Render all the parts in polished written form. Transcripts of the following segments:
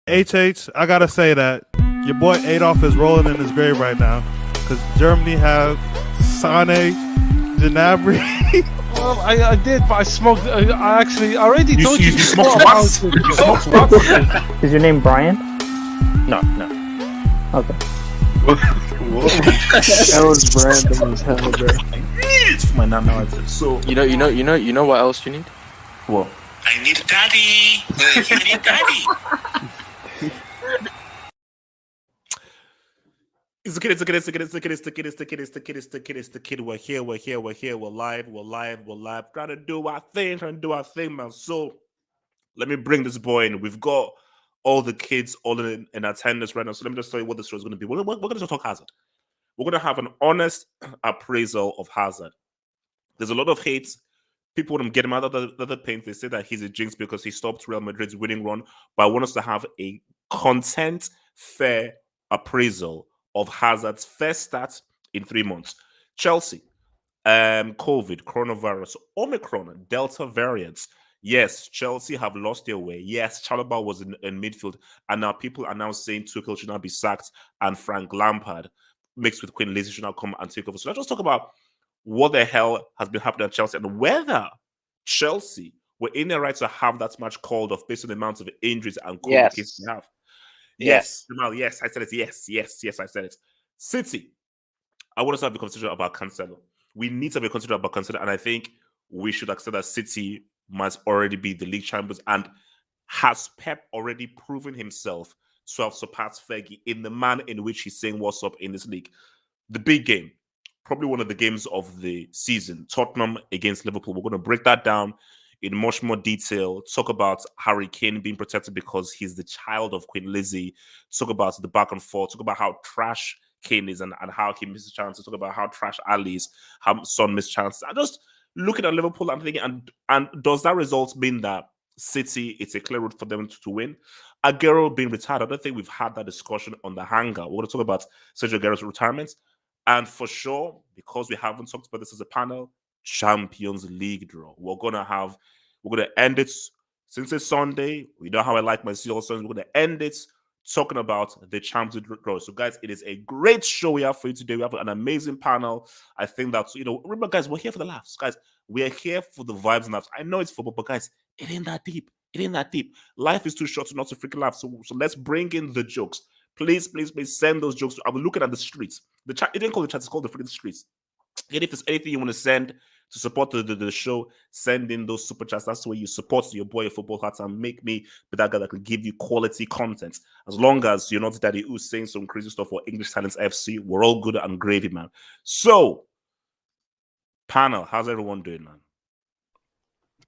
HH, I gotta say that your boy Adolf is rolling in his grave right now because Germany have Sane, Gnabry. Well, I did, but I smoked. I actually already told you. You smoked what? You smoked what? Is your name Brian? No. Okay. That was random as hell, bro. It's my narrative. So You know what else you need? what? I need daddy. I need daddy. It's the kid. We're here. We're live. Trying to do our thing, man. So let me bring this boy in. We've got all the kids all in attendance right now. So let me just tell you what the show is going to be. We're going to talk Hazard. We're going to have an honest appraisal of Hazard. There's a lot of hate. People want to get him out of the paint. They say that he's a jinx because he stopped Real Madrid's winning run. But I want us to have a content fair appraisal of Hazard's first stats in 3 months. Chelsea, COVID, coronavirus, Omicron, Delta variants. Yes, Chelsea have lost their way. Yes, Chalobah was in midfield. And now people are now saying Tuchel should not be sacked and Frank Lampard mixed with Queen Lizzie should now come and take over. So let's just talk about what the hell has been happening at Chelsea and whether Chelsea were in their right to have that match called off based on the amount of injuries and COVID cases they have. Yes, Jamal, yes, I said it. Yes, I said it. City, I want us to have a conversation about Cancelo. We need to have a conversation about Cancelo, and I think we should accept that City must already be the league champions. And has Pep already proven himself to have surpassed Fergie in the manner in which he's saying what's up in this league? The big game, probably one of the games of the season, Tottenham against Liverpool. We're going to break that down in much more detail, talk about Harry Kane being protected because he's the child of Queen Lizzie, talk about the back and forth, talk about how trash Kane is and how he misses chances, talk about how trash Ali is, how Son missed chances. I just looking at Liverpool, I'm thinking, and does that result mean that City, it's a clear route for them to win? Aguero being retired, I don't think we've had that discussion on the Hangout. We're going to talk about Sergio Aguero's retirement. And for sure, because we haven't talked about this as a panel, Champions League draw. We're gonna end it since it's Sunday. We know how I like my Seattle Suns. We're gonna end it talking about the Champions League draw. So, guys, it is a great show we have for you today. We have an amazing panel. I think that remember, guys, we're here for the laughs, guys. We are here for the vibes and laughs. I know it's football, but guys, it ain't that deep. Life is too short to not to freaking laugh. So let's bring in the jokes. Please send those jokes. I'm looking at the streets. The chat, it didn't call the chat, it's called the freaking streets. And if there's anything you want to send to support the show, send in those super chats. That's the way you support your boy, your football hearts, and make me be that guy that can give you quality content. As long as you're not Daddy who's saying some crazy stuff for English Talents FC, we're all good and gravy, man. So, panel, how's everyone doing, man?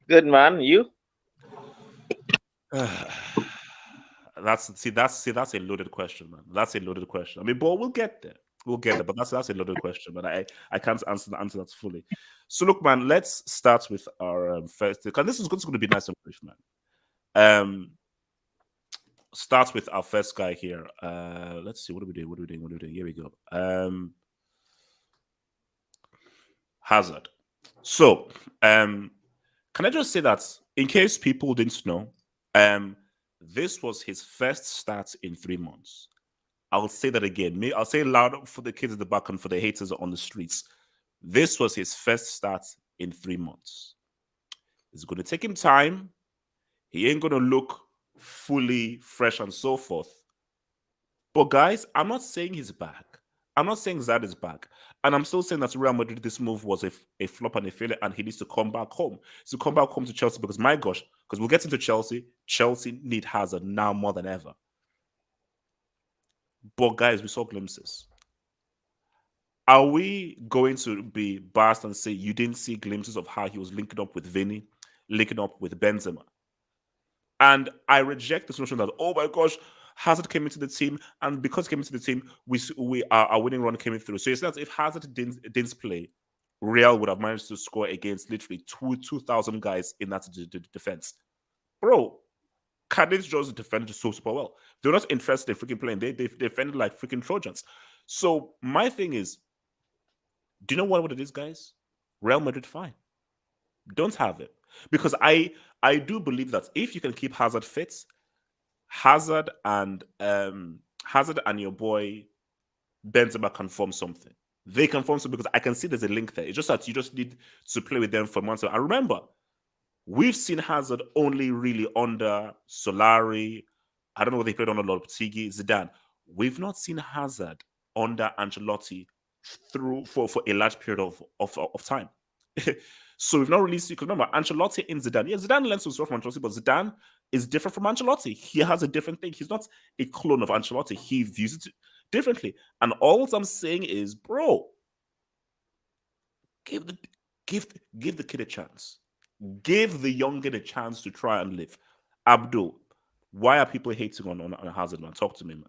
Good, man. You? That's a loaded question, man. That's a loaded question. I mean, but we'll get there. But that's a loaded question. But I can't answer that fully. So look, man, let's start with our first, because this is going to be nice and brief, man. Start with our first guy here. Let's see, what are we doing? Here we go. Hazard. So, can I just say that in case people didn't know, this was his first start in 3 months. I'll say that again. I'll say it loud for the kids in the back and for the haters on the streets. This was his first start in 3 months. It's going to take him time. He ain't going to look fully fresh and so forth. But guys, I'm not saying he's back. I'm not saying Zad is back. And I'm still saying that Real Madrid, this move was a flop and a failure, and he needs to come back home. So come back home to Chelsea because, my gosh, because we'll get into Chelsea. Chelsea need Hazard now more than ever. But guys, we saw glimpses. Are we going to be biased and say you didn't see glimpses of how he was linking up with Vinny, linking up with Benzema? And I reject this notion that, oh my gosh, Hazard came into the team, and because he came into the team, our winning run came through. So it's not if Hazard didn't play, Real would have managed to score against literally 2,000 guys in that defense. Bro, Cadiz just defended so super well. They're not interested in freaking playing. They defended like freaking Trojans. So my thing is, do you know what it is, guys? Real Madrid, fine. Don't have it. Because I do believe that if you can keep Hazard fit, Hazard and your boy Benzema can form something. They can form something because I can see there's a link there. It's just that you just need to play with them for months. I remember we've seen Hazard only really under Solari. I don't know whether he played under Lopetegui, Zidane. We've not seen Hazard under Ancelotti for a large period of time. So we've not really seen, because remember, Ancelotti in Zidane. Yeah, Zidane learns some stuff from Ancelotti, but Zidane is different from Ancelotti. He has a different thing. He's not a clone of Ancelotti. He views it differently. And all I'm saying is, bro, give the kid a chance. Give the young kid a chance to try and live. Abdul, why are people hating on Hazard, man? Talk to me, man.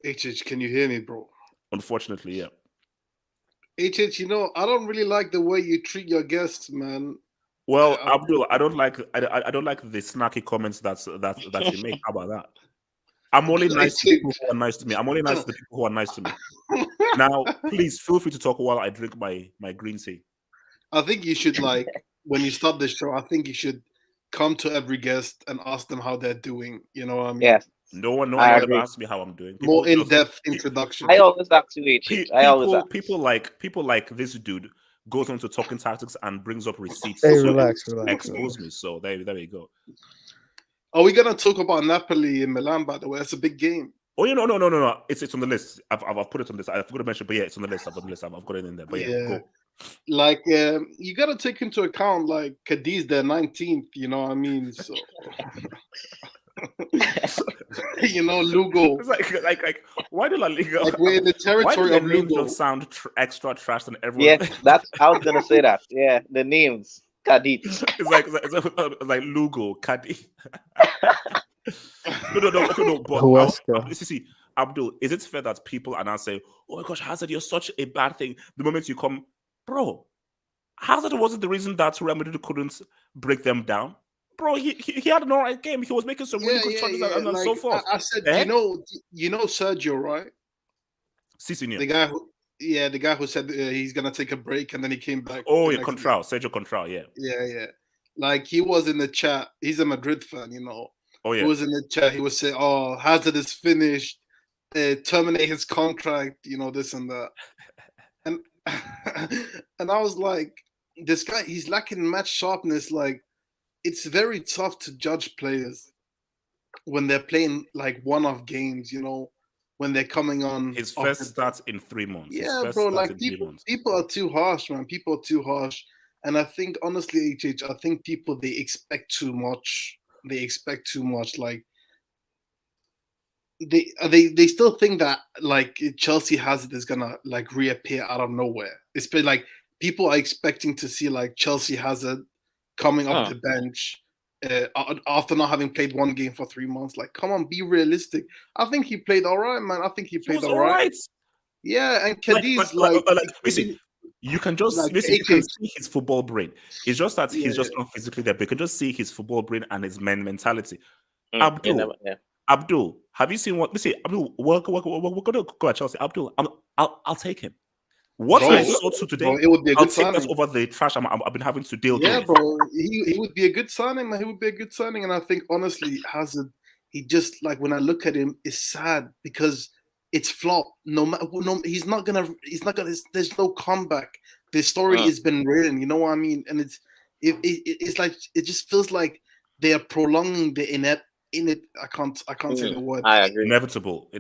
HH, can you hear me, bro? Unfortunately, yeah. HH, I don't really like the way you treat your guests, man. Well, Abdul, I don't like the snacky comments that you make. How about that? I'm only nice to people who are nice to me. I'm only nice to the people who are nice to me. Now, please feel free to talk while I drink my green tea. I think you should, when you start the show, I think you should come to every guest and ask them how they're doing. You know what I mean? Yes. No one ever asks me how I'm doing. People more in-depth introduction. I always ask you, people like this dude goes on to talking tactics and brings up receipts. Hey, to relax. expose me. So there you go. Are we gonna talk about Napoli in Milan? By the way, that's a big game. Oh, no. It's on the list. I've put it on this. I forgot to mention, but yeah, it's on the list. I've got it in there. But yeah, go. You gotta take into account Cadiz, they're 19th. You know what I mean? So. Lugo. It's like why do La Liga? We're in the territory of Lugo. Don't sound extra trash than everyone. Yes, I was gonna say that. Yeah, the names Cadiz. It's like Lugo, Cadiz. No. But see, Abdul, is it fair that people are now saying, "Oh my gosh, Hazard, you're such a bad thing"? The moment you come, bro, Hazard wasn't the reason that Real Madrid couldn't break them down. Bro, he had an alright game. He was making some really good choices and so forth. I said, you know Sergio, right? Senior. The guy who said he's gonna take a break and then he came back. Oh yeah, Sergio Contral, yeah. Yeah. He was in the chat. He's a Madrid fan, Oh yeah. He was in the chat. He was saying, "Oh, Hazard is finished. Terminate his contract. This and that." And and I was like, this guy, he's lacking match sharpness. It's very tough to judge players when they're playing one-off games, when they're coming on. His first starts in 3 months. Yeah, bro, people are too harsh, man. People are too harsh. And I think, honestly, I think people, they expect too much. They still think that, Chelsea Hazard is going to, reappear out of nowhere. It's been, people are expecting to see, Chelsea Hazard coming off the bench after not having played one game for 3 months. Come on, be realistic. I think he played all right, man. I think he played all right. Yeah, and Cadiz, you can just you can see his football brain. It's just that he's just not physically there, but you can just see his football brain and his mentality. Abdul, have you seen what? Abdul, we're gonna go at Chelsea. Abdul, I'll take him. What I saw today, bro, it would be a good signing. Take this over the trash I've been having to deal with. Yeah, bro, he would be a good signing, man. He would be a good signing, and I think honestly, Hazard, he just when I look at him, it's sad because it's flop. He's not gonna. There's no comeback. The story has been written. You know what I mean? And it's it just feels like they are prolonging the I can't say the word. I agree. Inevitable. The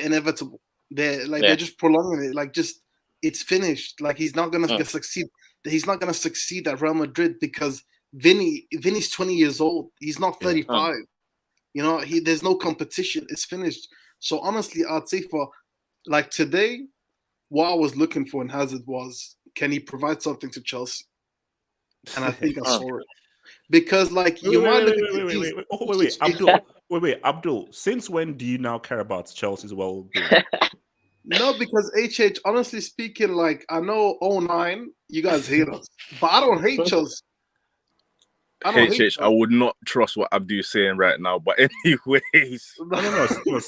inevitable. They're just prolonging it. It's finished. He's not gonna succeed. He's not gonna succeed at Real Madrid because Vinny's 20 years old. He's not 35. There's no competition. It's finished. So honestly, I'd say for today, what I was looking for in Hazard was, can he provide something to Chelsea? And I think I saw it. Because wait, Abdul, since when do you now care about Chelsea's well-being? No, because HH, honestly speaking, I know 09, you guys hate us, but I don't hate Chelsea. I would not trust what Abdul's saying right now, but anyways. No,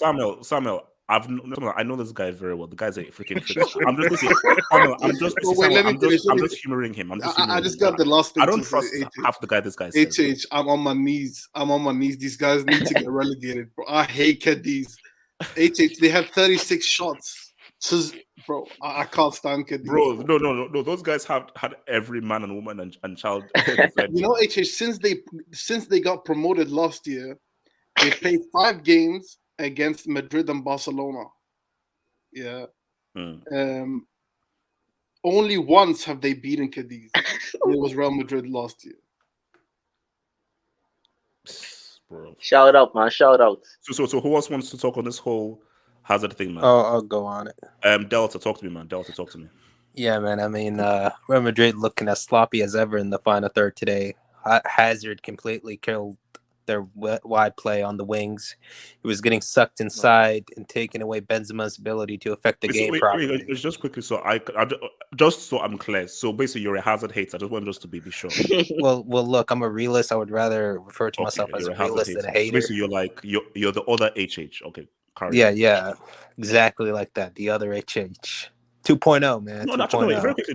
Samuel, I know this guy very well. The guy's a freaking freak. I'm just humoring him. I just got the last thing. I don't trust half the guy this guy says. HH, I'm on my knees. These guys need to get relegated, bro. I hate Cadiz. HH, they have 36 shots. So, bro, I can't stand Cadiz. Bro, no. Those guys have had every man and woman and child. You know, HH, since they got promoted last year, they played 5 games against Madrid and Barcelona. Yeah. Only once have they beaten Cadiz. It was Real Madrid last year. Bro. Shout out, man. Shout out. So who else wants to talk on this whole Hazard thing, man? Oh, I'll go on it. Delta, talk to me, man. Delta, talk to me. Yeah, man. I mean, Real Madrid looking as sloppy as ever in the final third today. Hazard completely killed their wide play on the wings. He was getting sucked inside and taking away Benzema's ability to affect the game properly. Wait, just quickly, so just so I'm clear. So basically, you're a Hazard hater. I just want us to be sure. well, look, I'm a realist. I would rather refer to myself as a realist than a hater. Basically, you're the other HH. Okay, yeah, exactly like that. The other HH. 2.0, man. No, very quickly.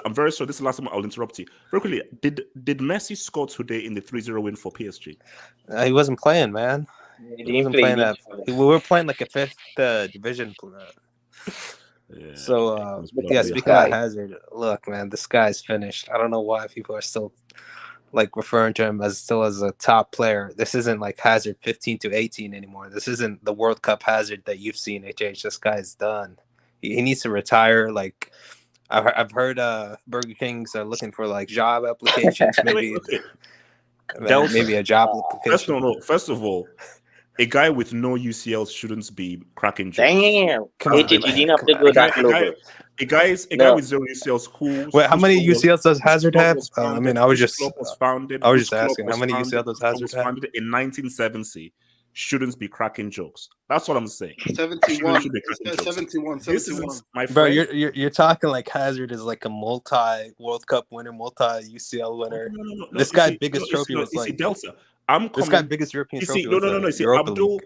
I'm very sorry. This is the last time I'll interrupt you. Very quickly, did Messi score today in the 3-0 win for PSG? He wasn't playing, man. He wasn't playing that. We were playing like a 5th division. Yeah. So, speaking of Hazard, look, man, this guy's finished. I don't know why people are still like referring to him as a top player. This isn't like Hazard 15 to 18 anymore. This isn't the World Cup Hazard that you've seen, HH. This guy's done. He needs to retire. Like I've heard, Burger King's are looking for like job applications. Maybe a job application. First of all, a guy with no UCL shouldn't be cracking jokes. Damn, you didn't have to go that low. A guy with 0 UCLs. Wait, how many UCLs does Hazard have? I mean, I was just asking. How many UCLs does Hazard have? Founded in 1970. Shouldn't be cracking jokes. That's what I'm saying. 71. This is my friend. Bro, you're talking like Hazard is like a multi World Cup winner, multi UCL winner. No. This guy's biggest trophy was like Delta. This guy's biggest European trophy. No. See, Abdul.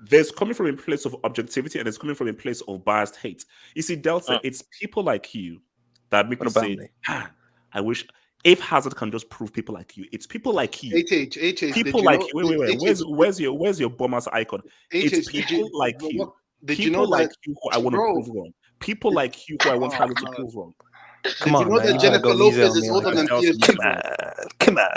There's coming from a place of objectivity and it's coming from a place of biased hate. You see, Delta, it's people like you that make me say, I wish. If Hazard can just prove people like you, it's people like you. People like you. Wait. Where's your bomber's icon? It's people like you. People like you who I want to prove wrong. People like you who I want Hazard to prove wrong. Come on, man. That Jennifer Lopez is older than PSG? Come on.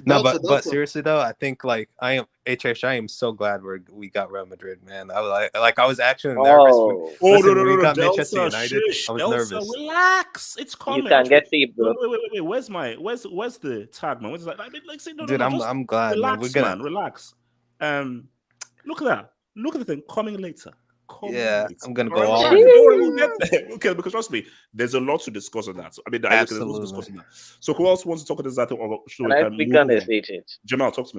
No, but seriously though, I think like I am so glad we got Real Madrid, man. I was actually nervous when we got Manchester United. I was nervous. Relax, it's coming. You can get deep, bro. Wait. Where's the tag, man? Where's that? Dude, I'm glad. Relax, man. Relax. Look at that. Look at the thing coming later. I'm gonna go all. We'll get there. Okay, because trust me, there's a lot to discuss on that. So, I mean, absolutely. That. So, who else wants to talk about this? Jamal, talk to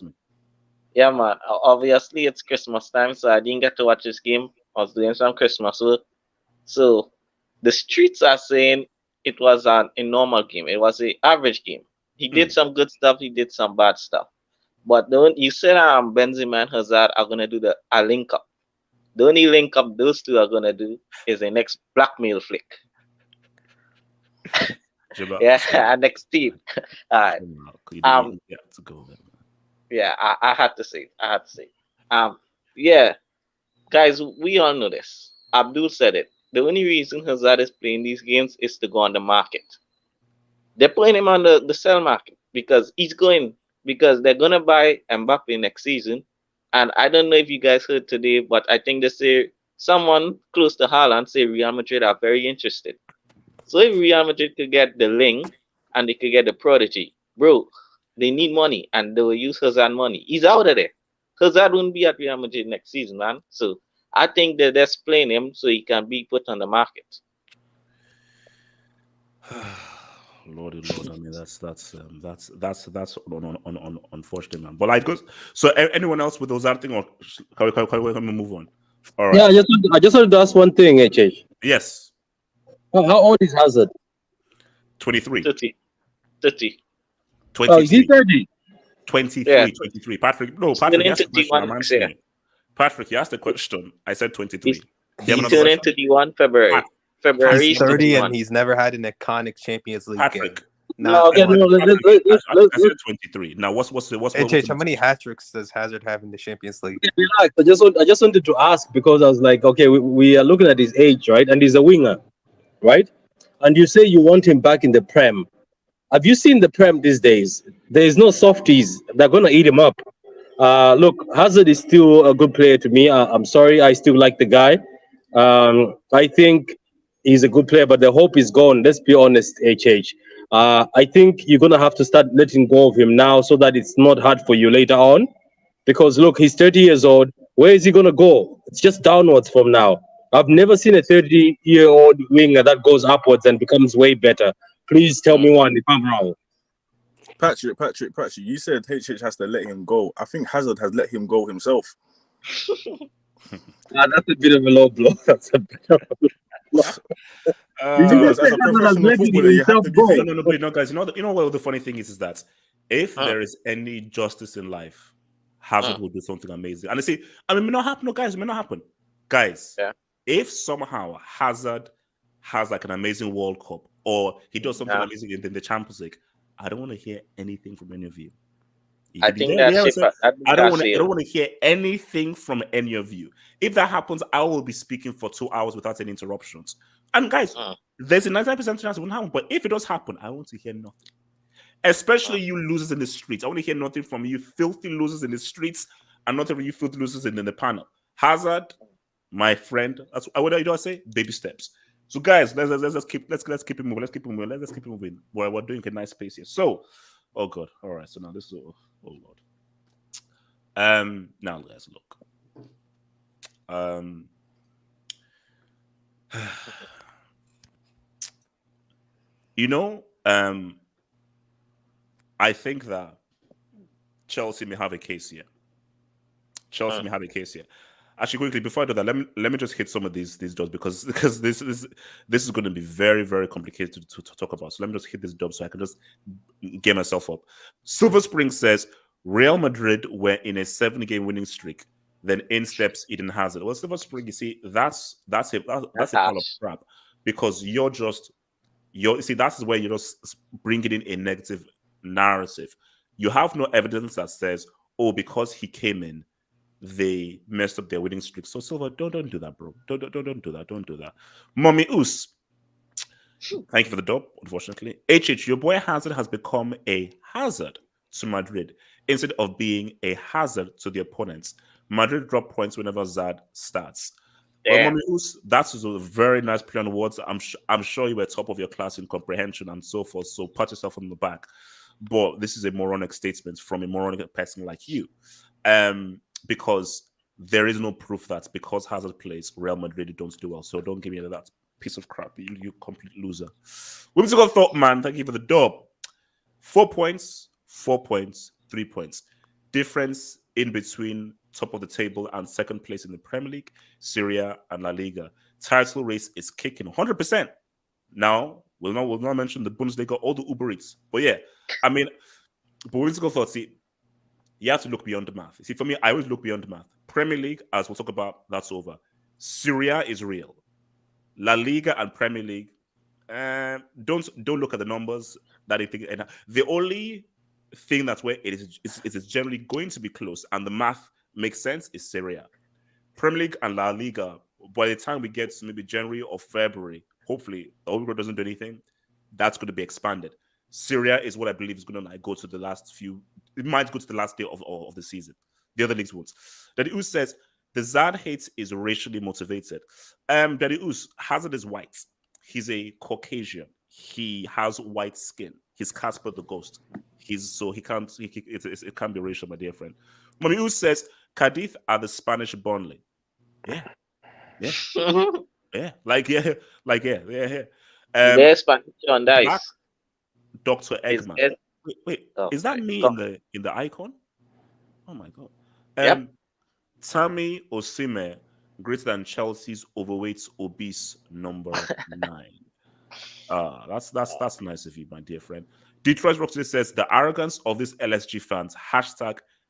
me. Yeah, man. Obviously, it's Christmas time, so I didn't get to watch this game. I was doing some Christmas work. So, the streets are saying it was a normal game. It was an average game. He did some good stuff. He did some bad stuff. But you said Benzema and Hazard are gonna do a link up. The only link up those two are gonna do is the next blackmail flick. Next team. All right. Yeah, I had to say. Yeah, guys, we all know this. Abdul said it. The only reason Hazard is playing these games is to go on the market. They're playing him on the sell market because they're gonna buy Mbappe next season. And I don't know if you guys heard today, but I think they say someone close to Haaland say Real Madrid are very interested. So if Real Madrid could get the link and they could get the prodigy, bro, they need money and they will use Hazard money. He's out of there. Hazard wouldn't be at Real Madrid next season, man. So I think that they're playing him so he can be put on the market. Lordy Lord, I mean that's unfortunate, man. But like, so anyone else with those other thing, or can we move on? All right. Yeah, I just wanted to ask one thing, HH. Yes. How old is Hazard? 23. 30. 23. Oh, is he 30? 23. Yeah. 23. Patrick, ask the question. I'm answering it. Patrick, you asked a question. I said 23. He's Do you have another turning question? 21 February. February He's 30 21. and he's never had an iconic Champions League game. Patrick. Not Okay, one. no, I said 23. Now, what's HH, how many hat tricks does Hazard have in the Champions League? relax. I just wanted to ask because I was like, okay, we are looking at his age, right? And he's a winger, right? And you say you want him back in the Prem. Have you seen the Prem these days? There is no softies. They're gonna eat him up. Look, Hazard is still a good player to me. I'm sorry, I still like the guy. I think he's a good player, but the hope is gone. Let's be honest, HH. I think you're gonna have to start letting go of him now, so that it's not hard for you later on. Because look, he's 30 years old. Where is he gonna go? It's just downwards from now. I've never seen a 30-year-old winger that goes upwards and becomes way better. Please tell me one if I'm wrong. Patrick, you said HH has to let him go. I think Hazard has let him go himself. That's a bit of a low blow. That's a bit of a low blow. As a professional footballer, you have to be fair. No, guys. You know what the funny thing is that if there is any justice in life, Hazard will do something amazing. And I say, it may not happen, no, guys. It may not happen, guys. Yeah. If somehow Hazard has like an amazing World Cup or he does something amazing in the Champions League, I don't want to hear anything from any of you. I think that's it. I don't want to hear anything from any of you. If that happens, I will be speaking for 2 hours without any interruptions. And guys, there's a 99% chance it won't happen. But if it does happen, I want to hear nothing. Especially you losers in the streets. I want to hear nothing from you filthy losers in the streets and nothing from you filthy losers in the panel. Hazard, my friend. That's what do I say? Baby steps. So guys, let's keep it moving. Let's keep it moving. We're doing a nice pace here. So, oh god. All right. So now this is oh lord. Now let's look. I think that Chelsea may have a case here. Actually, quickly before I do that, let me just hit some of these jobs because this is going to be very, very complicated to talk about. So let me just hit this job so I can just get myself up. Silver Spring says Real Madrid were in a 7-game winning streak. Then in steps Eden Hazard. Well, Silver Spring, you see, that's a pile of crap because that's where you're just bringing in a negative narrative. You have no evidence that says, oh, because he came in, they messed up their winning streak. So Silver, don't do that, bro. Don't do that. Mommy Oos, thank you for the dub. Unfortunately, your boy Hazard has become a hazard to Madrid instead of being a hazard to the opponents. Madrid drop points whenever Zad starts. Yeah. Well, Mommy Oos, that's a very nice play on words. I'm sure you were top of your class in comprehension and so forth. So pat yourself on the back. But this is a moronic statement from a moronic person like you. Because there is no proof that because Hazard plays, Real Madrid don't do well. So don't give me that piece of crap. You complete loser. Women's got thought, man. Thank you for the dub. 4 points, 3 points. Difference in between top of the table and second place in the Premier League, Serie A and La Liga. Title race is kicking 100%. Now, we'll not mention the Bundesliga or the Uber Eats. But yeah, but women's got thought, see, you have to look beyond the math. See, for me, I always look beyond the math. Premier League, as we'll talk about, that's over. Serie A is real. La Liga and Premier League, don't look at the numbers. The only thing that's where it is generally going to be close, and the math makes sense, is Serie A. Premier League and La Liga, by the time we get to maybe January or February, hopefully, the Uber doesn't do anything, that's going to be expanded. Serie A is what I believe is going to go to the last few. It might go to the last day of the season. The other leagues won't. Daddy Oos says the Zad hate is racially motivated. Daddy Oos, Hazard is white. He's a Caucasian. He has white skin. He's Casper the Ghost. It can't be racial, my dear friend. Mommy Oos says Cadiz are the Spanish Burnley. Yeah. Yeah. There's Spanish on dice. Dr. Eggman. Wait, is that me in the icon? Oh my god. Yep. Tammy Osime, greater than Chelsea's overweight obese number 9. That's nice of you, my dear friend. Detroit Rock says the arrogance of these LSG fans,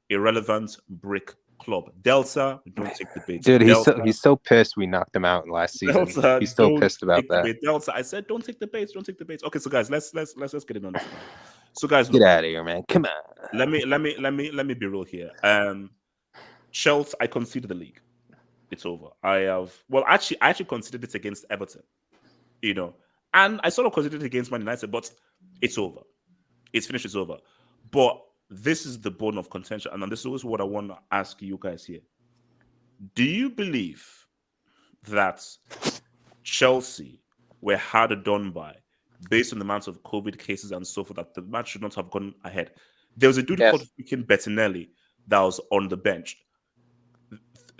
#irrelevant brick club. Delta, don't take the bait. Dude, Delta, he's so pissed we knocked him out last season. Delta, He's still don't pissed about take the that. bait. Delta, I said don't take the bait. Don't take the bait. Okay, so guys, let's get it on this one. So guys, Get out of here, man. Come on. let me be real here. Chelsea, I conceded the league. It's over. I actually considered it against Everton, and I sort of considered it against Man United, but it's over. It's finished. It's over. But this is the bone of contention, and this is what I want to ask you guys here. Do you believe that Chelsea were harder done by based on the amount of COVID cases and so forth, that the match should not have gone ahead? There was a dude called freaking Bettinelli that was on the bench.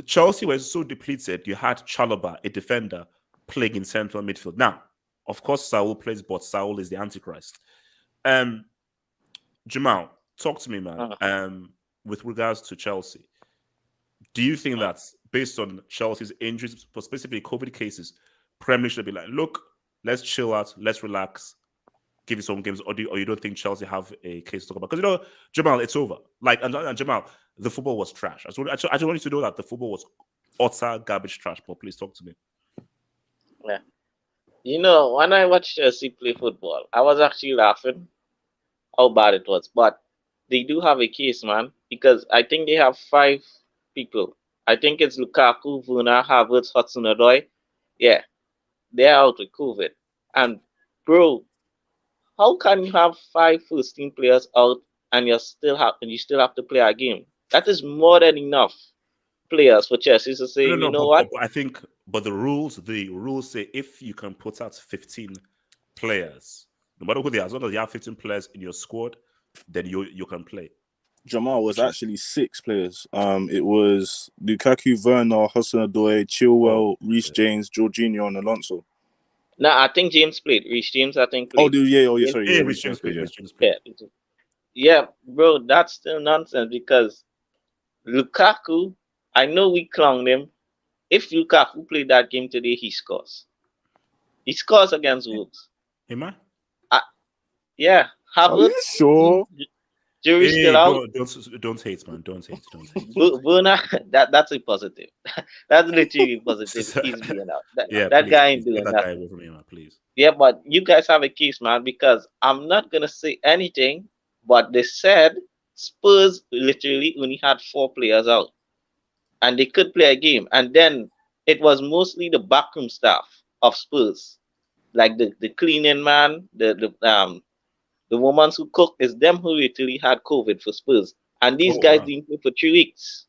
Chelsea was so depleted, you had Chalobah, a defender, playing in central midfield. Now, of course, Saul plays, but Saul is the Antichrist. Jamal, talk to me, man. With regards to Chelsea, do you think that based on Chelsea's injuries, but specifically COVID cases, Premier League should be like, look, let's chill out, let's relax, give you some games, or you don't think Chelsea have a case to talk about? Because Jamal, it's over. Like, and Jamal, the football was trash. I just want you to know that the football was utter garbage trash. But please talk to me. Yeah, when I watched Chelsea play football, I was actually laughing how bad it was. But they do have a case, man, because I think they have 5 people. I think it's Lukaku, Werner, Havertz, Hudson-Odoi. Yeah, they're out with COVID. And bro, how can you have 5 first-team players out and you still have to play a game? That is more than enough players for Chelsea to say, what? I think, but the rules say if you can put out 15 players, no matter who they are, as long as you have 15 players in your squad, then you can play. Jamal was actually 6 players. It was Lukaku, Werner, Hudson-Odoi, Chilwell, Reece James, Jorginho, and Alonso. No, I think James played. Reece James, I think played. Sorry. Reece James played. Yeah, bro, that's still nonsense because Lukaku, I know we clowned him. If Lukaku played that game today, he scores. He scores against Wolves. Hey, man? Yeah. Are you sure? Jury's still out. Don't hate, man. Don't hate. Werner, that's a positive. That's literally positive. He's being out. That guy ain't doing that nothing. guy away from me, man, please. Yeah, but you guys have a case, man, because I'm not gonna say anything, but they said Spurs literally only had 4 players out, and they could play a game. And then it was mostly the backroom staff of Spurs, like the cleaning man, the women who cook, is them who literally had COVID for Spurs. And these guys didn't play for 3 weeks.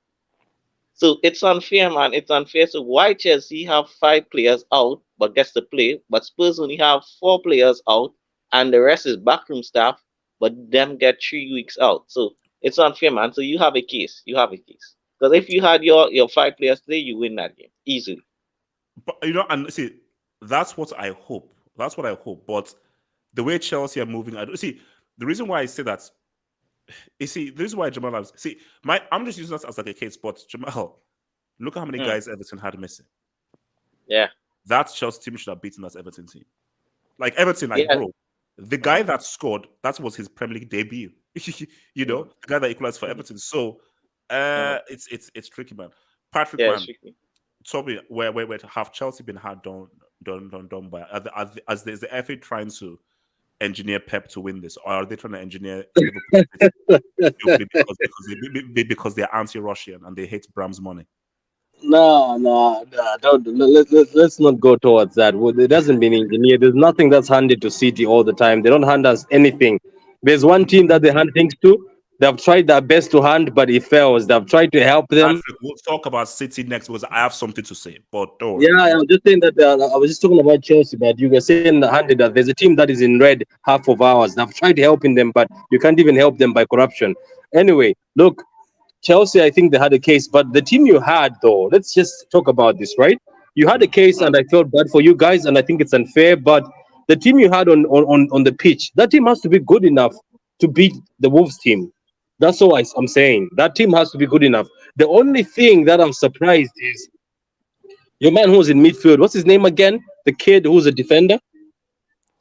So it's unfair, man. It's unfair. So why Chelsea have 5 players out but gets to play, but Spurs only have 4 players out and the rest is backroom staff, but them get 3 weeks out. So it's unfair, man. So you have a case. Because if you had your 5 players today, you win that game easily. But and see, that's what I hope. But the way Chelsea are moving, the reason why I say that, this is why Jamal, I'm just using that as like a case, but Jamal, look how many guys Everton had missing. Yeah. That Chelsea team should have beaten that Everton team. Like Everton, bro, the guy that scored, that was his Premier League debut. The guy that equalized for Everton. So it's tricky, man. Patrick, man, tell me, where have Chelsea been hard done by? Is the FA trying to engineer Pep to win this, or are they trying to engineer Liverpool because they're anti-Russian and they hate Bram's money? No, don't. Let's not go towards that. It doesn't mean engineer. There's nothing that's handed to City all the time. They don't hand us anything. There's one team that they hand things to. They've tried their best to hand, but it fails. They've tried to help them. Patrick, we'll talk about City next because I have something to say. But don't. Yeah, I was just saying that I was just talking about Chelsea, but you were saying handed that there's a team that is in red half of hours. They've tried helping them, but you can't even help them by corruption. Anyway, look, Chelsea, I think they had a case, but the team you had, though, let's just talk about this, right? You had a case, and I felt bad for you guys, and I think it's unfair, but the team you had on the pitch, that team has to be good enough to beat the Wolves team. That's all I'm saying. That team has to be good enough. The only thing that I'm surprised is your man who's in midfield. What's his name again? The kid who's a defender?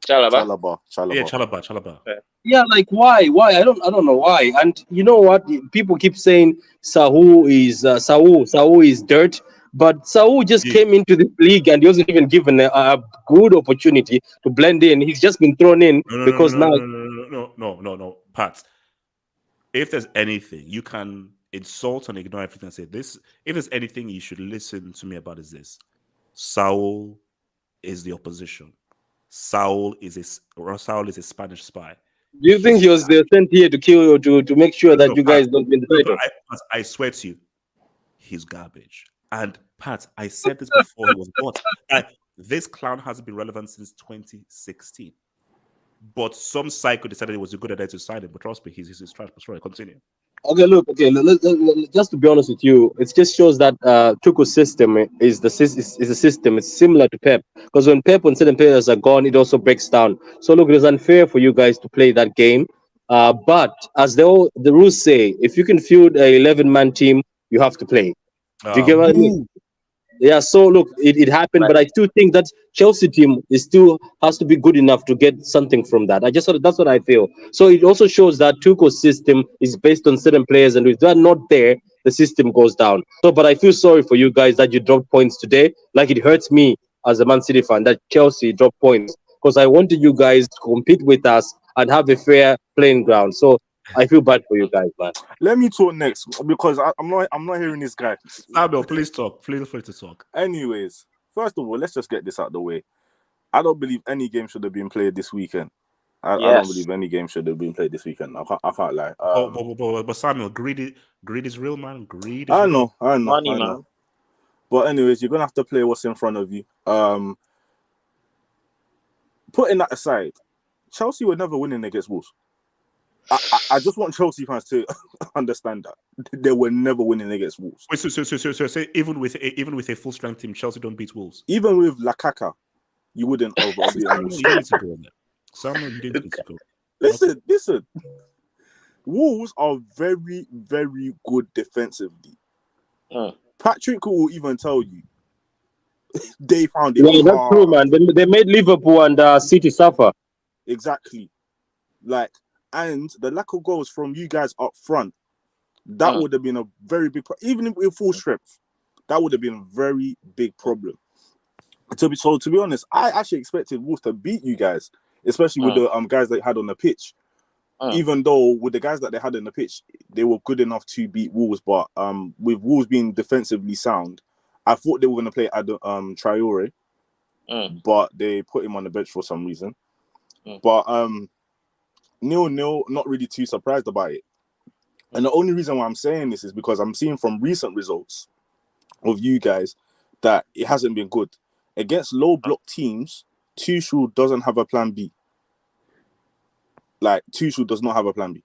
Chalaba. Yeah, Chalaba. Yeah, like why? I don't know why. And you know what? People keep saying Sahu is dirt, but Sahu just came into the league and he wasn't even given a good opportunity to blend in. He's just been thrown in because now. No, Pat. If there's anything you can insult and ignore everything and say this, if there's anything you should listen to me about is this: Saul is the opposition. Saul is a Spanish spy. Do you think he was sent here to kill you to make sure that you guys don't win the title? I swear to you, he's garbage. And Pat, I said this before he was bought. This clown hasn't been relevant since 2016. But some psycho decided it was a good idea to sign him. But trust me, he's trash. But sorry, continue. Okay, look. Okay, just to be honest with you, it just shows that Tuchel's system is a system. It's similar to Pep, because when Pep and certain players are gone, it also breaks down. So look, it is unfair for you guys to play that game. But as the rules say, if you can field a 11-man team, you have to play. Do you get what I mean? Yeah, so look, it happened, but I still think that Chelsea team has to be good enough to get something from that. That's what I feel. So it also shows that Tuchel's system is based on certain players, and if they're not there, the system goes down. So, but I feel sorry for you guys that you dropped points today. Like, it hurts me as a Man City fan that Chelsea dropped points, because I wanted you guys to compete with us and have a fair playing ground. So I feel bad for you guys, man. Let me talk next, because I'm not hearing this guy. Samuel, please talk. Please free to talk. Anyways, first of all, let's just get this out of the way. I don't believe any game should have been played this weekend. I don't believe any game should have been played this weekend. I can't lie. But Samuel, greed is real, man. I know. Money, man. But anyways, you're gonna have to play what's in front of you. Putting that aside, Chelsea were never winning against Wolves. I just want Chelsea fans to understand that they were never winning against Wolves. Wait, so even with a full strength team, Chelsea don't beat Wolves. Even with Lakaka, you wouldn't over beat Wolves. You need to go on that. Samuel, you didn't need to go. Listen. Wolves are very, very good defensively. Patrick will even tell you they found it. Yeah, that's true, man. They made Liverpool and City suffer. Exactly. And the lack of goals from you guys up front, that would have been a very big problem. Even with full strength, that would have been a very big problem. To be honest, I actually expected Wolves to beat you guys, especially with the guys they had on the pitch. Even though with the guys that they had on the pitch, they were good enough to beat Wolves. But with Wolves being defensively sound, I thought they were going to play Traore, but they put him on the bench for some reason. But 0-0, not really too surprised about it. And the only reason why I'm saying this is because I'm seeing from recent results of you guys that it hasn't been good. Against low-block teams, Tuchel doesn't have a plan B. Tuchel does not have a plan B.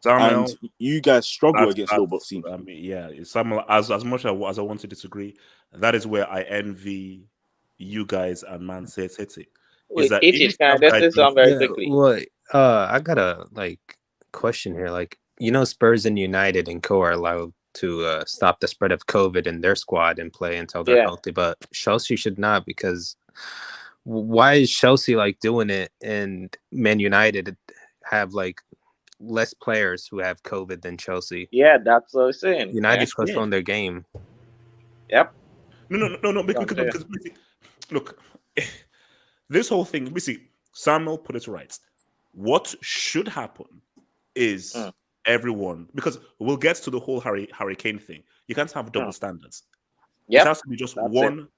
Samuel, and you guys struggle against low-block teams. I mean, yeah, Samuel, as much as I want to disagree, that is where I envy you guys and Man City. Wait, this is very quickly. Well, I got a question here. Spurs and United and co are allowed to stop the spread of COVID in their squad and play until they're healthy, but Chelsea should not, because why is Chelsea doing it and Man United have less players who have COVID than Chelsea? Yeah, that's what I'm saying. United postponed their game. Yep. No. Because look, this whole thing. Samuel put it right. What should happen is everyone, because we'll get to the whole Harry Kane thing. You can't have double standards. It has to be just one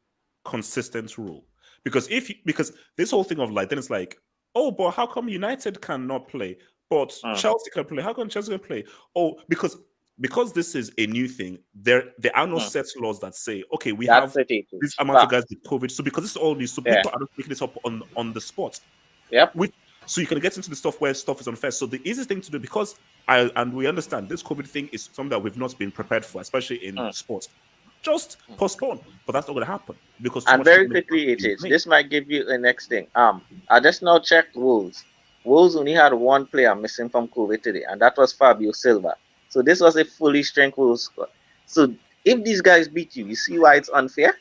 consistent rule. Because this whole thing of then it's oh, but how come United cannot play, but Chelsea can play? How come Chelsea can play? Oh, because this is a new thing. There are no set laws that say, okay, we have this amount of guys with COVID. So because this is all new, so people are not picking this up on the spot. Yep. So you can get into the stuff where stuff is unfair. So the easiest thing to do, because we understand this COVID thing is something that we've not been prepared for, especially in sports. Just postpone, but that's not going to happen because. And very quickly, it is. This might give you the next thing. I just now checked Wolves. Wolves only had one player missing from COVID today, and that was Fabio Silva. So this was a fully strength Wolves squad. So if these guys beat you, you see why it's unfair?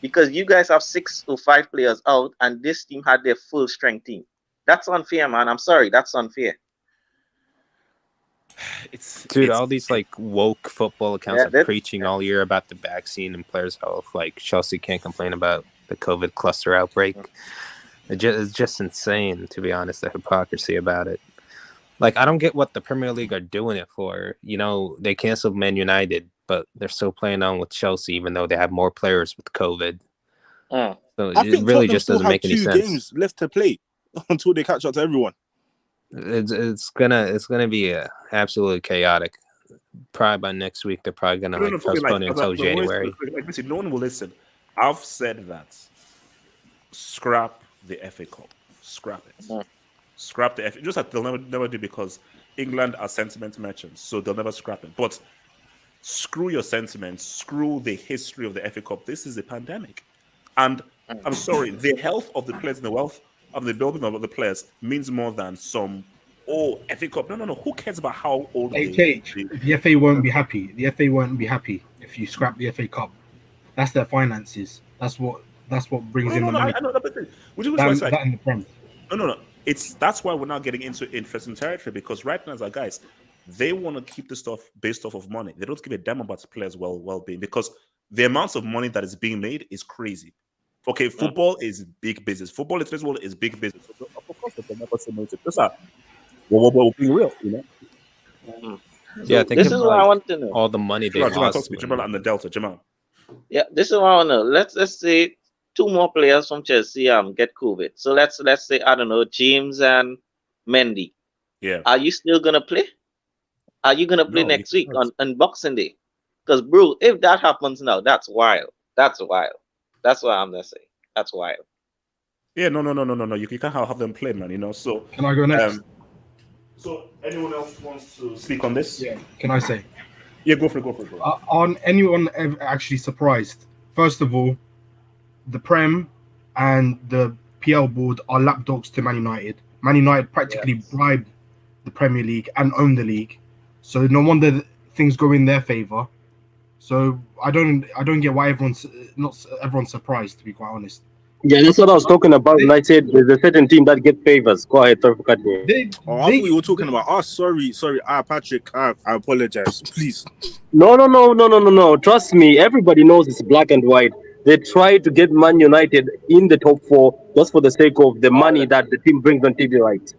Because you guys have 6 or 5 players out, and this team had their full strength team. That's unfair, man. I'm sorry, that's unfair. Dude, all these like woke football accounts are preaching all year about the vaccine and players' health. Like Chelsea can't complain about the COVID cluster outbreak. It's just insane, to be honest, the hypocrisy about it. Like, I don't get what the Premier League are doing it for. You know, they canceled Man United, but they're still playing on with Chelsea, even though they have more players with COVID. So I it think really Tottenham just still doesn't have make any 2 sense. games left to play until they catch up to everyone. It's gonna be absolutely chaotic. Probably by next week, they're probably gonna postpone it until January. Listen, no one will listen. I've said that. Scrap the FA Cup. Scrap it. Scrap the FA. Just like they'll never do, because England are sentiment merchants, so they'll never scrap it. But screw your sentiments. Screw the history of the FA Cup. This is a pandemic, and I'm sorry, the health of the players and the wealth of the building of the players means more than some FA Cup. No. Who cares about how old the FA won't be happy. The FA won't be happy if you scrap the FA Cup. That's their finances. That's what brings in the money. I know that, but which is that in the Prem. No. That's why we're now getting into interesting territory, because right now, as our guys, they want to keep the stuff based off of money. They don't give a damn about the players' well-being, because the amounts of money that is being made is crazy. Okay, football is big business. Football in today's world is big business. So of course, they're never so motivated. That's we're being real, you know. Yeah, I think this is what I want to know. All the money they lost. Jamal and the Delta, Jamal. Yeah, this is what I want to know. Let's say 2 more players from Chelsea get COVID. So let's say, I don't know, James and Mendy. Yeah. Are you still gonna play? Are you gonna play next week on Boxing Day? Because bro, if that happens now, that's wild. That's wild. That's what I'm gonna say. That's wild. Yeah, no. You can't have them play, man. You know. So can I go next? So anyone else wants to speak on this? Yeah. Can I say? Yeah, go for it. Aren't anyone actually surprised? First of all, the Prem and the PL board are lapdogs to Man United. Man United practically bribed the Premier League and own the league, so no wonder things go in their favor. So I don't get why everyone's surprised, to be quite honest. Yeah, that's what I was talking about. And I said there's a certain team that get favors. Go ahead, sorry for cutting you. I thought you were talking about us. Sorry, Patrick. I apologize. Please. No. Trust me, everybody knows it's black and white. They try to get Man United in the top 4 just for the sake of the money that the team brings on TV rights.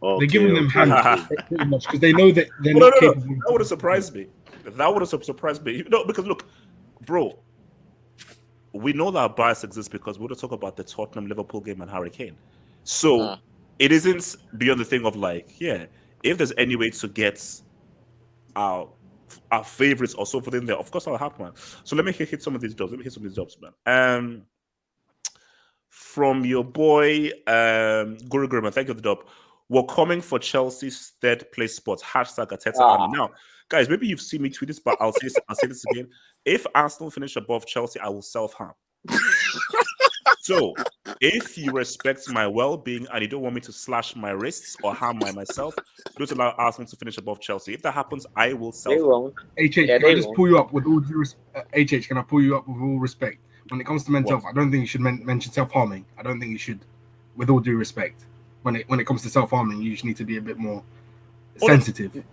They're giving them hands pretty much because they know that they're not capable. That would have surprised me. Because look, bro, we know that bias exists because we would talk about the Tottenham Liverpool game and Harry Kane. So it isn't beyond the thing of like, if there's any way to get our favorites or so forth in there, of course I'll have man. So let me hit some of these jobs. Man. From your boy Guru Gurman, thank you for the dub. We're coming for Chelsea's 3rd place spot. #Ateta. Now, guys, maybe you've seen me tweet this, but I'll say this again. If Arsenal finish above Chelsea, I will self-harm. So, if you respect my well-being and you don't want me to slash my wrists or harm myself, don't allow Arsenal to finish above Chelsea. If that happens, I will self-harm. Can I just pull you up with all due respect? Can I pull you up with all respect? When it comes to mental health, I don't think you should mention self-harming. I don't think you should, with all due respect. When it comes to self-harming, you just need to be a bit more sensitive.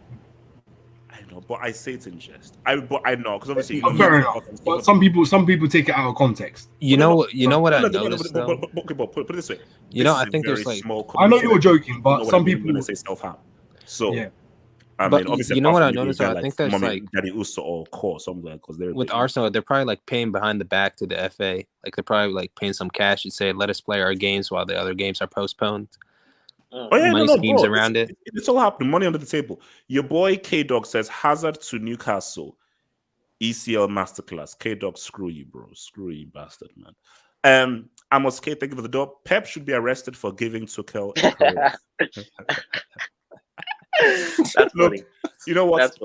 I know, but I say it in jest. I know, because obviously, fair enough. But some people take it out of context. You know what I noticed though? Put it this way. I think there's like I know you were joking, but some people say self-harm. So yeah. I mean, obviously, what I noticed? I think there's Daddy Uso or Core something because they're with Arsenal. They're probably like paying behind the back to the FA. Like they're probably like paying some cash and say, "Let us play our games while the other games are postponed." Money schemes around it. It's all happening. Money under the table. Your boy K Dog says Hazard to Newcastle, ECL masterclass. K Dog, screw you, bro. Screw you, bastard, man. Amos K, thank you for the dub. Pep should be arrested for giving Tuchel a career. That's funny. You know what?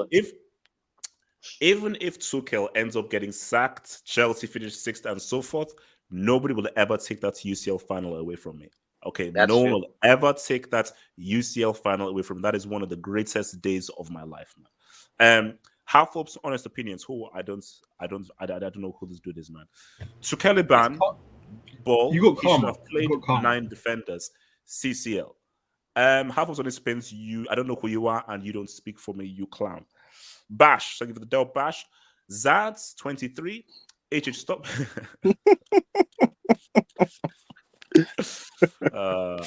Even if Tuchel ends up getting sacked, Chelsea finish 6th and so forth, nobody will ever take that UCL final away from me. Okay, no one will ever take that UCL final away from me. That is one of the greatest days of my life, man. Half-Hope's honest opinions. I don't know who this dude is, man. Tuchel ban ball. You got he should have played 9 defenders. CCL. Half of Sunday spins you. I don't know who you are, and you don't speak for me, you clown. Bash. Thank you for the Del Bash. Zads 23. HH stop. I'm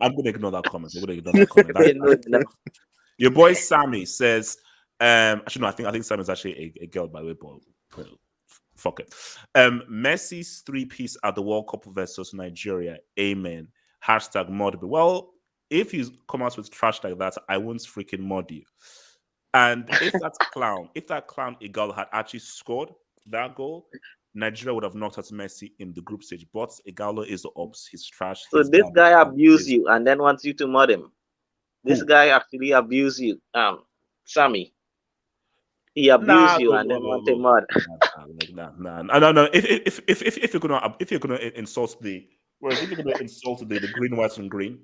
gonna ignore that comment. Your boy Sammy says, actually no, I think Sammy is actually a girl by the way, but fuck it. Messi's 3-piece at the World Cup versus Nigeria. Amen. Hashtag mod. Well, if you come out with trash like that, I won't freaking mod you. And if that clown Igal had actually scored that goal, Nigeria would have knocked out Messi in the group stage. But Igalo is the ops. He's trash. So this guy abused you and then wants you to mod him. This guy actually abused you, Sammy. He abused you and then want to mod. No. If you're gonna insult the green, white, and green.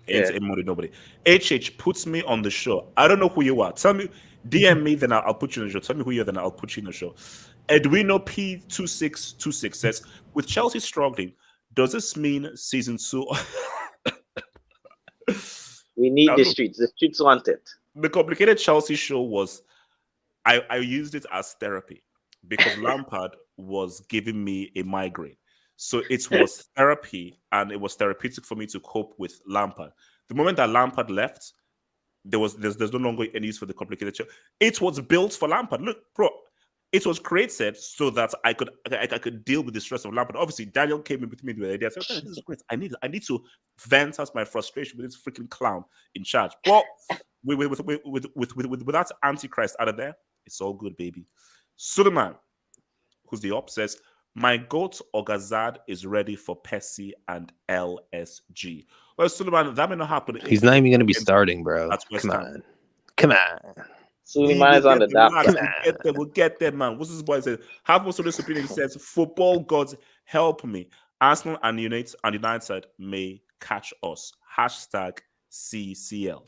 Ain't modded nobody. HH puts me on the show. I don't know who you are. Tell me, DM me, then I'll put you in the show. Tell me who you are, then I'll put you in the show. Edwino P2626 says, with Chelsea struggling, does this mean season 2? We need the streets. The streets want it. The complicated Chelsea show was, I used it as therapy because Lampard was giving me a migraine. So it was therapy, and it was therapeutic for me to cope with Lampard. The moment that Lampard left, there's no longer any use for the complicated show. It was built for Lampard. Look, bro, it was created so that I could deal with the stress of Lampard. Obviously, Daniel came in with me with the idea. I said, okay, this is great. I need to vent out my frustration with this freaking clown in charge. Well, with that Antichrist out of there, it's all good, baby. Suleiman, who's the op, says, my goat Ogazad is ready for Pessi and LSG. Well, Suleiman, that may not happen. He's not even going to be starting, bro. Come on. Suleiman is on the dock. We'll get there, man. What's this boy say? Half most of this opinion says, football gods help me. Arsenal and United may catch us. Hashtag CCL.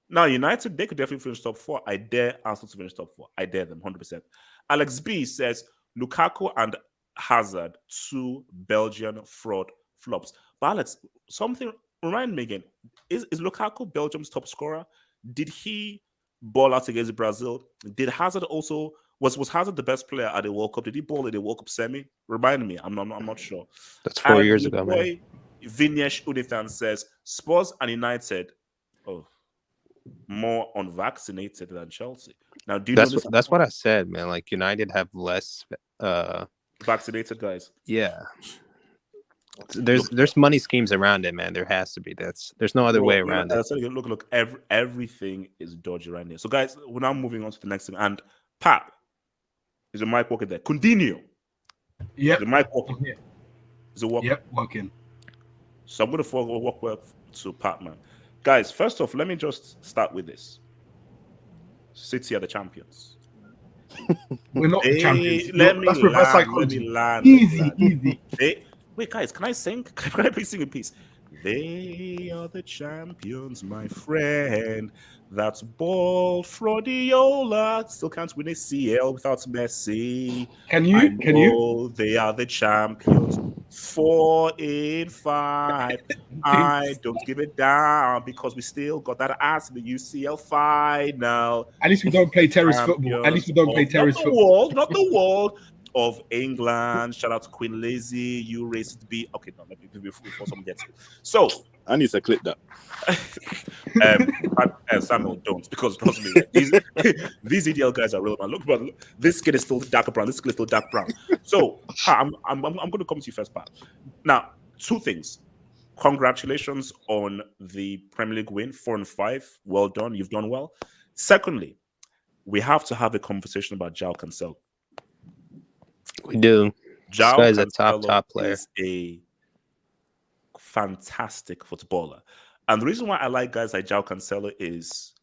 Now, United, they could definitely finish top 4. I dare Arsenal to finish top 4. I dare them, 100%. Alex B says, Lukaku and Hazard, 2 Belgian fraud flops. But Alex, something remind me again. Is Lukaku Belgium's top scorer? Did he ball out against Brazil? Did Hazard also was Hazard the best player at the World Cup? Did he ball at the World Cup semi? Remind me. I'm not sure. That's 4 years ago, man. Vinesh Unithan says Spurs and United more unvaccinated than Chelsea. Now, do you know this? That's what I said, man. Like United have less vaccinated guys. Yeah. There's money schemes around it, man. There has to be. There's no other way around it. Look, everything is dodgy around here. So, guys, we're now moving on to the next thing. And Pat, is the mic working there? Continue. Yeah. The mic working. Yeah. Is it working? Yep, working. So I'm gonna walk to Pat, man. Guys, first off, let me just start with this. City are the champions. We're not the champions. Let me land. Easy. Wait, guys, can I sing? Can I please sing in peace? They are the champions, my friend. That's ball Fraudiola. Still can't win a CL without Messi. Can you? They are the champions. 4 in 5. I don't give it down because we still got that ass in the UCL final. At least we don't play terrorist football. At least we don't play terrorist football. Not the world of England. Shout out to Queen Lazy. You racist B. Okay, no, let me before someone gets it. So I need to clip that. Samuel, don't, because trust me, these EDL guys are real, man. Look, but this skin is still dark brown. This skin is still dark brown. So I'm going to come to you first, Pat. Now, 2 things. Congratulations on the Premier League win, 4 and 5. Well done. You've done well. Secondly, we have to have a conversation about João Cancelo. We do. João This guy's Cancelo a top player. is a fantastic footballer. And the reason why I like guys like João Cancelo is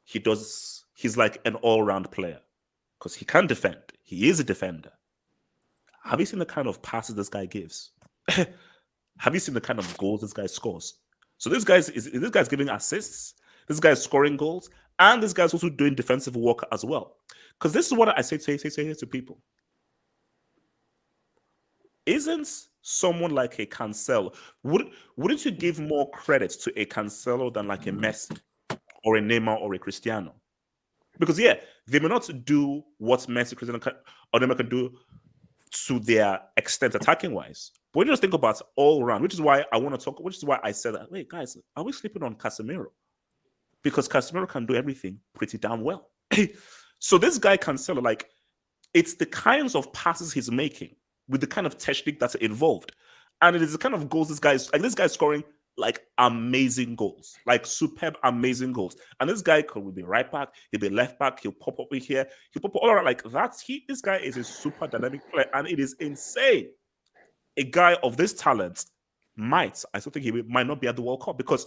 he's like an all-round player because he can defend. He is a defender. Have you seen the kind of passes this guy gives? Have you seen the kind of goals this guy scores? So this guy's giving assists, this guy's scoring goals, and this guy's also doing defensive work as well. Because this is what I say to people. isn't someone like a Cancelo, wouldn't you give more credit to a Cancelo than like a Messi or a Neymar or a Cristiano? Because yeah, they may not do what Messi, Cristiano, or Neymar can do to their extent attacking wise. But when you just think about all around, which is why I want to talk, which is why I said that, wait, guys, are we sleeping on Casemiro? Because Casemiro can do everything pretty damn well. So this guy Cancelo, like, it's the kinds of passes he's making with the kind of technique that's involved. And it is the kind of goals this guy's scoring like amazing goals, like superb, amazing goals. And this guy could be right back, he'll be left back, he'll pop up in here, he'll pop up all around like that. This guy is a super dynamic player, and it is insane. A guy of this talent I still think he might not be at the World Cup, because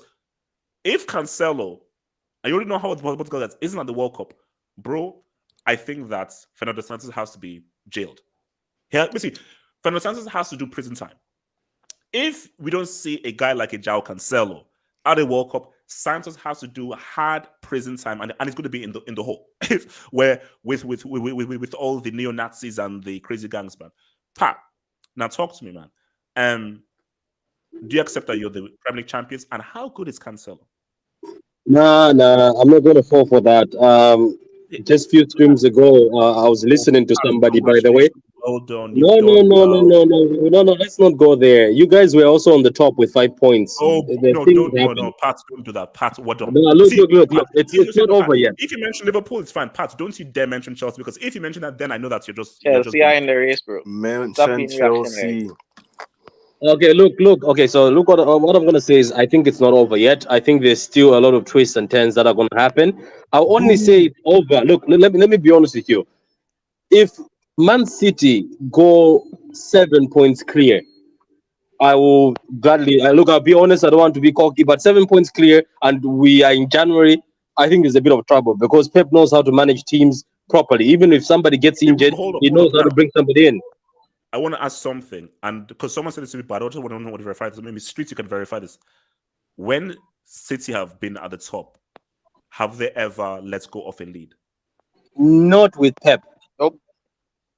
if Cancelo, and you already know how Portugal that isn't at the World Cup, bro, I think that Fernando Santos has to be jailed. Fernando Santos has to do prison time. If we don't see a guy like a João Cancelo at the World Cup, Santos has to do hard prison time, and it's going to be in the hole, where with all the neo-Nazis and the crazy gangs, man. Pat, now talk to me, man. Do you accept that you're the Premier League champions, and how good is Cancelo? Nah, I'm not going to fall for that. Just a few streams ago, I was listening to somebody, by the way. Well done. No, let's not go there. You guys were also on the top with 5 points. No, Pat, don't do that. Pat, what done? No, look, it's not over yet. If you mention Liverpool, it's fine. Pat, don't you dare mention Chelsea, because if you mention that, then I know that you're just... Chelsea are in the race, bro. Mention Chelsea. Okay, look. Okay, so look, what I'm going to say is I think it's not over yet. I think there's still a lot of twists and turns that are going to happen. I'll only say it's over. Look, let me be honest with you. If Man City go 7 points clear, I will gladly... I'll be honest, I don't want to be cocky, but 7 points clear and we are in January, I think there's a bit of trouble, because Pep knows how to manage teams properly. Even if somebody gets injured, he knows how to bring somebody in. I want to ask something, and because someone said this to me, but I don't want to know what to verify this. Maybe Street, you can verify this. When City have been at the top, have they ever let go of a lead? Not with Pep.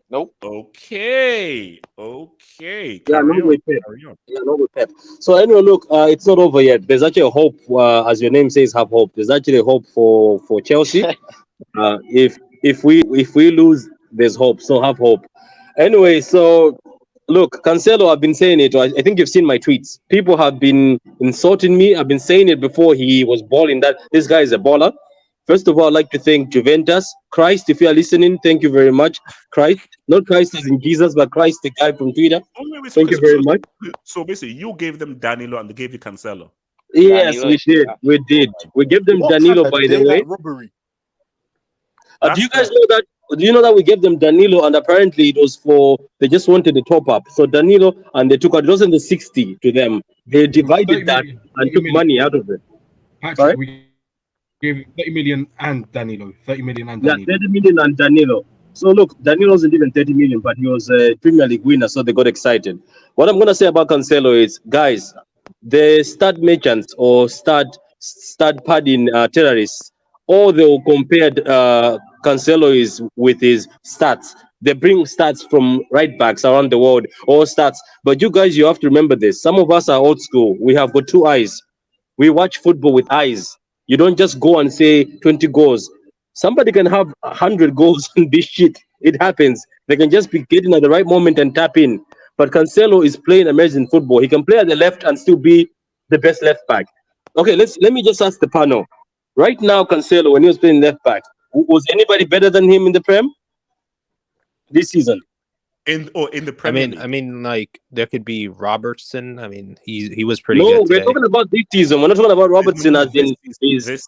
Nope. Okay. Yeah, not with Pep. So anyway, look, it's not over yet. There's actually a hope, as your name says, have hope. There's actually a hope for Chelsea. If we lose, there's hope. So have hope. Anyway, so look, Cancelo, I've been saying it. I think you've seen my tweets. People have been insulting me. I've been saying it before he was balling that this guy is a baller. First of all, I'd like to thank Juventus. Christ, if you are listening, thank you very much. Christ, not Christ as in Jesus, but Christ, the guy from Twitter. Thank you very much. So basically, you gave them Danilo and they gave you Cancelo. Yes, Danilo, we did. We gave them Danilo, by the way. Robbery. Do you guys know that? Do you know that we gave them Danilo, and apparently it was they just wanted the top up. So Danilo, and they took it wasn't the 60 to them. They divided that and took money out of it. Actually, we gave 30 million and Danilo. 30 million and Danilo. Yeah, 30 million and Danilo. So look, Danilo wasn't even 30 million, but he was a Premier League winner, so they got excited. What I'm gonna say about Cancelo is, guys, the stud merchants or stud padding terrorists, all they will compare Cancelo is with his stats. They bring stats from right backs around the world, all stats. But you guys, you have to remember this. Some of us are old school. We have got 2 eyes. We watch football with eyes. You don't just go and say 20 goals. Somebody can have 100 goals in this shit. It happens. They can just be getting at the right moment and tap in. But Cancelo is playing amazing football. He can play at the left and still be the best left back. Okay, let me just ask the panel. Right now, Cancelo, when he was playing left back, was anybody better than him in the Prem this season? In the Premier League? I mean, like there could be Robertson. I mean, he was pretty good. No, we're talking about this season. We're not talking about Robertson as in this season.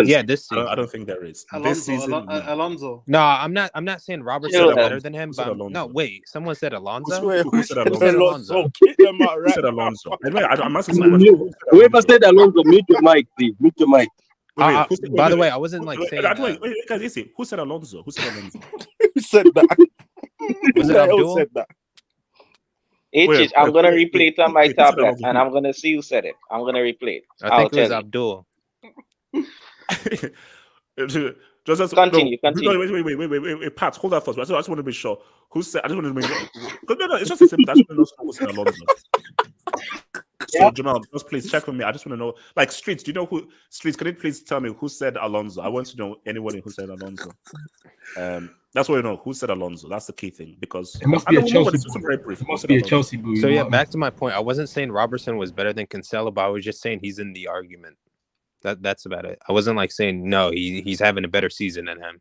Yeah, this season. I don't think there is. Alonso. No, I'm not saying Robertson is better than him. But no, wait. Someone said Alonso. Who said Alonso? Kick them out, right? Who said Alonso? Anyway, I'm asking someone. Whoever said Alonso, mute your mic, please. Mute your mic. By the way, I wasn't like saying. Guys, who said Alonso? Who said Alonso? Who said that? Was it Abdul? Said that? I'm gonna replay it on my tablet, and I'm gonna see who said it. I'm gonna replay it. I think it was Abdul. Just continue. No, wait, Pat, hold that first. I just want to be sure. Who said? I just want to make sure. No, it's just a simple. I just want to know who said Alonso. So Jamal, just please check with me. I just want to know, like Streets. Do you know who Streets? Can you please tell me who said Alonso? I want to know anybody who said Alonso. That's what you know. Who said Alonso? That's the key thing because it must be a Chelsea. It must be a Chelsea boo. So yeah, back to my point. I wasn't saying Robertson was better than Cancelo, but I was just saying he's in the argument. That's about it. I wasn't like saying no, he's having a better season than him.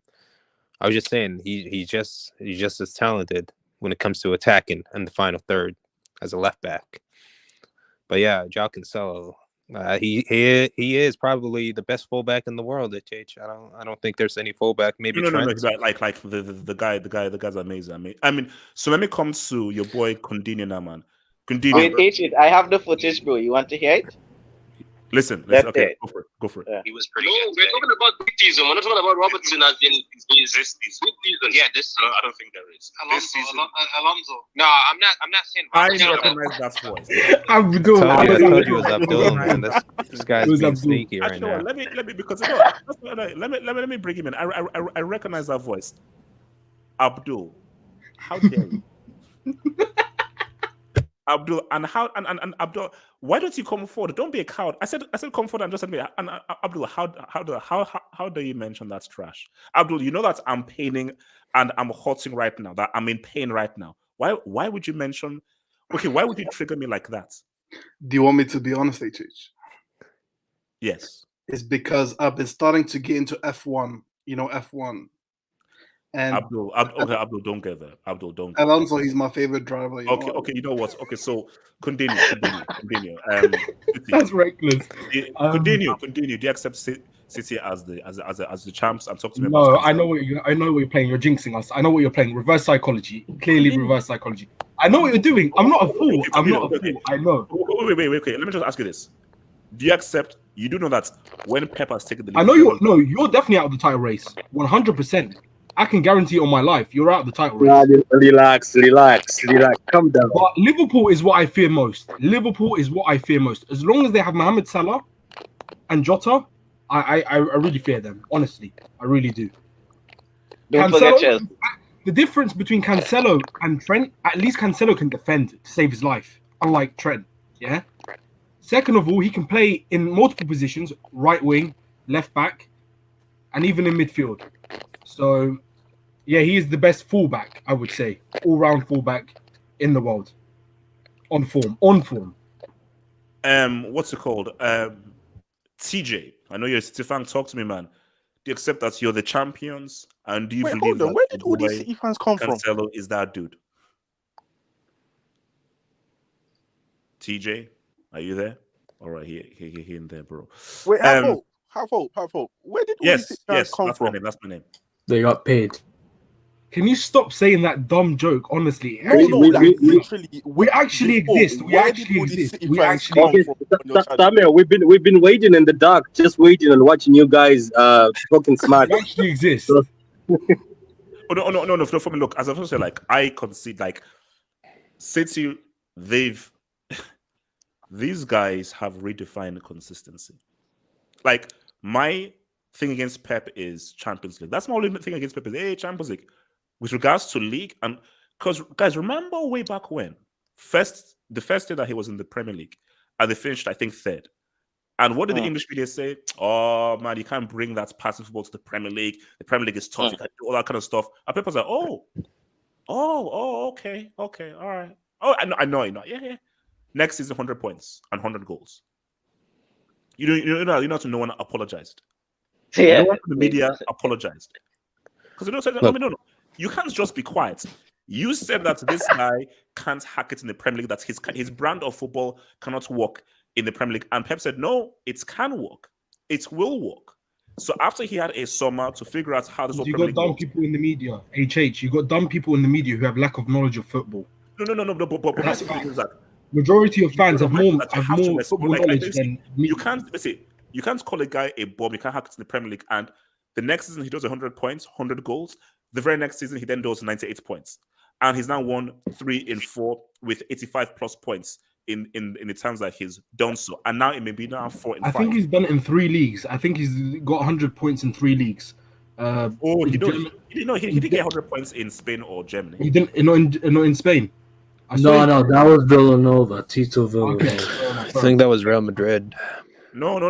I was just saying he's just as talented when it comes to attacking in the final third as a left back. But yeah, João Cancelo, he is probably the best fullback in the world at HH. I don't think there's any fullback. Maybe no, Trent. like the guy's amazing. I mean, so let me come to your boy Coutinho now, man. Wait, H, I have the footage, bro. You want to hear it? Listen. Okay, go for it. Yeah. He was pretty good. We're talking about this season. We're not talking about Robertson as in this season. Yeah, this season. I don't think there is. Alonso. No, I'm not saying. I recognize that voice. I told you it was Abdul, man. This guy's being sneaky right now. Let me because let me bring him in. I recognize that voice. Abdul, how dare you? Abdul, and Abdul, why don't you come forward? Don't be a coward. I said come forward and just admit. And Abdul, how do you mention that's trash? Abdul, you know that I'm paining and I'm hurting right now. That I'm in pain right now. Why would you mention? Okay, why would you trigger me like that? Do you want me to be honest, HH? Yes. It's because I've been starting to get into F1. You know F1. And Abdul, don't get there. Abdul, don't. Alonso, he's my favorite driver. Okay, you know what? Okay, so continue. That's reckless. Continue. Do you accept City as the champs? And talk to me. No, about I know what you're playing. You're jinxing us. I know what you're playing. Reverse psychology. Clearly, reverse psychology. I know what you're doing. I'm not a fool. I'm not a fool. I know. Wait. Okay, let me just ask you this: do you accept? You do know that when Pep has taken the lead, I know you're definitely out of the title race. 100%. I can guarantee on my life you're out of the title race. Relax. Calm down. But Liverpool is what I fear most. As long as they have Mohamed Salah and Jota, I really fear them. Honestly, I really do. Don't forget Chelsea. The difference between Cancelo and Trent, at least Cancelo can defend to save his life, unlike Trent. Yeah. Second of all, he can play in multiple positions: right wing, left back, and even in midfield. So, yeah, he is the best fullback, I would say, all-round fullback in the world. On form. What's it called? TJ, I know you're Stefan. Talk to me, man. Do you accept that you're the champions? And do you believe that where did all these City fans come from? Cancelo is that dude. TJ, are you there? All right, he in there, bro. Wait, how fault? Where did all these City fans come from? That's my name. They got paid. Can you stop saying that dumb joke? Honestly, we actually exist. Samuel, we've been waiting in the dark, just waiting and watching you guys talking smart. We actually exist. No. For me, look, as I've said, like I concede, like City, these guys have redefined consistency. Like my thing against Pep is Champions League. That's my only thing against Pep is Champions League. With regards to league, and because guys, remember way back when the first year that he was in the Premier League, and they finished, I think, third. And what did the English media say? Oh man, you can't bring that passing football to the Premier League. The Premier League is tough. You can do all that kind of stuff. And Pep was like, okay, all right. Oh, I know. Yeah. Next season, 100 points and 100 goals. You know no one apologized. Yeah. No one from the media apologized. Because no. You can't just be quiet. You said that this guy can't hack it in the Premier League, that his brand of football cannot work in the Premier League. And Pep said, no, it can work. It will work. So after he had a summer to figure out how this will Premier League works. People in the media, you got dumb people in the media who have lack of knowledge of football. No, but that's that. Majority of fans have more football knowledge than me. You can't call a guy a bomb. You can't hack it in the Premier League. And the next season, he does 100 points, 100 goals. The very next season, he then does 98 points. And he's now won 3 in 4 with 85 plus points in the times that he's done so. And now it may be now 4 in 5. I think he's done it in 3 leagues. I think he's got 100 points in 3 leagues. Oh, in you know, German- he didn't get 100 points in Spain or Germany. He didn't. Not in Spain. No, that was Villanova. Tito Villanova. Okay, I think that was Real Madrid. No.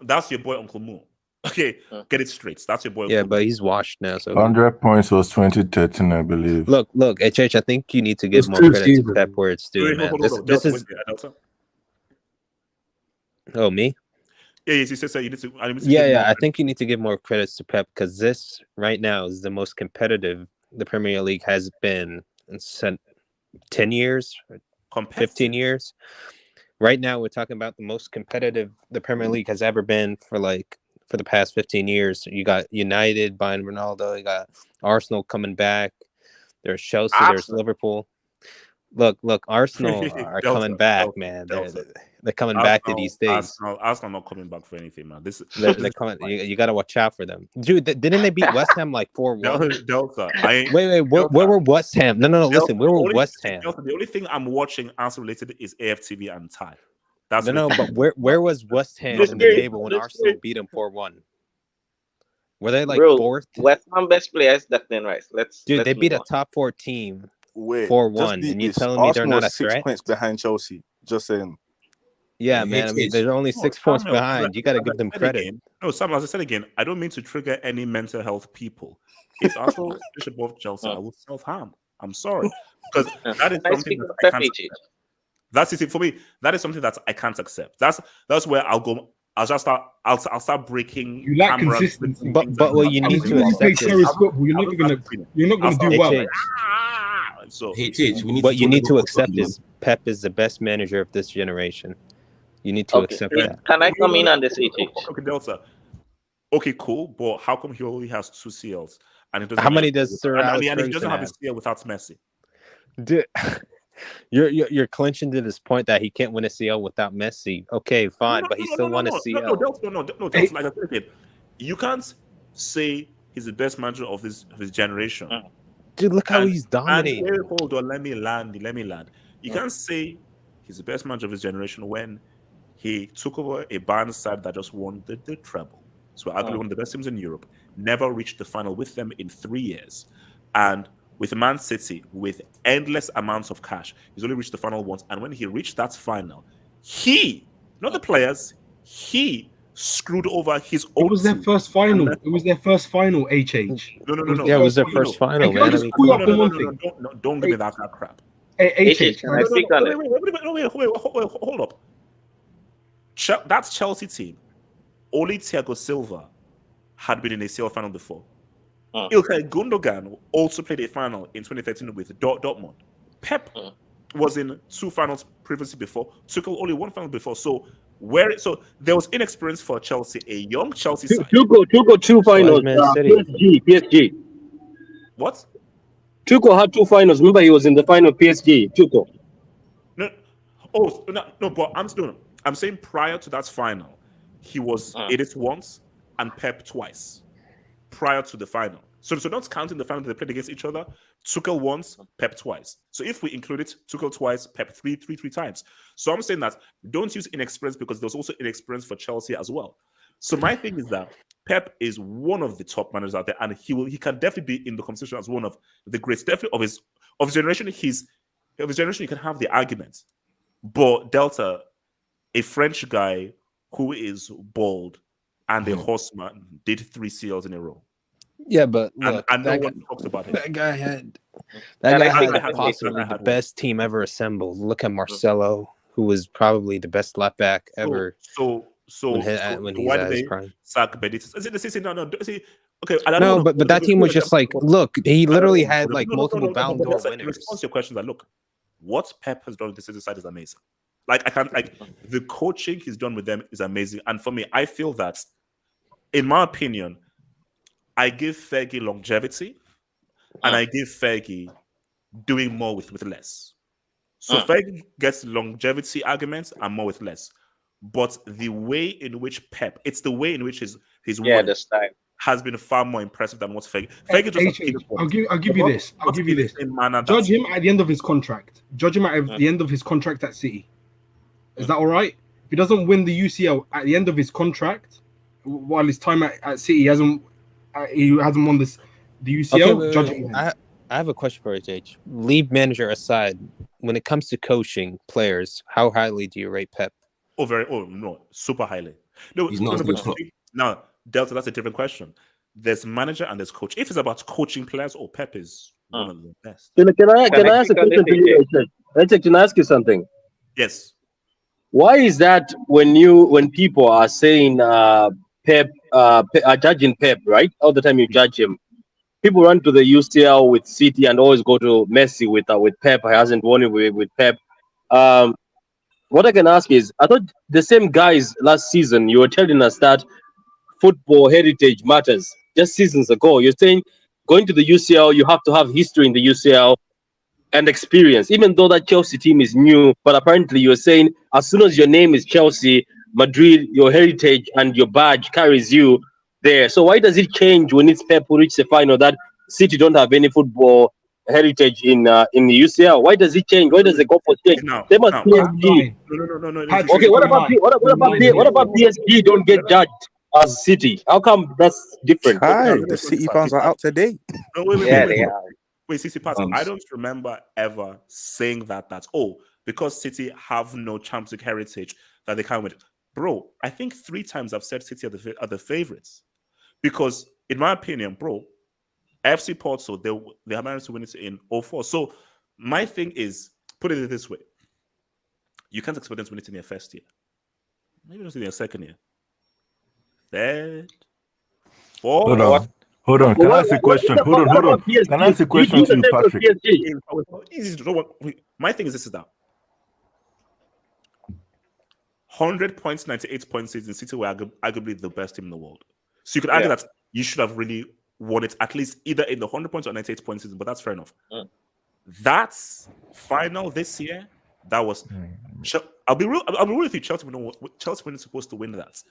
That's your boy Uncle Mo. Okay, get it straight. That's your boy. Yeah, Uncle but Mo. he's washed now. So 100 points was 2013, I believe. look, HH. I think you need to give It's more two credit to seasons. Pep where it's due, Wait, man. hold on. This Delta, is. wait, Delta? Oh, me? Yeah, yes, you said you need to. Yeah. I think you need to give more credits to Pep because this right now is the most competitive the Premier League has been in 10 years, 15 years. Right now, we're talking about the most competitive the Premier League has ever been for the past 15 years. You got United buying Ronaldo. You got Arsenal coming back. There's Chelsea. There's Liverpool. Look, Arsenal are coming back, man. They're coming back to these days. Arsenal not coming back for anything, man. They're coming. You got to watch out for them, dude. Didn't they beat West Ham like 4-1? Delta. Wait. Where were West Ham? No. Delta, Listen, where were West Ham? Delta, the only thing I'm watching Arsenal related is AFTV and Thai. That's but where was West Ham in the table when Arsenal beat them 4-1? Were they like fourth? West Ham best player is Declan Rice. Let's they beat move a top 4 team 4-1, and you're telling me they're not a 6 threat? points behind Chelsea. Just saying. Yeah, man. I mean, they're only 6 points behind. You got to give them credit. Again, no, Sam, as I said again, I don't mean to trigger any mental health people. If Arsenal finish above Chelsea, I will self-harm. I'm sorry. Because that is something that I can't accept. That's it for me. That is something that I can't accept. That's where I'll go. I'll start breaking. You like consistency, but well, you need to accept serious football. You're not gonna do well. So, what you need to accept is Pep is the best manager of this generation. You need to accept that. Can I come in on this, HH? Okay, Delta. Okay, cool. But how come he only has 2 CLs? And it doesn't How many does Sir Alex and he doesn't Ferguson have have? a CL without Messi. Dude, you're clinching to this point that he can't win a CL without Messi. Okay, fine, but he still won a CL. No, Delta, like I said again, you can't say he's the best manager of his generation. Dude, look how he's dominating. Hold on, let me land. You can't say he's the best manager of his generation when he took over a Bayern side that just won the treble. So arguably one of the best teams in Europe, never reached the final with them in 3 years. And with Man City, with endless amounts of cash, he's only reached the final once. And when he reached that final, he, not the players, he screwed over his own. It was their first final. It was their first final, HH. No. Yeah, it was their first final, man. Don't give me that crap. HH, can I speak on it? Wait, hold up. That's Chelsea team. Only Thiago Silva had been in a CL final before. Ilkay Gundogan also played a final in 2013 with Dortmund. Pep was in 2 finals previously before. Tuchel only 1 final before. So there was inexperience for Chelsea, a young Chelsea side. Tuchel 2 finals. PSG. What? Tuchel had 2 finals. Remember, he was in the final PSG. Tuchel. No. But I'm saying prior to that final, he was in it once and Pep twice. Prior to the final. So not counting the final they played against each other, Tuchel once, Pep twice. So if we include it, Tuchel twice, Pep three times. So I'm saying that don't use inexperience because there's also inexperience for Chelsea as well. So my thing is that Pep is one of the top managers out there, and he can definitely be in the conversation as one of the greats. Definitely of his generation, you can have the argument. But Delta, a French guy who is bald and a horseman, did 3 CLs in a row. Yeah, but look, and no one talks about it. That guy had possibly the best team ever assembled. Look at Marcelo, who was probably the best left back ever. So when he's at his prime. Sack Benitez. Is it the season? No. Okay. But that team was just like, look, he literally had like multiple Ballon d'Or winners. In response to your question, that look, what Pep has done with the City side is amazing. The coaching he's done with them is amazing. And for me, I feel that, in my opinion, I give Fergie longevity and I give Fergie doing more with less. So Fergie gets longevity arguments and more with less. But the way in which Pep, it's the way in which his work has been far more impressive than what Fergie. Fergie just I'll give you this. Judge him at the end of his contract. Judge him at the end of his contract at City. Is that all right? If he doesn't win the UCL at the end of his contract, while his time at City He hasn't won the UCL. Judging him. I have a question for HH. Leave manager aside, when it comes to coaching players, how highly do you rate Pep? No, super highly. No, He's not now, Delta, that's a different question. There's manager and there's coach. If it's about coaching players, Pep is one of the best. Can I ask a question to you? Can I ask you something? Yes. Why is that when people are saying Pep are judging Pep, right? All the time you judge him. People run to the UCL with City and always go to Messi with Pep. He hasn't won it with Pep. What I can ask is, I thought the same guys last season, you were telling us that football heritage matters. Just seasons ago, you're saying going to the UCL, you have to have history in the UCL and experience, even though that Chelsea team is new. But apparently you're saying as soon as your name is Chelsea, Madrid, your heritage and your badge carries you there. So why does it change when it's Pep who reaches the final that City don't have any football heritage in the UCL? Why does it change? Why does it go for change? They must PSG. No. Okay, what about PSG don't get judged as City? How come that's different? The City fans are out today. No, wait. They are. Wait, City fans. I don't remember ever saying that's because City have no Champions League heritage that they can't win. Bro, I think 3 times I've said City are the favorites. Because, in my opinion, bro, FC Porto, they have managed to win it in 2004. So, my thing is, put it this way. You can't expect them to win it in their first year. Maybe not in their second year. Third, fourth. Hold on. Can I ask a question? Hold on. Can I ask a question to you, Patrick? My thing is this: is that 100 points, 98 points season, City were arguably the best team in the world. So you could argue that you should have really won it at least either in the 100 points or 98 points season, but that's fair enough. That's final this year. That was. I'll be real with you. Chelsea were supposed to win that.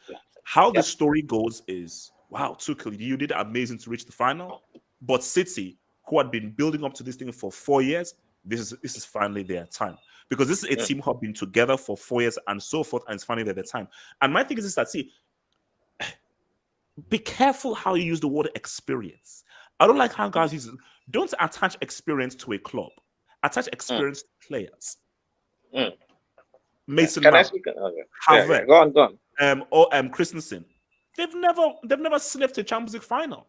How the story goes is, wow, Tuchel, you did amazing to reach the final, but City, who had been building up to this thing for 4 years, this is finally their time, because this is a team who have been together for 4 years and so forth, and it's finally their time. And my thing is that, be careful how you use the word experience. I don't like how guys use it. Don't attach experience to a club. Attach experience to players. Mason Mount, Havertz, go on. Christensen. They've never slipped a Champions League final.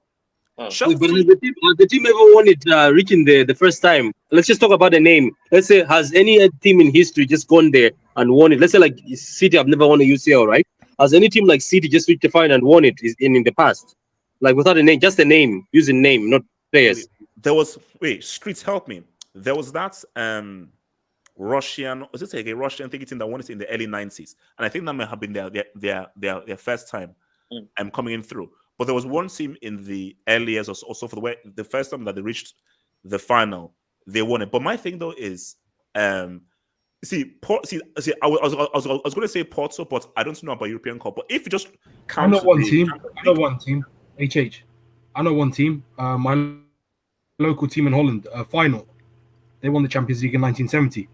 Wait, but the team ever won it reaching the first time? Let's just talk about the name. Let's say, has any team in history just gone there and won it? Let's say like City have never won a UCL, right? Has any team like City just reached the final and won it in the past? Like without a name, just a name, using name, not players. There was Streets, help me. There was that Russian, was it a Russian team that won it in the early 90s, and I think that may have been their first time coming in through. But there was one team in the early years also for the first time that they reached the final, they won it. But my thing though is, I was going to say Porto, but I don't know about European Cup. But if you just count, I know one team. HH. I know one team. My local team in Holland, final. They won the Champions League in 1970.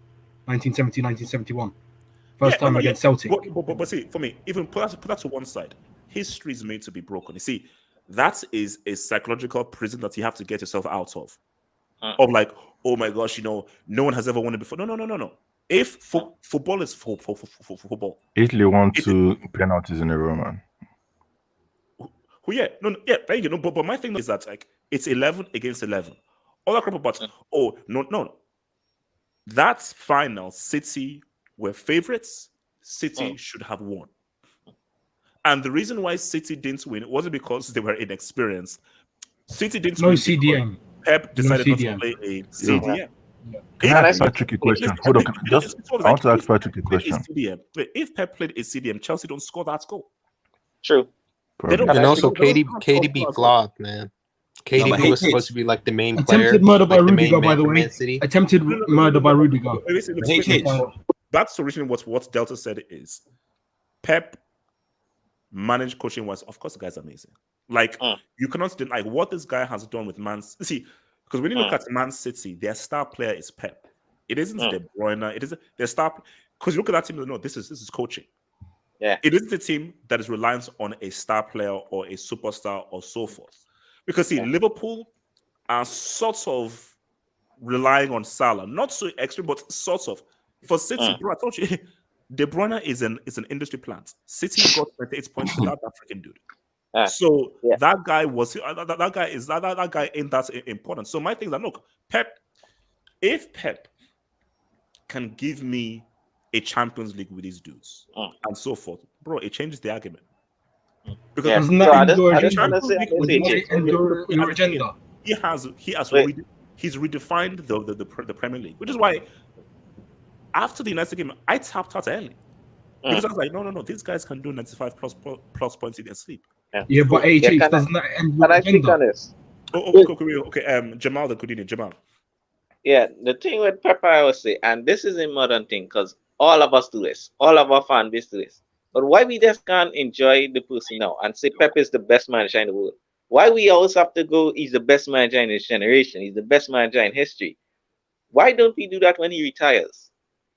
1971. First time against Celtic. But see, for me, even put that to one side. History is made to be broken. You see, that is a psychological prison that you have to get yourself out of. Of like, oh my gosh, no one has ever won it before. No. If football is football. Italy won 2 penalties in a row, man. Thank you. But my thing is that like it's 11 against 11. All that crap about no. That's final. City were favorites. City should have won. And the reason why City didn't win wasn't because they were inexperienced. City didn't win. CDM. Pep decided not to play a CDM. Can I ask Patrick a question? Hold on. I want to ask Patrick a question. If Pep played a CDM, Chelsea don't score that goal. True. And also, KDB flopped, man. KDB was supposed to be like the main player. Attempted murder by like Rudiger, by the way. Attempted murder by Rudiger. Back to originally what Delta said is, Pep managed coaching was, of course, the guy's amazing. Like, you cannot deny what this guy has done with Man City. See, because when you look at Man City, their star player is Pep. It isn't De Bruyne. It is their star. Because you look at that team, no, this is coaching. Yeah. It isn't a team that is reliant on a star player or a superstar or so forth. Because see, Liverpool are sort of relying on Salah, not so extreme, but sort of. For City, bro, I told you, De Bruyne is an industry plant. City got 28 points without that freaking dude. So that guy was that guy ain't that important. So my thing is that look, if Pep can give me a Champions League with these dudes and so forth, bro, it changes the argument. Because your agenda. He's redefined the Premier League, which is why after the United game I tapped out early. Because I was like, no, these guys can do 95 plus points in their sleep. Yeah, but doesn't that end your agenda? I speak on this? Okay, Jamal the Kudini, Jamal. Yeah, the thing with Pep, I always say, and this is a modern thing because all of us do this, all of our fan base do this. But why we just can't enjoy the person now and say Pep is the best manager in the world? Why we always have to go, he's the best manager in his generation, he's the best manager in history? Why don't we do that when he retires?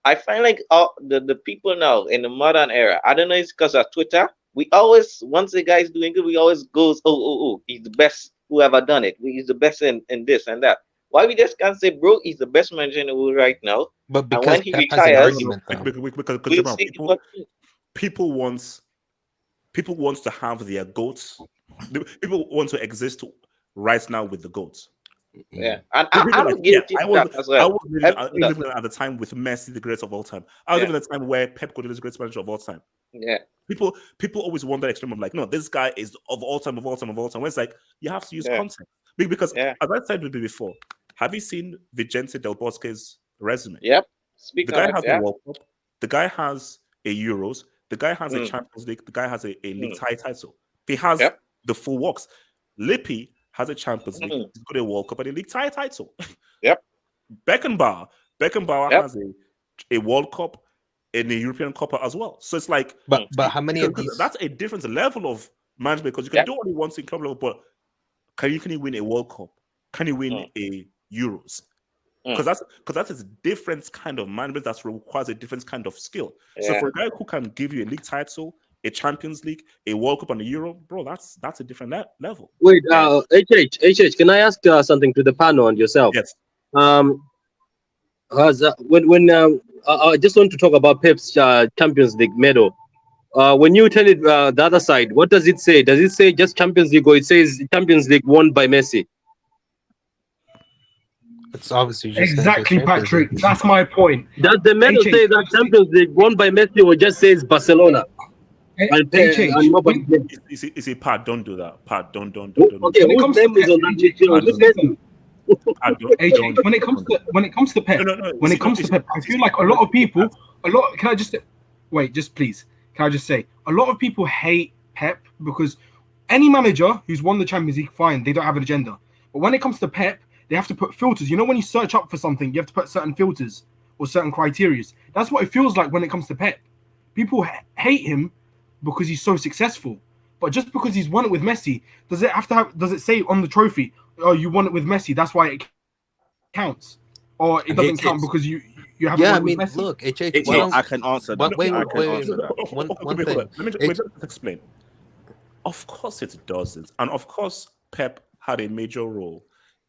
I find like the people now in the modern era, I don't know, it's because of Twitter. We always, once the guy's doing good, we always goes, oh, he's the best who ever done it. He's the best in this and that. Why we just can't say, bro, he's the best manager in the world right now? But because when he Pep retires, because people want to have their goats. People want to exist right now with the goats. Yeah, and I was guilty of that as well. I was living at the time with Messi, the greatest of all time. I was living at a time where Pep Guardiola is the greatest manager of all time. Yeah, people always want that extreme of like, no, this guy is of all time. When it's like you have to use context because as I said before, have you seen Vicente Del Bosque's resume? Yep. The guy has a World Cup. The guy has a Euros. The guy has a Champions League. The guy has a league title. He has the full works. Lippi has a Champions League. He's got a World Cup and a league title. Yep. Beckenbauer has a World Cup and a European Cup as well. So it's like, but how many of these? That's a different level of management because you can do only one thing club level, but can you win a World Cup? Can you win a Euros? Because that's a different kind of management that requires a different kind of skill. So for a guy who can give you a league title, a Champions League, a World Cup, and a Euro, bro, that's a different level. Wait, HH, can I ask something to the panel and yourself? Yes. I just want to talk about Pep's Champions League medal. When you turn it the other side, what does it say? Does it say just Champions League, or it says Champions League won by Messi? It's obviously just exactly, Patrick. That's my point. Does the medal say that Champions League won by Messi, or just says Barcelona? You see, Pat, don't do that. Pat, don't. Okay, whose name is on that? When it comes to Pep, I feel like a lot of people, can I just wait? Just please, can I just say, a lot of people hate Pep because any manager who's won the Champions League, fine, they don't have an agenda. But when it comes to Pep, they have to put filters. You know, when you search up for something, you have to put certain filters or certain criteria. That's what it feels like when it comes to Pep. People hate him because he's so successful, but just because he's won it with Messi, does it say on the trophy, oh, you won it with Messi, that's why it counts, or it doesn't count because you haven't won it with Messi? Look, I can answer that. Wait, one thing. Let me just explain. Of course it doesn't, and of course Pep had a major role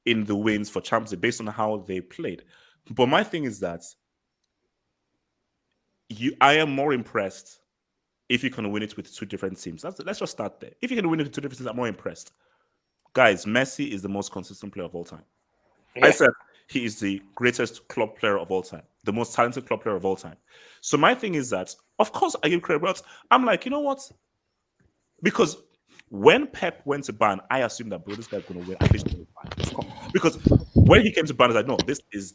in the wins for Champions League based on how they played. But my thing is that I am more impressed if you can win it with two different teams. Let's just start there. If you can win it with two different teams, I'm more impressed. Guys, Messi is the most consistent player of all time. Yeah. I said he is the greatest club player of all time, the most talented club player of all time. So my thing is that, of course, I give credit, but I'm like, you know what? Because when Pep went to Bayern, I assumed that, bro, this guy's going to win at least 25. Because when he came to Bayern, I was like, no, this is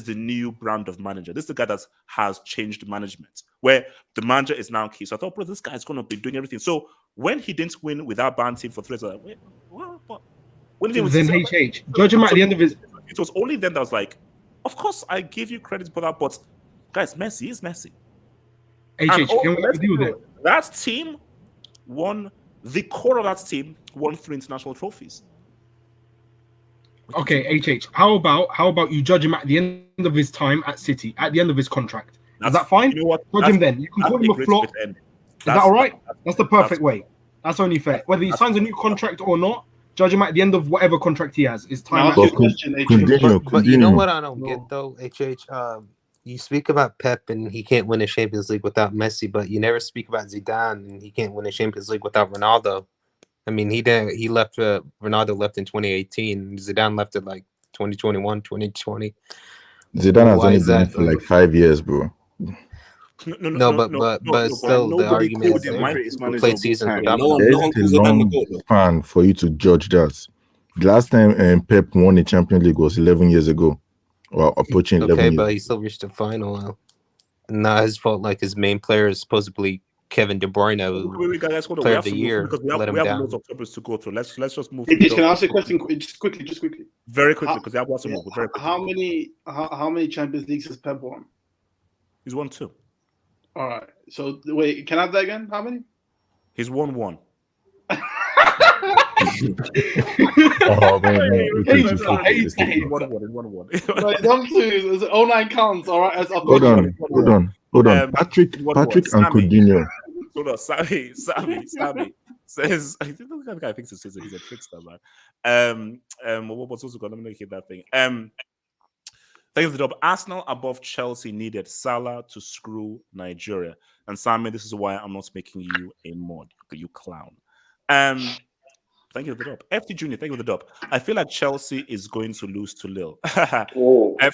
the new brand of manager. This is the guy that has changed management, where the manager is now key. So I thought, bro, this guy's going to be doing everything. So when he didn't win with that Bayern team for 3 years, I was like, wait, what? When did then HH, judge him at the end of his... It was only then that I was like, of course, I give you credit for that, but guys, Messi is Messi. That team won... The core of that team won 3 international trophies. Okay, HH. How about you judge him at the end of his time at City, at the end of his contract? Is that fine? You know what? Judge him then. You can call him a flop. Is that all right? That's the perfect way. That's only fair. Whether he signs a new contract or not, Judge him at the end of whatever contract he has. It's time. Now, But you know what I don't get though, HH. You speak about Pep and he can't win a Champions League without Messi, but you never speak about Zidane and he can't win a Champions League without Ronaldo. I mean, he did. He left. Ronaldo left in 2018. Zidane left at like 2021, 2020. Zidane has only been for like 5 years, bro. But still, the argument is there. We played seasons without him. There's a long span for you to judge that. The last time Pep won the Champions League was 11 years ago, or approaching 11 years. Okay, but he still reached the final. Not his fault. Like his main player is supposedly Kevin De Bruyne, player of the year, let him down. Lots of topics to go through. Let's just move. Can I ask you a question? Just quickly. Very quickly, because I have lots of more. Very quickly. How many Champions Leagues has Pep won? He's won 2. All right. So wait, can I have that again? How many? He's won 1. Oh man, It's 09 counts. All right. Hold on. Patrick and Coutinho. Hold on, Sammy says. I think the guy thinks he's a trickster, man. What's also going to make it that thing? Thank you for the job. Arsenal above Chelsea needed Salah to screw Nigeria. And Sammy, this is why I'm not making you a mod, you clown. Thank you for the job. FT Junior, thank you for the job. I feel like Chelsea is going to lose to Lille.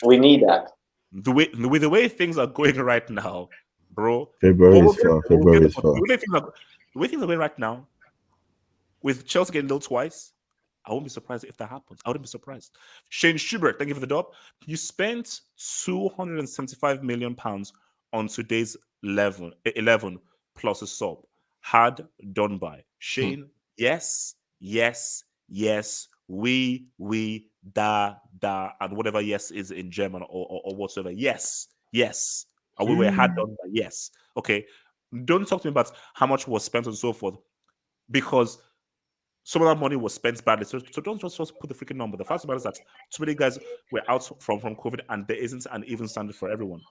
We need that. The way things are going right now, bro. February is far. The way things are going right now, with Chelsea getting Lille twice, I won't be surprised if that happens. I wouldn't be surprised. Shane Schubert, thank you for the job. You spent £275 million on today's 11 plus a sub. Hard done by. Shane, yes, we, da, and whatever yes is in German or whatsoever. Yes. And we were hard done by yes. Okay. Don't talk to me about how much was spent and so forth, because some of that money was spent badly. So don't just put the freaking number. The fact of the matter is that too many guys were out from COVID and there isn't an even standard for everyone.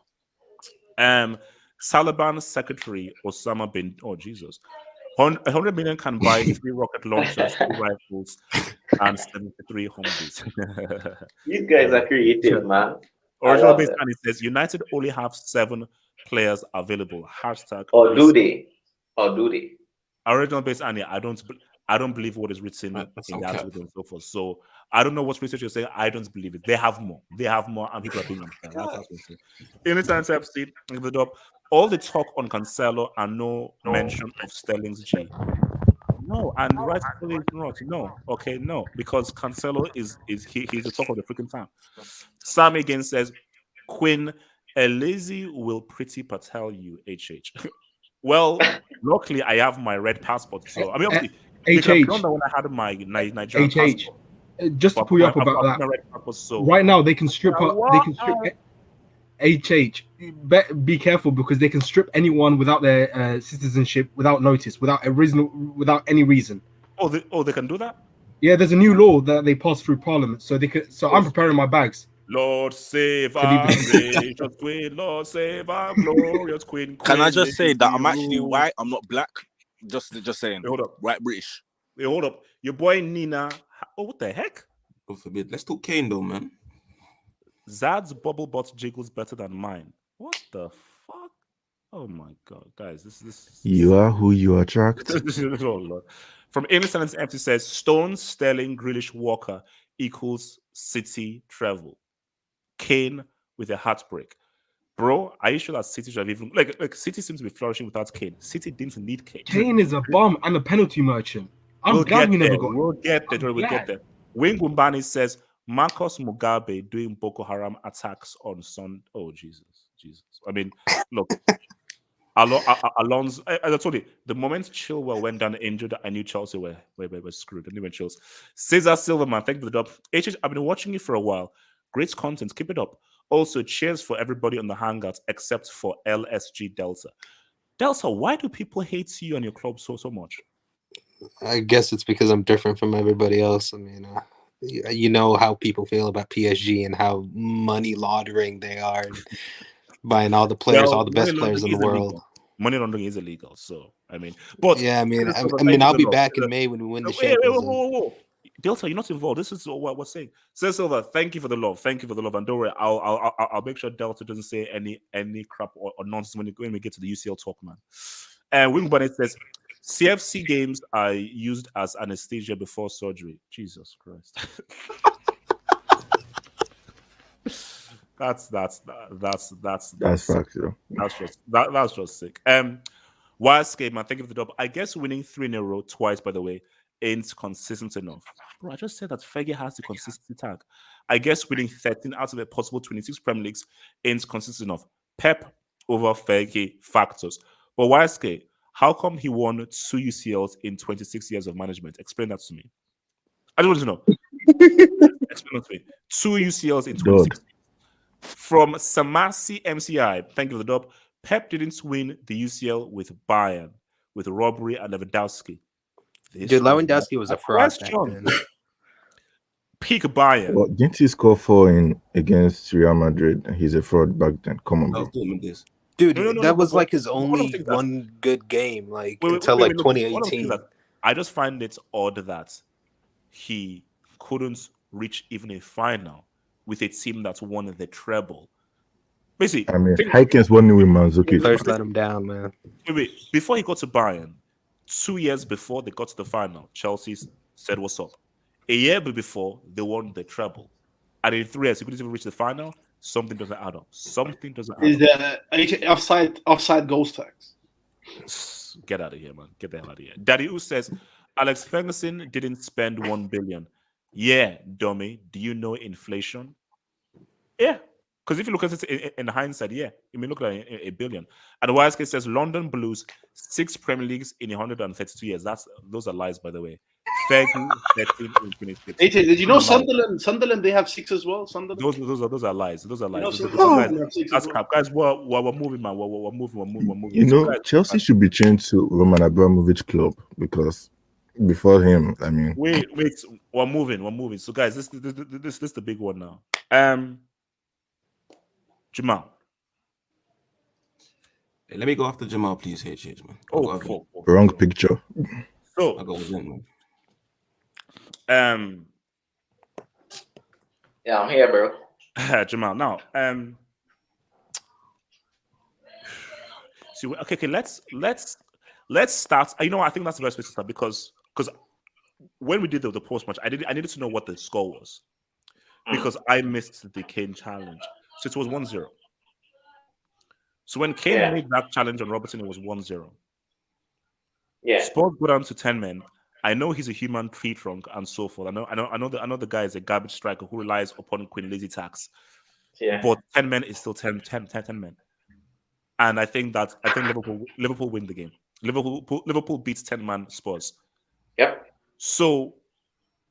Taliban secretary Osama bin, oh Jesus, 100 million can buy 3 rocket launchers, 2 rifles, and 73 Humvees. These guys are creative, man. Original base and it says United only have 7 players available. Hashtag. Or do they? Original base and I don't believe what is written in that and so forth. So I don't know what research you're saying. I don't believe it. They have more, and people are being unfair. That's what I'm saying. Anytime FC, give it up. All the talk on Cancelo and no mention of Sterling's G. No, and rightfully not. No, okay, no, because Cancelo he's the talk of the freaking town. Sam again says, Quinn Elise will pretty patel you, HH. Well, luckily I have my red passport, so I mean obviously HH. when I had my Nigerian passport. Just to pull you up about that. Right now they can strip HH. Be careful because they can strip anyone without their citizenship without notice, without any reason. Oh, they can do that? Yeah, there's a new law that they passed through Parliament, so they could. So I'm preparing my bags. Lord save our gracious Queen, Lord save our glorious Queen. Can I just say that I'm actually white? I'm not black. Just saying. Hey, hold up, white British. Hey, hold up, your boy Nina. Oh, what the heck? God forbid. Let's talk Kane though, man. Zad's bubble butt jiggles better than mine. What the fuck? Oh my god, guys, this. You are who you attract. Oh, Lord. From Innocent Empty says Stones, Sterling, Grealish, Walker equals City treble. Kane with a heartbreak. Bro, are you sure that City should have even like City seems to be flourishing without Kane? City didn't need Kane. Kane is a bum and a penalty merchant. I'm glad we never got. We'll get there. Wayne Gumbani says Marcus Mugabe doing Boko Haram attacks on Sunday. Oh Jesus. I mean, look, Alonso. As I told you, the moment Chilwell went down injured, I knew Chelsea were screwed. I knew when Chelsea. Cesar Silverman, thank you for the job. HH, I've been watching you for a while. Great content, keep it up. Also, cheers for everybody on the Hangout except for LSG Delta. Delta, why do people hate you and your club so much? I guess it's because I'm different from everybody else. I mean, you know how people feel about PSG and how money laundering they are, and buying all the players, all the best players in the world. Illegal. Money laundering is illegal, so I mean, but yeah, I mean, I'll be back in May when we win the Champions League. Whoa. Delta, you're not involved. This is what we're saying. Say Silver, thank you for the love. Thank you for the love. And don't worry, I'll make sure Delta doesn't say any crap or nonsense when we get to the UCL talk, man. And Wing Bonnet says CFC games are used as anesthesia before surgery. Jesus Christ. That's facts, you know. That's just sick. Wild man, thank you for the dub. I guess winning 3 in a row twice, by the way, ain't consistent enough. Bro, I just said that Fergie has the consistency tag. I guess winning 13 out of a possible 26 Premier Leagues ain't consistent enough. Pep over Fergie factors. But YSK, how come he won 2 UCLs in 26 years of management? Explain that to me. I just want to know. Explain that to me. 2 UCLs in 26 years. From Samasi MCI, thank you for the dub. Pep didn't win the UCL with Bayern, with Robbery and Lewandowski. Dude, Lewandowski was a fraud back then. Peak Bayern. Well, didn't he score 4 against Real Madrid? He's a fraud back then. Come on, bro. Dude, that was like his only one good game, until 2018. I just find it odd that he couldn't reach even a final with a team that won the treble. Basically, I mean, Hikens won with Manzukic. First let him down, man. Wait. Before he got to Bayern, 2 years before they got to the final, Chelsea said, "What's up?" A year before, they won the treble. And in 3 years, he couldn't even reach the final. Something doesn't add up. Something doesn't add up. Is the offside goals tax? Get out of here, man. Get the hell out of here. Daddy Who says, Alex Ferguson didn't spend 1 billion. Yeah, dummy. Do you know inflation? Yeah. Because if you look at it in hindsight, yeah, it may look like a billion. And YSK says London Blues 6 Premier Leagues in 132 years. Those are lies, by the way. 13 in 26. Did you know Sunderland? They have 6 as well. Sunderland. Those are lies. Those are lies. That's crap, guys. We're moving, man. We're moving. You know, Chelsea should be changed to Roman Abramovich club because before him, I mean. Wait. We're moving. So, guys, this is the big one now. Jamal. Hey, let me go after Jamal, please, HH, man. Wrong picture. So, I'll go with him, man. Yeah, I'm here, bro. Jamal. Now, see, okay. Let's start. You know, I think that's the best place to start because when we did the post match, I needed to know what the score was because I missed the Kane challenge. So it was 1-0. So when Kane made that challenge on Robertson, it was 1-0. Yeah. Spurs go down to 10 men. I know he's a human tree trunk and so forth. I know the guy is a garbage striker who relies upon Queen Lazy tax. Yeah. But 10 men is still 10 men. And I think Liverpool win the game. Liverpool beats 10-man Spurs. Yep. So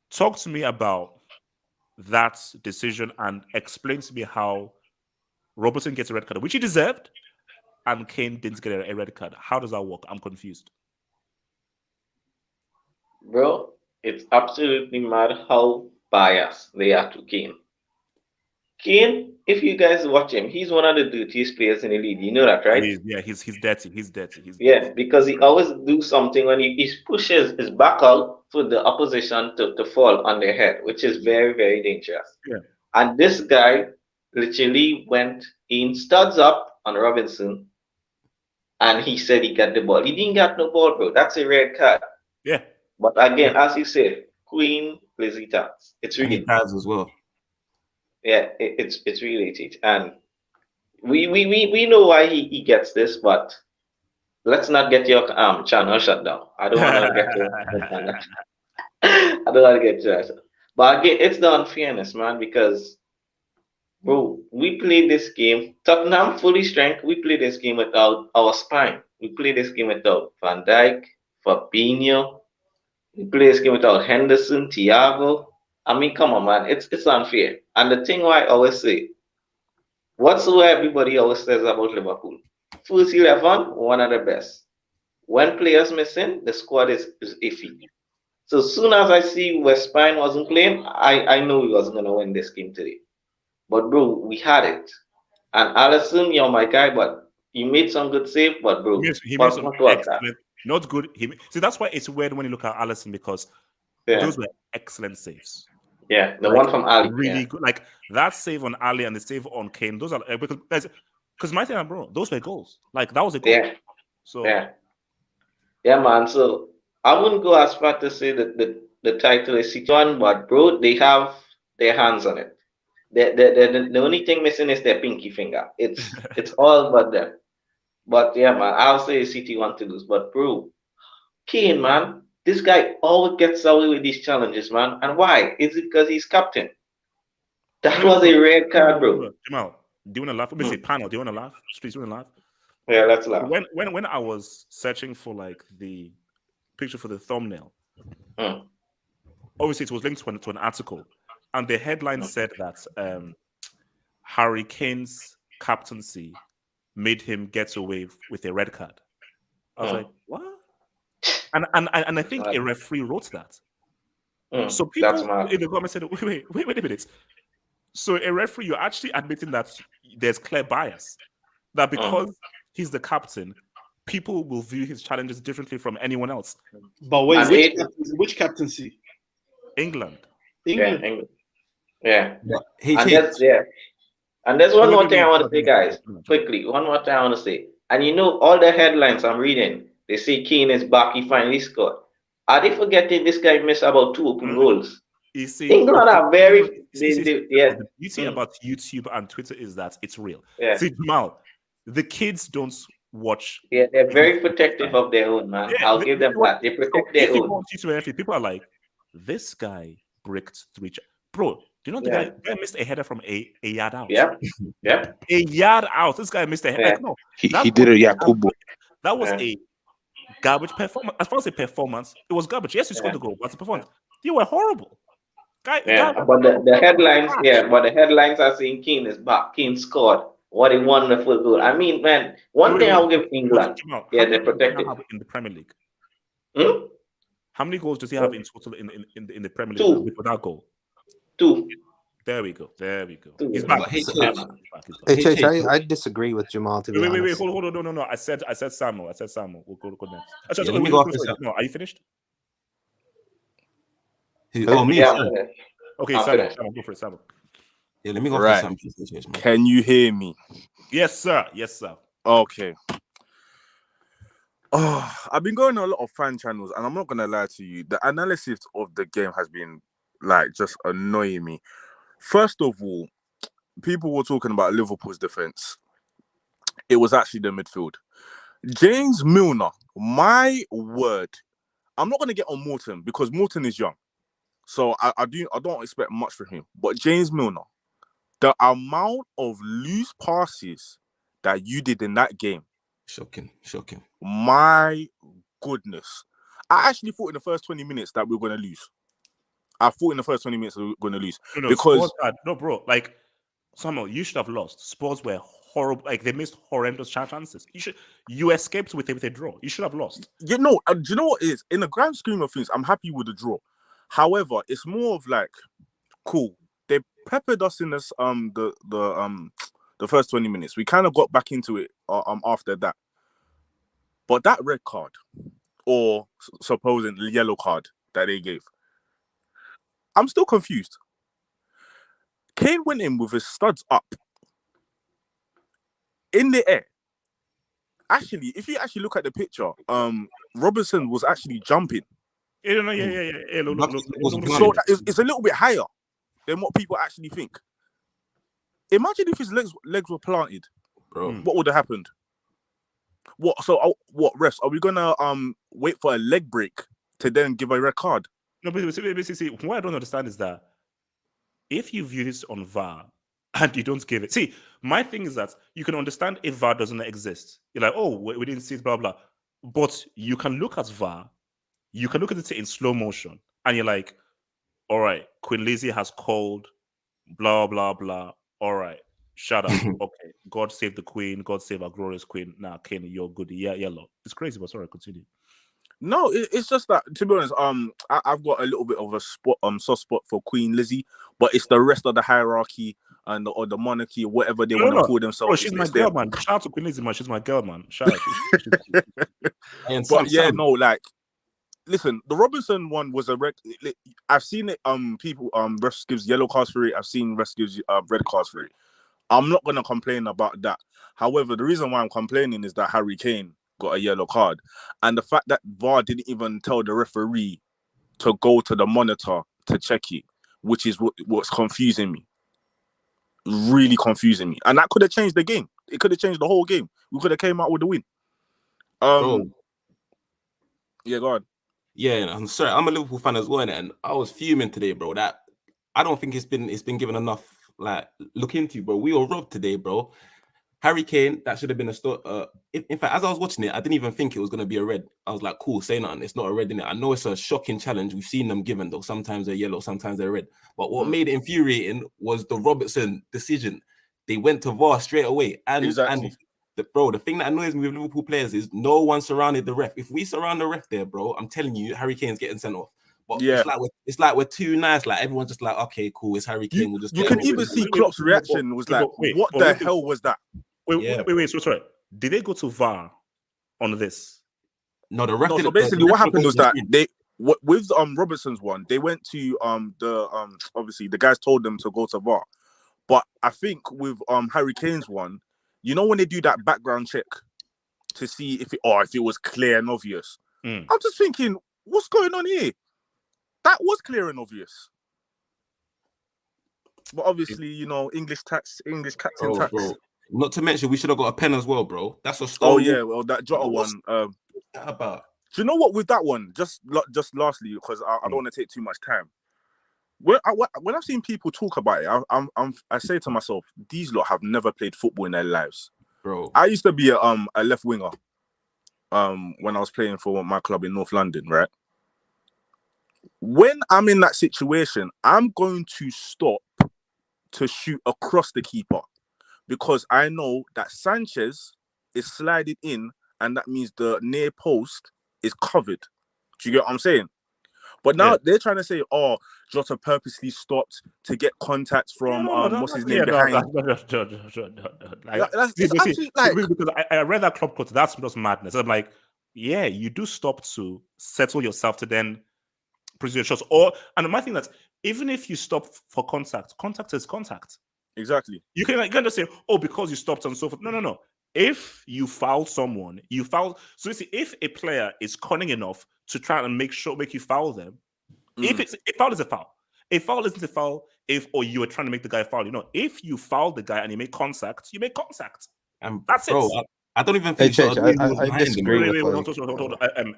talk to me about that decision and explain to me how Robertson gets a red card, which he deserved, and Kane didn't get a red card. How does that work? I'm confused. Bro, it's absolutely mad how biased they are to Kane. Kane, if you guys watch him, he's one of the dirtiest players in the league. You know that, right? He's dirty. He's dirty. Yeah, because he always do something when he pushes his back out for the opposition to fall on their head, which is very, very dangerous. Yeah. And this guy literally went in studs up on Robinson, and he said he got the ball. He didn't get no ball, bro. That's a red card. Yeah. But again, as you said, Queen Lazy tax. It's really cards as well. Yeah, it's really it. And we know why he gets this, but let's not get your channel shut down. I don't want to get your I don't want to get to that. But again, it's the unfairness, man, because bro, we played this game. Tottenham fully strength. We played this game without our spine. We played this game without Van Dijk, Fabinho. We played this game without Henderson, Thiago. I mean, come on, man. It's unfair. And the thing why I always say, what's what everybody always says about Liverpool? First 11, one of the best. When players missing, the squad is iffy. So soon as I see West Spine wasn't playing, I know we wasn't gonna win this game today. But bro, we had it. And Alisson, you're my guy, but you made some good save. But bro, he made some excellent, not good. See, that's why it's weird when you look at Alisson because those were excellent saves. Yeah, the one from Ali. Really good. Like that save on Ali and the save on Kane. Those are because my thing, bro, those were goals. Like that was a goal. Yeah. So yeah, man. So I wouldn't go as far to say that the title is City, but bro, they have their hands on it. The only thing missing is their pinky finger. It's all but them. But yeah, man, I'll say City want to lose. But bro, Kane, man, this guy always gets away with these challenges, man. And why? Is it because he's captain? That was a red card, bro. Jamal, do you want to laugh? Let me say panel. Do you want to laugh? Streets, do you want to laugh? Yeah, let's laugh. When I was searching for like the picture for the thumbnail, obviously it was linked to an article, and the headline said that Harry Kane's captaincy made him get away with a red card. I was like, what? And I think a referee wrote that. So people in the comments said, wait a minute. So a referee, you're actually admitting that there's clear bias. That because he's the captain, people will view his challenges differently from anyone else. But wait, which captaincy? England. Yeah, England. And there's one more thing I want to say, guys. Quickly, one more thing I want to say. And you know, all the headlines I'm reading, they say Kane is back, he finally scored. Are they forgetting this guy missed about 2 open goals? You see, England are very... The beauty about YouTube and Twitter is that it's real. Yeah. See, Jamal, the kids don't watch. Yeah, they're very protective of their own, man. I'll give them that. They protect their own. People are like, this guy bricked 3... Bro, do you know the guy missed a header from a yard out? Yeah. A yard out. This guy missed a header. Like, no, he did it, Yakubu. That was a garbage performance. As far as a performance, it was garbage. Yes, you scored the goal, but the performance, you were horrible. But the headlines, but the headlines are saying Kane is back. Kane scored. What a wonderful goal. I mean, man, one thing I'll give England. They're protected. In the Premier League. How many goals does he have in total in the Premier League 2 without goal? 2. There we go. 2. He's back. I disagree with Jamal. To be honest. Wait. Hold on. No. I said Samuel. We'll go next. Let me go after Sam. No, are you finished? Me? Okay, Samuel, go for it, Samuel. Yeah, let me go right. for Sam. Can you hear me? Yes, sir. Okay. Oh, I've been going to a lot of fan channels, and I'm not gonna lie to you. The analysis of the game has been like just annoying me. First of all, people were talking about Liverpool's defense. It was actually the midfield. James Milner, my word. I'm not gonna get on Morton because Morton is young. So I don't expect much from him. But James Milner, the amount of loose passes that you did in that game. Shocking. My goodness. I actually thought in the first 20 minutes that we were going to lose. I thought in the first 20 minutes we were going to lose. Because... No, bro. Like, Samuel, you should have lost. Spurs were horrible. Like, they missed horrendous chances. You escaped with a draw. You should have lost. Do you know what it is? In the grand scheme of things, I'm happy with the draw. However, it's more of like, cool. They peppered us in this the first 20 minutes. We kind of got back into it after that. But that red card, or supposedly yellow card that they gave, I'm still confused. Kane went in with his studs up in the air. Actually, if you actually look at the picture, Robertson was actually jumping. Yeah. Look. So it's a little bit higher than what people actually think. Imagine if his legs were planted, bro. What would have happened? What? So what? Refs? Are we gonna wait for a leg break to then give a red card? No, but see, what I don't understand is that if you view this on VAR and you don't give it, see, my thing is that you can understand if VAR doesn't exist. You're like, oh, we didn't see it, blah blah. But you can look at VAR, you can look at it in slow motion, and you're like, all right, Queen Lizzie has called, blah blah blah. All right, shut up. Okay, God save the Queen. God save our glorious Queen. Nah, Kane, you're good. Yeah, yellow. It's crazy, but sorry, continue. No, it's just that, to be honest, I've got a little bit of a soft spot for Queen Lizzie, but it's the rest of the hierarchy or the monarchy, or whatever they want to call themselves. Bro, she's my girl, man. Shout out to Queen Lizzie, man. She's my girl, man. Shout out. But yeah, no, like, listen, the Robinson one was a red. I've seen it. People refs gives yellow cards for it. I've seen refs gives red cards for it. I'm not gonna complain about that. However, the reason why I'm complaining is that Harry Kane got a yellow card, and the fact that VAR didn't even tell the referee to go to the monitor to check it, which is what's confusing me. Really confusing me, and that could have changed the game. It could have changed the whole game. We could have came out with the win. Yeah, go on. Yeah, I'm sorry. I'm a Liverpool fan as well, and I was fuming today, bro. That I don't think it's been given enough look into, bro. We were robbed today, bro. Harry Kane, that should have been a start. In fact, as I was watching it, I didn't even think it was gonna be a red. I was like, cool, say nothing. It's not a red in it. I know it's a shocking challenge. We've seen them given though. Sometimes they're yellow, sometimes they're red. But what made it infuriating was the Robertson decision. They went to VAR straight away, and the thing that annoys me with Liverpool players is no one surrounded the ref. If we surround the ref there, bro, I'm telling you, Harry Kane's getting sent off. But it's like we're too nice. Like everyone's just like, okay, cool, it's Harry Kane. We'll just. You can even see Klopp's reaction was like, what the hell was that? Wait, sorry. Did they go to VAR on this? No, the ref. So basically, what happened was that with Robertson's one, they went to obviously the guys told them to go to VAR, but I think with Harry Kane's one, you know when they do that background check to see if it was clear and obvious. I'm just thinking, what's going on here? That was clear and obvious. But obviously, you know, English captain tax. Bro. Not to mention, we should have got a pen as well, bro. That's a stone. Oh yeah, well that Jota one. What's that about? Do you know what with that one? Just lastly, because I don't want to take too much time. When I've seen people talk about it, I say to myself, these lot have never played football in their lives, bro. I used to be a left winger, when I was playing for my club in North London, right? When I'm in that situation, I'm going to stop to shoot across the keeper because I know that Sanchez is sliding in, and that means the near post is covered. Do you get what I'm saying? But now they're trying to say, Jota purposely stopped to get contact from what's his name behind. Because I read that club quote. That's just madness. I'm like, yeah, you do stop to settle yourself to then produce your shots. And my thing that even if you stop for contact is contact. Exactly. You can just say, because you stopped and so forth. No. If you foul someone, you foul. So you see, if a player is cunning enough to try and make you foul them, if a foul is a foul. A foul isn't a foul if you are trying to make the guy foul. You know, if you foul the guy and you make contact, you make contact. That's it. I don't even think I disagree with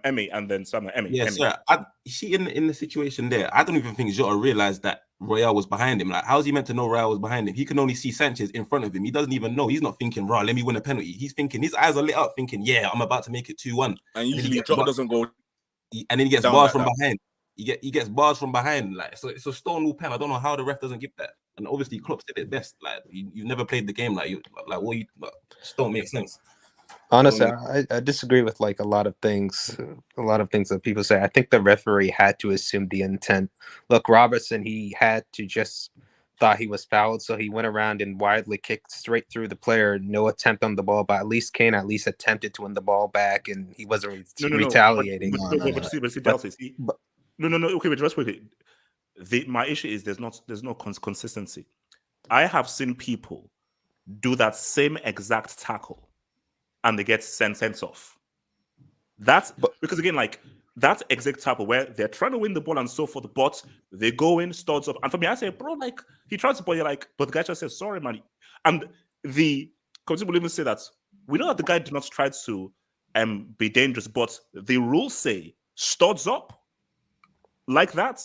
Emmy and then Sam. Emmy. Yeah, sir. See, in the situation there, I don't even think Jota realized that Royale was behind him. Like, how's he meant to know Royale was behind him? He can only see Sanchez in front of him. He doesn't even know. He's not thinking, let me win a penalty. He's thinking, his eyes are lit up, thinking, yeah, I'm about to make it 2-1. And usually Jota doesn't go. And then he gets bars from behind. He gets bars from behind. Like, so it's a Stonewall pen. I don't know how the ref doesn't give that. And obviously, Klopp did it best. Like, you've never played the game just don't make sense. Honestly, I disagree with a lot of things that people say. I think the referee had to assume the intent. Look, Robertson, he had to just thought he was fouled, so he went around and widely kicked straight through the player. No attempt on the ball, but at least Kane attempted to win the ball back, and he wasn't retaliating. Okay, but just quickly, my issue is there's no consistency. I have seen people do that same exact tackle and they get sent off. Because again, that exact tackle where they're trying to win the ball and so forth, but they go in, studs up. And for me, I say, bro, he tries to, but you're but the guy just says, sorry, man. And the committee will even say that we know that the guy did not try to be dangerous, but the rules say studs up like that,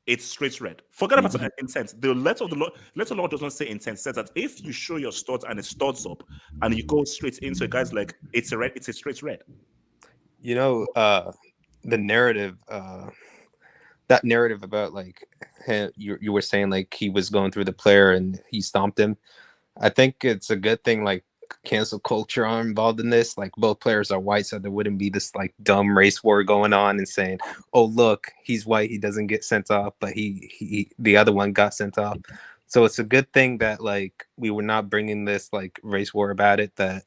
it's straight red. Forget about intent. The letter of the law does not say intent. It says that if you show your studs and it studs up and you go straight into a guy's leg, it's a straight red. You know, the narrative, that narrative about you were saying he was going through the player and he stomped him. I think it's a good thing cancel culture are involved in this. Both players are white, so there wouldn't be this dumb race war going on and saying, oh look, he's white, he doesn't get sent off, but the other one got sent off. So it's a good thing that we were not bringing this race war about it, that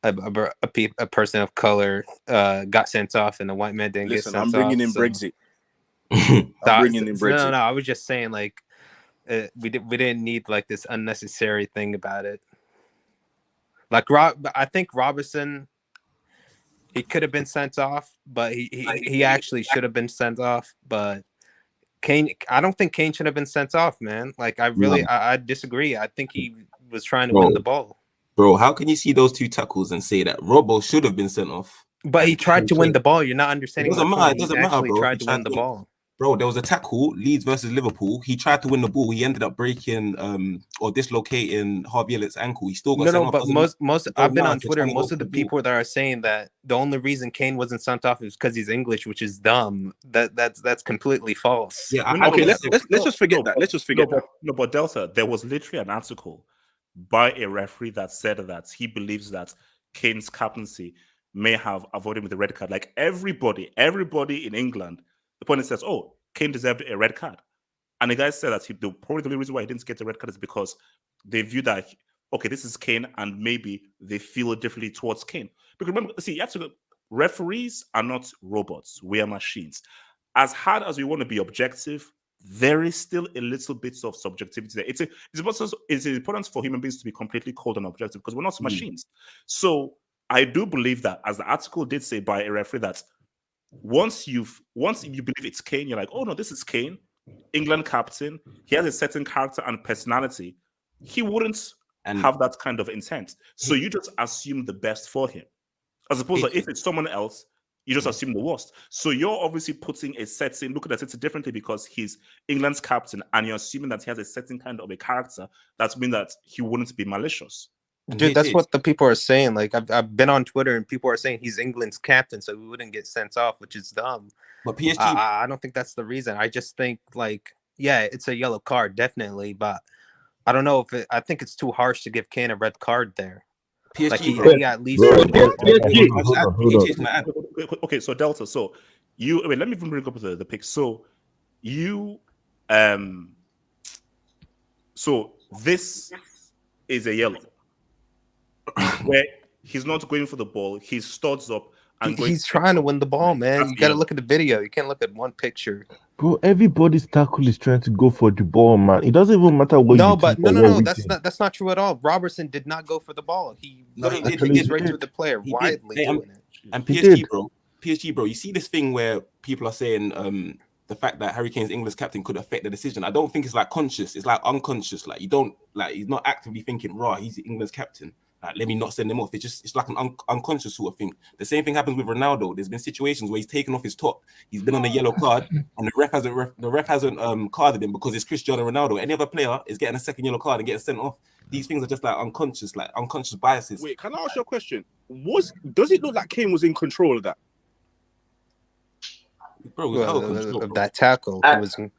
a person of color got sent off and a white man didn't get sent off. I'm bringing in so. Brexit. I'm bringing in Brexit. No, I was just saying like we didn't need like this unnecessary thing about it. Like I think Robertson, he could have been sent off, but he actually should have been sent off. But Kane, I don't think Kane should have been sent off, man. Like I disagree. I think he was trying to win the ball. Bro, how can you see those two tackles and say that Robbo should have been sent off? But he tried to win the ball. You're not understanding. It doesn't matter. It doesn't matter, bro. Tried to win the ball. Bro, there was a tackle, Leeds versus Liverpool. He tried to win the ball. He ended up breaking or dislocating Harvey Elliott's ankle. He still got sent off. But most I've been on Twitter. Most of the people that are saying that the only reason Kane wasn't sent off is because he's English, which is dumb. That's completely false. Yeah. Okay. Let's just forget that. Let's just forget that. No, but Delta, there was literally an article by a referee that said that he believes that Kane's captaincy may have avoided with the red card. Like everybody in England. The point says, "Oh, Kane deserved a red card," and the guy said that probably the only reason why he didn't get the red card is because they view that this is Kane, and maybe they feel differently towards Kane. Because remember, see, referees are not robots; we are machines. As hard as we want to be objective, there is still a little bit of subjectivity there. It's important for human beings to be completely cold and objective because we're not machines. So I do believe that, as the article did say by a referee, that once you believe it's Kane, you're like, oh no, this is Kane, England captain. He has a certain character and personality. He wouldn't have that kind of intent. So you just assume the best for him, as opposed to if it's someone else, you just assume the worst. So you're obviously looking at it differently because he's England's captain, and you're assuming that he has a certain kind of a character that means that he wouldn't be malicious. Dude, that's what the people are saying. Like I've been on Twitter and people are saying he's England's captain, so he wouldn't get sent off, which is dumb. But PSG, I don't think that's the reason. I just think it's a yellow card, definitely, but I don't know I think it's too harsh to give Kane a red card there. PSG, like he at least. Okay, so Delta, so let me bring up the pick. So so this is a yellow. Where he's not going for the ball, he studs up and he's trying to win the ball, man. You got to look at the video. You can't look at one picture. Bro, everybody's tackle is trying to go for the ball, man. It doesn't even matter what. No, that's not true at all. Robertson did not go for the ball. He literally did right to the player, widely doing it. And PSG, bro, you see this thing where people are saying the fact that Harry Kane's English captain could affect the decision. I don't think it's like conscious. It's like unconscious. Like he's not actively thinking, he's the England's captain. Like, let me not send him off. It's like an unconscious sort of thing. The same thing happens with Ronaldo. There's been situations where he's taken off his top. He's been on a yellow card, and the ref hasn't carded him because it's Cristiano Ronaldo. Any other player is getting a second yellow card and getting sent off. These things are just like unconscious biases. Wait, can I ask you a question? Does it look like Kane was in control of that? Bro, of that tackle. And can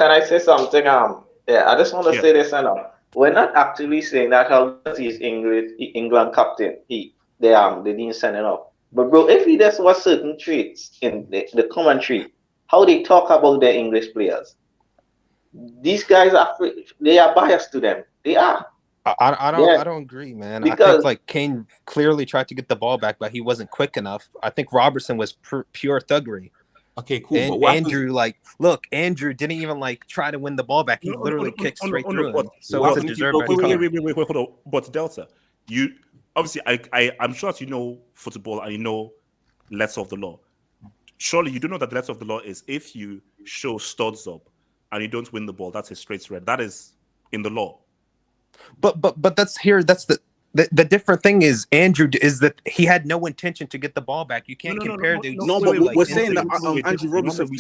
I say something? I just want to say this we're not actually saying that how he's England captain. They didn't send it off. But bro, if he does what certain traits in the commentary, how they talk about their English players, these guys they are biased to them. They are. I don't agree, man. I think like Kane clearly tried to get the ball back, but he wasn't quick enough. I think Robertson was pure thuggery. Okay, cool. And Andrew didn't even try to win the ball back. He literally kicked straight through him. So it's a deserved red card. Wait, hold on. But Delta, you obviously I'm sure that you know football and you know letter of the law. Surely you do know that the letter of the law is if you show studs up and you don't win the ball, that's a straight red. That is in the law. But that's the different thing is Andrew is that he had no intention to get the ball back. You can't compare the but we're saying that Andrew Robertson we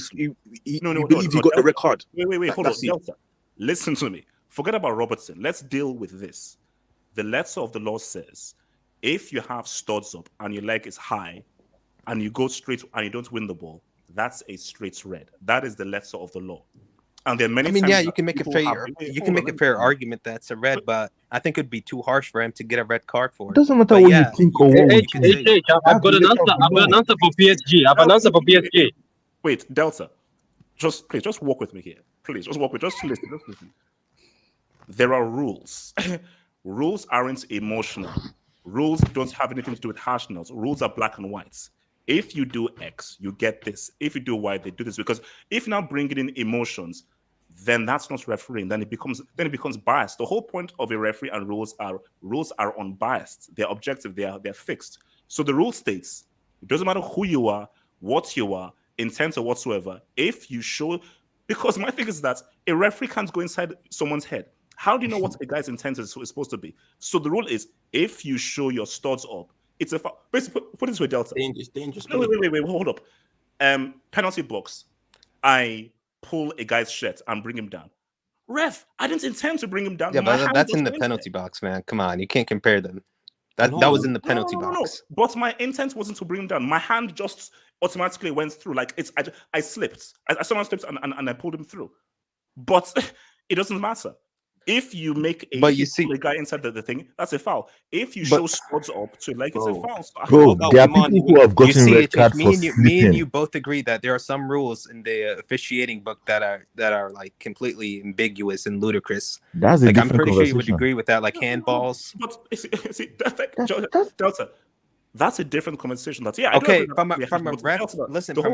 believe he got the red card. Wait, hold on. Delta. Listen to me. Forget about Robertson. Let's deal with this. The letter of the law says if you have studs up and your leg is high and you go straight and you don't win the ball, that's a straight red. That is the letter of the law. And there are many times you can make a fair argument that's a red, but I think it'd be too harsh for him to get a red card for it. Doesn't matter what you think or what you think. I've got an answer for PSG. I have an answer for PSG. Wait, Delta, just walk with me here. Please, just walk with. Just listen. There are rules. Rules aren't emotional. rules don't have anything to do with harshness. Rules are black and white. If you do X, you get this. If you do Y, they do this. Because if now bringing in emotions, then that's not refereeing. Then it becomes biased. The whole point of a referee and rules are unbiased. They're objective. They're fixed. So the rule states it doesn't matter who you are, what you are, intent or whatsoever. If you show, because my thing is that a referee can't go inside someone's head. How do you know what a guy's intent is supposed to be? So the rule is if you show your studs up, it's a foul. Basically, put it this way, Delta. Dangerous. Wait, hold up. Penalty box. I pull a guy's shirt and bring him down. Ref, I didn't intend to bring him down. Yeah, but that's in the penalty box, man. Come on, you can't compare them. That was in the penalty box. No. But my intent wasn't to bring him down. My hand just automatically went through. Like I slipped. I someone slipped and I pulled him through. But it doesn't matter. If you make a guy inside the thing, that's a foul. If you show studs up to it's a foul. Bro, there are people who have gotten red cards for sleeping. Me and you both agree that there are some rules in the officiating book that are like completely ambiguous and ludicrous. That's a I'm different pretty sure you would conversation. agree with that, like handballs. But Delta, that's a different conversation. That's Okay, from a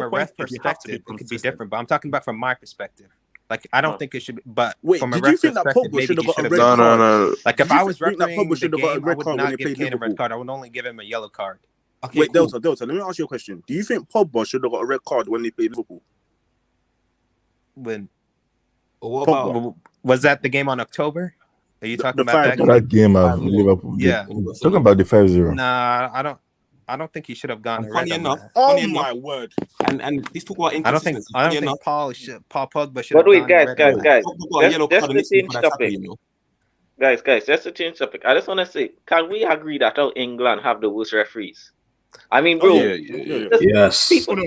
ref perspective, it could be different. But I'm talking about from my perspective. Like, I don't think it should be, but wait, from a did ref you think that perspective, Pogba maybe should have he got a should red have. card? No. Like, if I was think that refereeing Pogba the should have got a game, I red would card when not he give played Kane a red Liverpool? card. I would only give him a yellow card. Okay, Wait, cool. Delta, let me ask you a question. Do you think Pogba should have got a red card when he played Liverpool? When What about was that the game on October? Are you talking the about that 5-0. game? That game of Liverpool. Yeah. Talking about the 5-0. Nah, I don't think he should have gone And red funny on enough, that. Oh my word! and these talk about I don't think inconsistency. Paul Pogba should have But wait, gone red on that. guys, Pogba got a yellow that's card the initially change for that tackle, topic. you know. Guys, that's the change topic. I just want to say, can we agree that how England have the worst referees? I mean, bro. Yes. People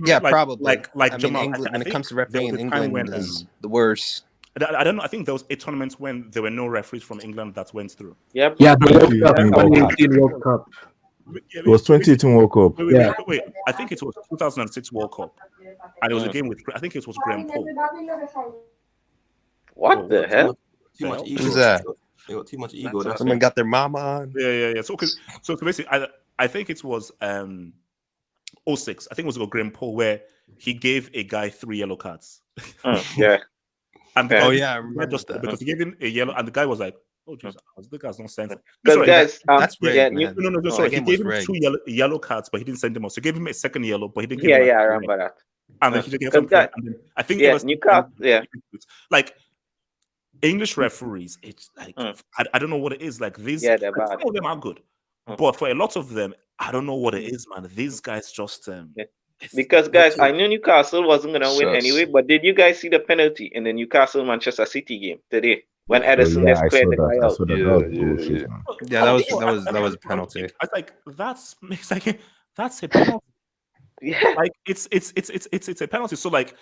Yeah, Like- probably. like I mean, Jamal, England, I when it think comes to there refereeing, was a time England when, is the worst. I don't know. I think there was a tournament when there were no referees from England that went through. Yep. Yeah, the World Cup, Yeah. 2018 World Cup. It was 2018 World Cup. Wait. I think it was 2006 World Cup, and it was a game with. I think it was Graham Paul. What the hell? Too much ego. Who's that? They got too much ego. That's Someone got their mama on. Yeah. So basically, I think it was 06. I think it was Graham Paul where he gave a guy 3 yellow cards. Yeah. And Oh, guy- yeah, I remember just that. because he gave him a yellow, and the guy was like, "Oh Jesus, this guy's not sense." Because guys, That's rigged, yeah, man. No, Oh, sorry. that He game gave was him rigged. 2 yellow cards, but he didn't send them off. So he gave him a second yellow, but he didn't give yeah, him. I remember that. And then he just gave Because him. guy- And then I think yeah, it was Newcastle, yeah. like English referees. It's like I don't know what it is. Like these, Yeah, they're like, bad. some of them are good, but for a lot of them, I don't know what it is, man. These guys just Because guys, I knew Newcastle wasn't gonna win Sus. anyway, but did you guys see the penalty in the Newcastle Manchester City game today when Ederson just I cleared saw the guy that. I out? saw that. That was bullshit, man. Yeah, that was a penalty. I was like, that's a penalty. Yeah. Like it's a penalty. So like,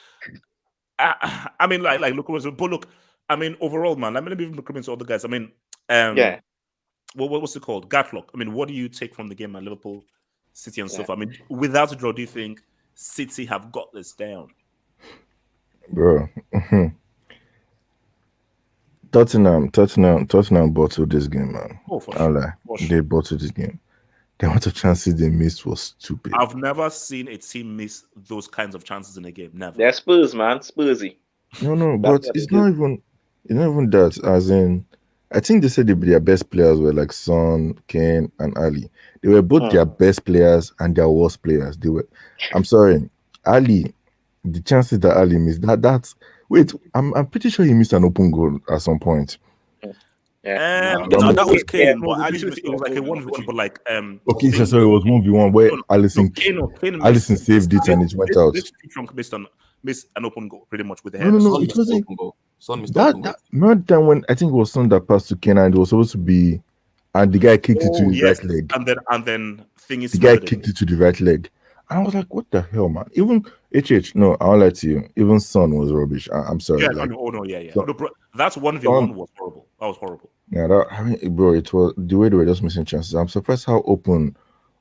I mean, like look, but look, I mean, overall, man. Let me even come into other guys. I mean, Yeah. what's it called? Gatlock. I mean, what do you take from the game at Liverpool, City, and stuff? I mean, without a draw, do you think City have got this down? Bro. Tottenham bottled this game, man. Oh, for I'll sure. lie. For sure. They bottled this game. The amount of chances they missed was stupid. I've never seen a team miss those kinds of chances in a game. Never. They're Spurs, man. Spursy. No, That's but what it's they not do. even that. As in, I think they said their best players were like Son, Kane, and Ali. They were both their best players and their worst players. They were. I'm sorry, Ali. The chances that Ali missed. That's. Wait, I'm pretty sure he missed an open goal at some point. Yeah. that was Kane, Yeah, but no, Ali it missed was like a the goal, 1v1, but like Okay, so it was 1v1 where Allison Allison saved it and it went out. This Trump missed an open goal pretty much with the No, head. no, it wasn't. Son missed That remember that when I think it was Son that passed to Kane and it was supposed to be, and the guy kicked it to his right leg. And then thing is, The guy kicked it to the right leg. And I was like, what the hell, man? Even HH, no, I won't lie to you. Even Son was rubbish. I'm sorry. Yeah, like, yeah. So- No, bro, that's 1v1 was horrible. That was horrible. Yeah, bro, it was the way they were just missing chances. I'm surprised how open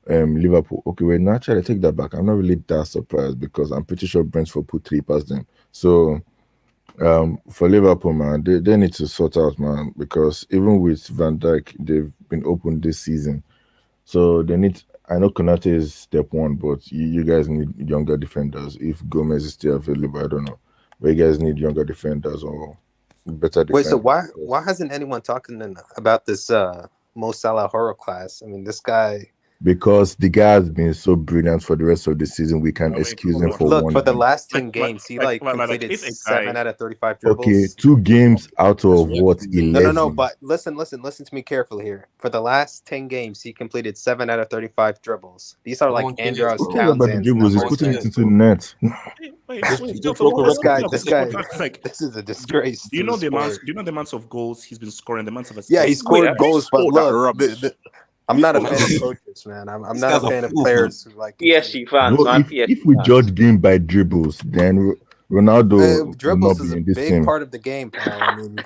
Liverpool. Okay, wait, naturally, I take that back. I'm not really that surprised because I'm pretty sure Brentford put 3 past them. So For Liverpool, man, they need to sort out, man, because even with Van Dijk, they've been open this season. So they need. I know Konate is step one, but you guys need younger defenders. If Gomez is still available, I don't know, but you guys need younger defenders or better Wait, so defenders. why hasn't anyone talking about this Mo Salah horror class? I mean, this guy. Because the guy has been so brilliant for the rest of the season, we can excuse him for Look, one for the game. last 10 games, he completed if a 7 guy, out of 35 Okay, dribbles. 2 games out of what, 11? No, but listen to me carefully here. For the last 10 games, he completed 7 out of 35 dribbles. These are like Andros Who cares about the Townsend's dribbles? He's numbers. putting it into the net. This is a disgrace. Do you to know the the amount? sport. Do you know the amounts of goals he's been scoring? The amounts of assists. Yeah, he scored goals, but look, I'm not a scored fan that? of coaches, man. I'm not a fan of players who like. PSG fans, Bro, man. if we judge game by dribbles, then Ronaldo will Dribbles not is be a in this big team. part of the game, pal. I mean,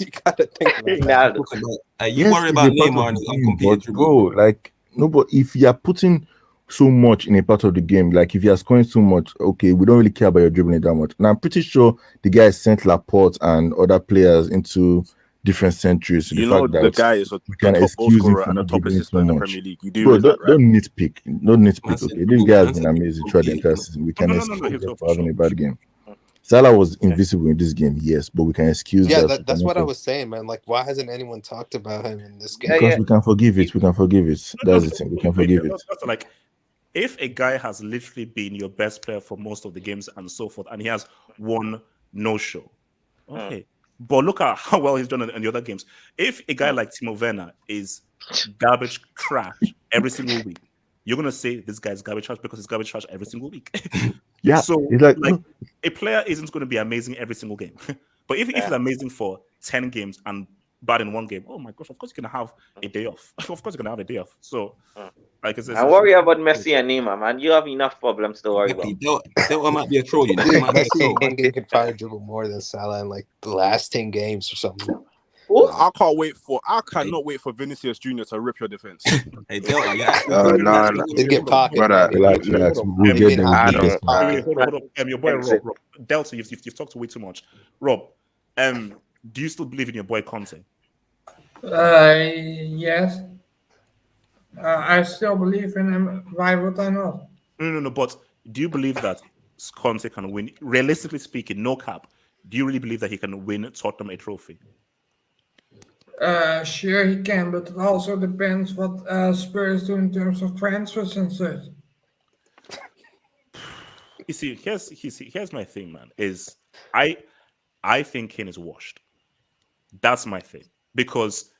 you got to think about that. You worry about Neymar and his uncompleted but bro, like no, but if you are putting so much in a part of the game, like if you are scoring so much, okay, we don't really care about your dribbling that much. And I'm pretty sure the guy sent Laporte and other players into different centuries. You know the guy is a we can top goal excuse him scorer for and a not top dribbling assister so in the much. Premier League. You do Bro, realize that, right? don't nitpick. Don't nitpick. Okay, this guy has been amazing throughout the entire season. We can excuse him for having a bad game. Salah was invisible in this game, yes, but we can excuse Yeah, that. that's what I was saying, man. Like, why hasn't anyone talked about him in this game? Because we can forgive it. We can forgive it. That's the thing. We can forgive it. Like, if a guy has literally been your best player for most of the games and so forth, and he has one no-show, okay. But look at how well he's done in the other games. If a guy like Timo Werner is garbage trash every single week, you're gonna say this guy's garbage trash because he's garbage trash every single week. Yeah. So it's like a player isn't going to be amazing every single game. But if he's amazing for 10 games and bad in one game, oh my gosh, of course you're gonna have a day off. Of course you're gonna have a day off. So like I worry about Messi and Neymar, man. You have enough problems to worry about. That might be a troll, you know. Dude, Messi can fire dribble more than Salah in like the last 10 games or something. I cannot wait for Vinicius Junior to rip your defense. Hey, Delta, They get pocket. Relax. We'll get them. Hold on. Your boy Rob. Delta, you've talked way too much. Rob, do you still believe in your boy Conte? Yes. I still believe in him. Why would I not? No. But do you believe that Conte can win? Realistically speaking, no cap. Do you really believe that he can win Tottenham a trophy? Sure he can, but it also depends what Spurs do in terms of transfers and such. You see, here's my thing, man. Is I think Kane is washed. That's my thing. Because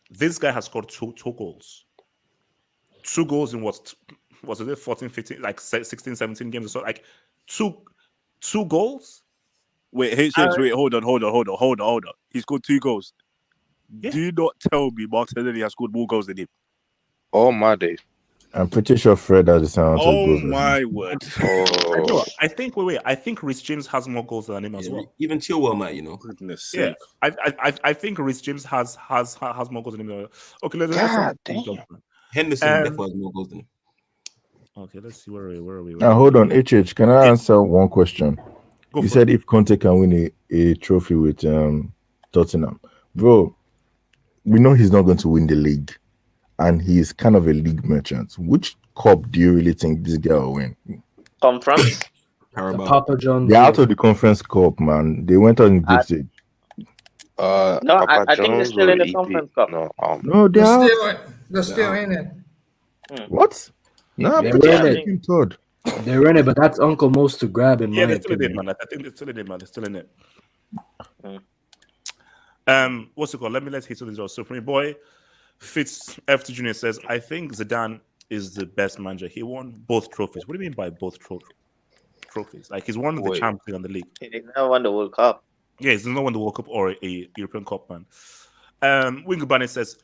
this guy has scored two goals. 2 goals in what was it 14, 15, like 16, 17 games or so? Like two goals? Wait, wait, hold on. He scored 2 goals. Yeah. Do not tell me Martinelli has scored more goals than him. Oh my days. I'm pretty sure Fred has the sound. Oh my word. I think I think Reece James has more goals than him as well. Even Chilwell might, you know. Goodness sake. I think Reece James has more goals than him. Okay, let's Henderson definitely has more goals than him. Okay, let's see where are we? Now hold on, HH. Can I answer one question? You said if Conte can win a trophy with Tottenham, bro. We know he's not going to win the league, and he's kind of a league merchant. Which cup do you really think this guy will win? Conference? Papa John. They're out of the Conference Cup, man. They went on group stage. No, I think they're still in the Conference Cup. No, they're out. They're still in it. What? No, They're pretty in sure it. they came third. They're in it, but that's Uncle Most to grab in my they're still in it, opinion. man. I think they're still in it, man. They're still in it. What's it called? Let hit this out. Supreme Boy Fitz F2 Junior says, I think Zidane is the best manager. He won both trophies. What do you mean by both trophies? Like he's won the Champions League and the league. He never won the World Cup. Yeah, he's not won the World Cup or a European Cup, man. Wingubane says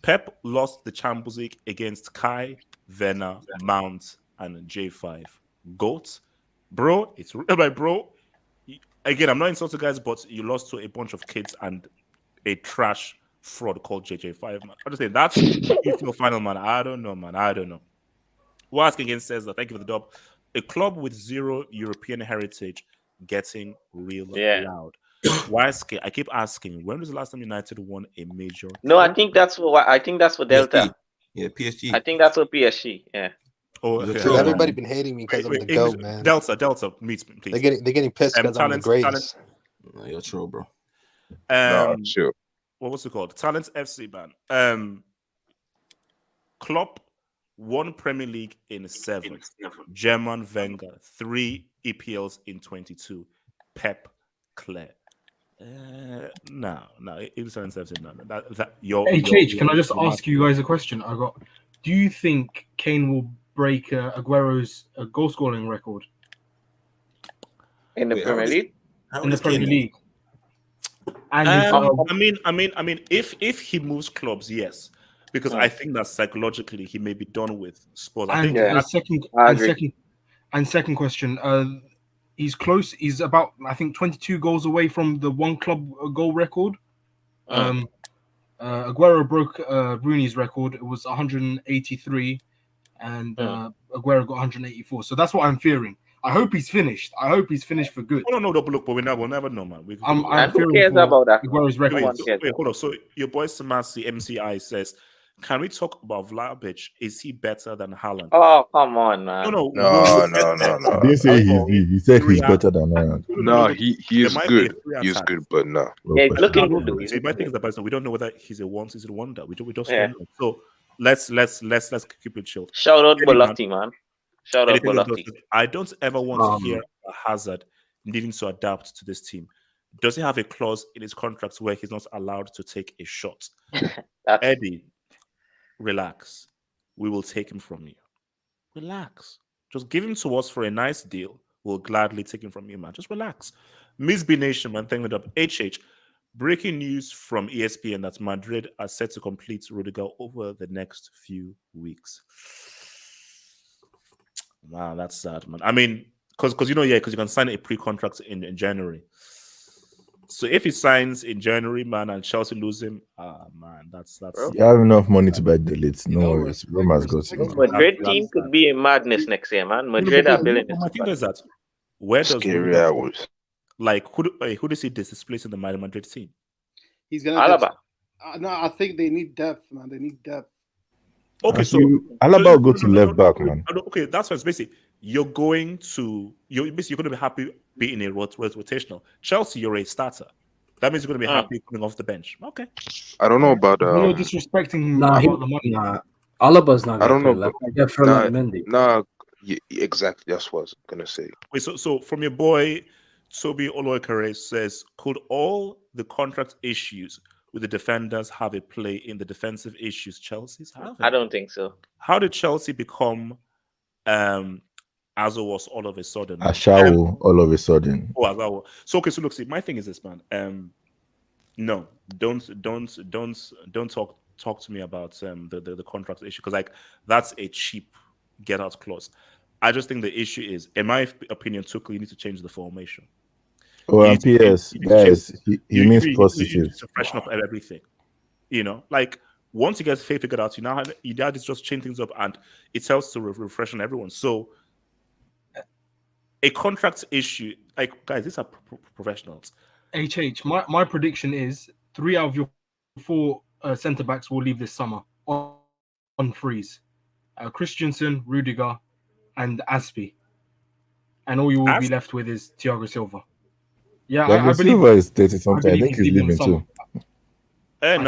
Pep lost the Champions League against Kai, Werner, Mount, and J5. GOAT. Bro, it's like, bro. Again, I'm not insulting guys, but you lost to a bunch of kids and a trash fraud called JJ5, man. I just say that's your final, man. I don't know, man. I don't know. Wask again says that, thank you for the dub. A club with 0 European heritage getting real loud. Why I keep asking, when was the last time United won a major? No, I think that's for Delta. Yeah, PSG. I think that's for PSG. Yeah. Oh, He's a okay. troll, Everybody man. been hating me because I'm the English, GOAT, man. Delta, meet me, please. They're getting pissed because I'm the greatest. You're a troll, bro. Sure. What was it called? Talent FC, man. Klopp won Premier League in 7. German Wenger 3 EPLs in 22. Pep Claire. No. It Talent FC. No. HH, can I just ask you guys a question? Do you think Kane will break Aguero's goal scoring record in the Premier League? In the Premier League. And I mean, if he moves clubs, yes, because I think that psychologically he may be done with Spurs. I think second question. He's close. He's about 22 goals away from the one club goal record. Aguero broke Rooney's record. It was 183, and Aguero got 184. So that's what I'm fearing. I hope he's finished. I hope he's finished for good. No, but look, but we'll never know, man. Who cares about that? Aguero's record. Wait, hold on. So your boy Samasi MCI says, can we talk about Vlahovic? Is he better than Haaland? Oh, come on, man. No. He didn't say he said he's better than Haaland. No, he is good. He's good, but no. Yeah, he's looking good. So you might think it's the person. We don't know whether he's a one-season wonder. We just don't know. So let's keep it chill. Shout out Bolatti, man. Shout out Bolatti. I don't ever want to hear a Hazard needing to adapt to this team. Does he have a clause in his contract where he's not allowed to take a shot? Eddie, relax. We will take him from you. Relax. Just give him to us for a nice deal. We'll gladly take him from you, man. Just relax. Miss B Nation, man, thank me up. HH. Breaking news from ESPN that Madrid are set to complete Rudiger over the next few weeks. Wow, that's sad, man. I mean, because you can sign a pre-contract in January. So if he signs in January, man, and Chelsea lose him, man, that's. You have enough money to buy the leads. No worries. Roma's got it. Madrid team could be a madness next year, man. Madrid are building this. My thing is that where does Scary hours. Like who does he displace in the Madrid team? He's gonna Alaba. No, I think they need depth, man. They need depth. Okay, so Alaba will go to left back, man. Okay, that's what it's basically. You're going to be happy being a rotational. Chelsea, you're a starter. That means you're going to be happy coming off the bench. Okay. I don't know about. You're disrespecting about the money. Alaba's not. I don't know. Exactly. That's what I was gonna say. Wait, so from your boy Toby Oloikare says, could all the contract issues with the defenders have a play in the defensive issues Chelsea's having? I don't think so. How did Chelsea become Azowas all of a sudden? Ashawo all of a sudden. Oh, Azawo. So okay, so look, see, my thing is this, man. No, don't talk to me about the contract issue, because like that's a cheap get out clause. I just think the issue is, in my opinion, Tuchel, you need to change the formation. Oh, and PS, guys, he means positive. To freshen up everything, like once you get figured out, you now just change things up, and it helps to refresh on everyone. So, a contract issue, like guys, these are professionals. My prediction is 3 out of your 4 centre backs will leave this summer on freeze. Christensen, Rudiger, and Aspie, and all you will be left with is Thiago Silva. Yeah, I believe Silva is 30 something. I think he's leaving too. No.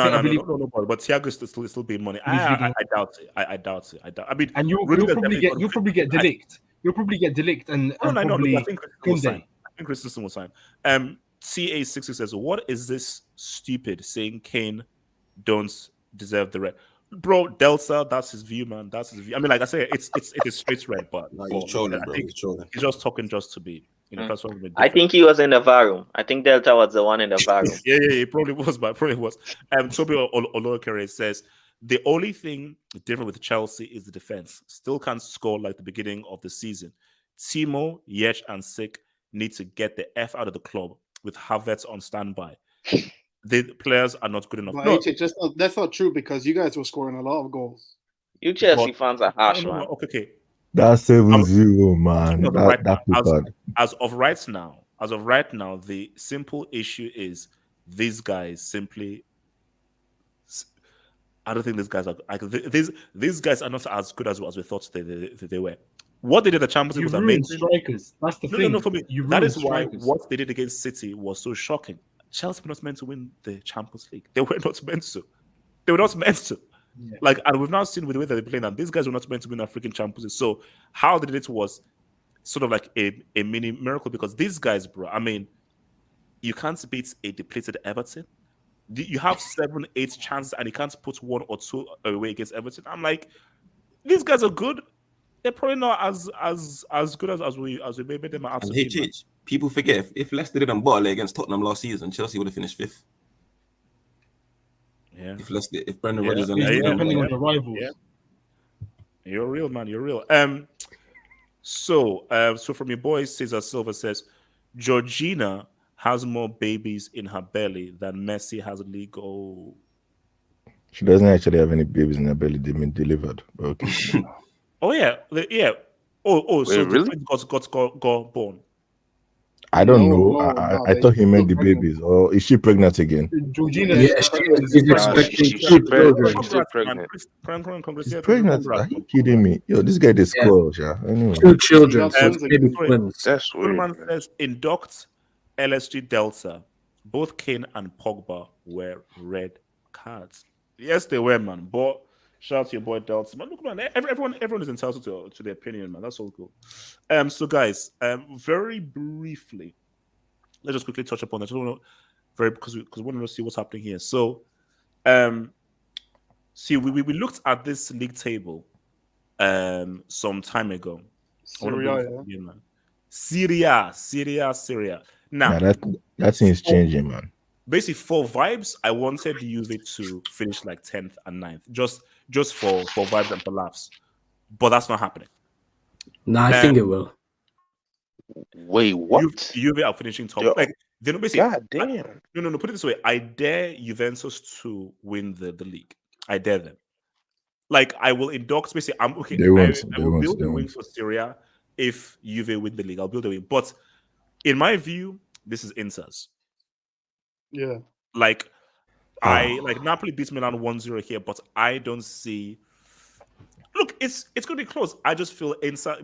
But Thiago is still being money. I doubt it. I doubt it. I mean, and you'll probably get Delict. You'll probably get Delict and probably I think Christensen will sign. CA60 says, "What is this stupid saying? Kane don't deserve the red." Bro, Delta, that's his view, man. That's his view. I mean, like I say, it's a straight red, but he's trolling, bro. He's just talking just to be. I think he was in the VAR room. I think Delta was the one in the VAR room. yeah, he probably was, but probably was. Toby Olokere says, the only thing different with Chelsea is the defense. Still can't score like the beginning of the season. Timo, Yech, and Sick need to get the F out of the club with Havertz on standby. The players are not good enough. No, that's not true, because you guys were scoring a lot of goals. You Chelsea fans are harsh, man. Okay. That's 7-0, man. That's bad. As of right now, as of right now, the simple issue is these guys simply. I don't think these guys are these guys are not as good as we thought they were. What they did at the Champions League You was ruined amazing. strikers. That's the No, thing. for me. You That ruined is why strikers. what they did against City was so shocking. Chelsea were not meant to win the Champions League. They were not meant to. They were not meant to. Yeah. Like, and we've now seen with the way that they're playing that these guys were not meant to win a freaking Champions League. So how they did it was sort of like a mini miracle because these guys, bro, I mean, you can't beat a depleted Everton. You have 7-8 chances and you can't put 1 or 2 away against Everton. I'm like, these guys are good. They're probably not as good as we made them out to And be. HH, people forget if Leicester didn't bottle it against Tottenham last season, Chelsea would have finished 5th. Yeah. If Brendan Rodgers and depending on the rivals. Yeah. You're real, man. You're real. So from your boy Cesar Silva says, Georgina has more babies in her belly than Messi has a league. Oh. She doesn't actually have any babies in her belly. They've been delivered. But okay. Oh yeah. Oh. So really? the twins got born. I don't know. No, I thought he meant the pregnant. babies. Or is she pregnant again? Georgina Yeah, is she's expecting she's children. pregnant. Congrats. She's pregnant. Are you kidding me? Yo, this guy is squirrel, yeah. Anyway. 2 children, She so got baby twins. twins. That's weird. Solomon says induct LSG Delta. Both Kane and Pogba were red cards. Yes, they were, man. But shout out to your boy Delta. Man, look, man, everyone is entitled to their opinion, man. That's all cool. So guys, very briefly, let's just quickly touch upon that. Because we want to see what's happening here. So, see, we looked at this league table some time ago. Serie A. Now, that thing is changing, man. Basically, for vibes, I wanted Juve to finish like 10th and 9th, just for vibes and for laughs. But that's not happening. No, I think it will. Wait, what? Juve are finishing top. Yo, Like, they basically. God damn. No. Put it this way: I dare Juventus to win the league. I dare them. Like, I will induct. Basically, I'm okay. They won't. I will build a wing for Serie A if Juve win the league. I'll build a wing. But in my view, this is Inter's. Yeah. Like, Napoli beats Milan 1-0 here, but I don't see. Look, it's going to be close. I just feel Inter.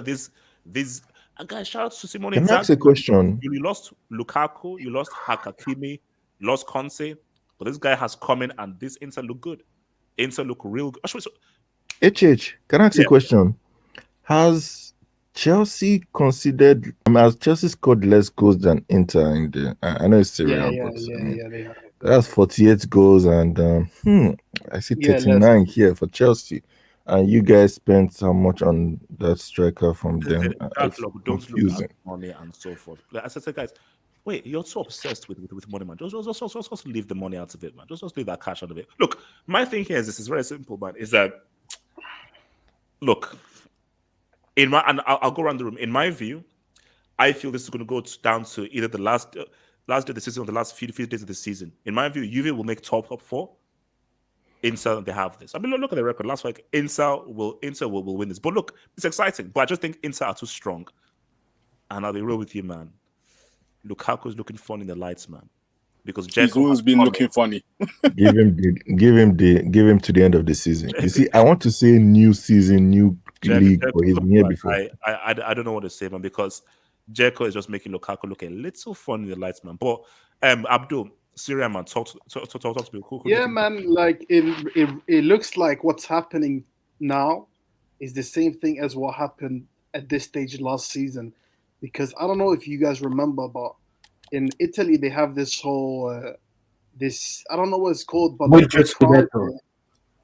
This. And guys, shout out to Simone. Can I ask a question? You lost Lukaku, you lost Hakimi, you lost Conte, but this guy has come in, and this Inter look good. Inter look real good. Actually, can I ask a question? Has Chelsea considered? Has Chelsea scored less goals than Inter in the? I know it's Serie A, but They have. that's 48 goals, and I see 39 here for Chelsea. And you guys spent how much on that striker from them? It's don't confusing. look at money and so forth. Like I said, guys, wait, you're so obsessed with money, man. Just leave the money out of it, man. Just leave that cash out of it. Look, my thing here is this is very simple, man. Is that look, I'll go around the room. In my view, I feel this is going to go down to either the last day of the season or the last few days of the season. In my view, Juve will make top 4. Inter, they have this. I mean, look at the record. Last week, Inter will win this. But look, it's exciting. But I just think Inter are too strong. And I'll be real with you, man. Lukaku's looking fun in the lights, man. Because He's always been looking funny. give him to the end of the season. You see, I want to say new season, new league, but he's been here before. I don't know what to say, man, because Dzeko is just making Lukaku look a little fun in the lights, man. But Abdul, Syria, man, talk to me. Cool, Yeah, man. Like it looks like what's happening now is the same thing as what happened at this stage last season, because I don't know if you guys remember, but in Italy they have this whole this I don't know what it's called, but Winter Scudetto.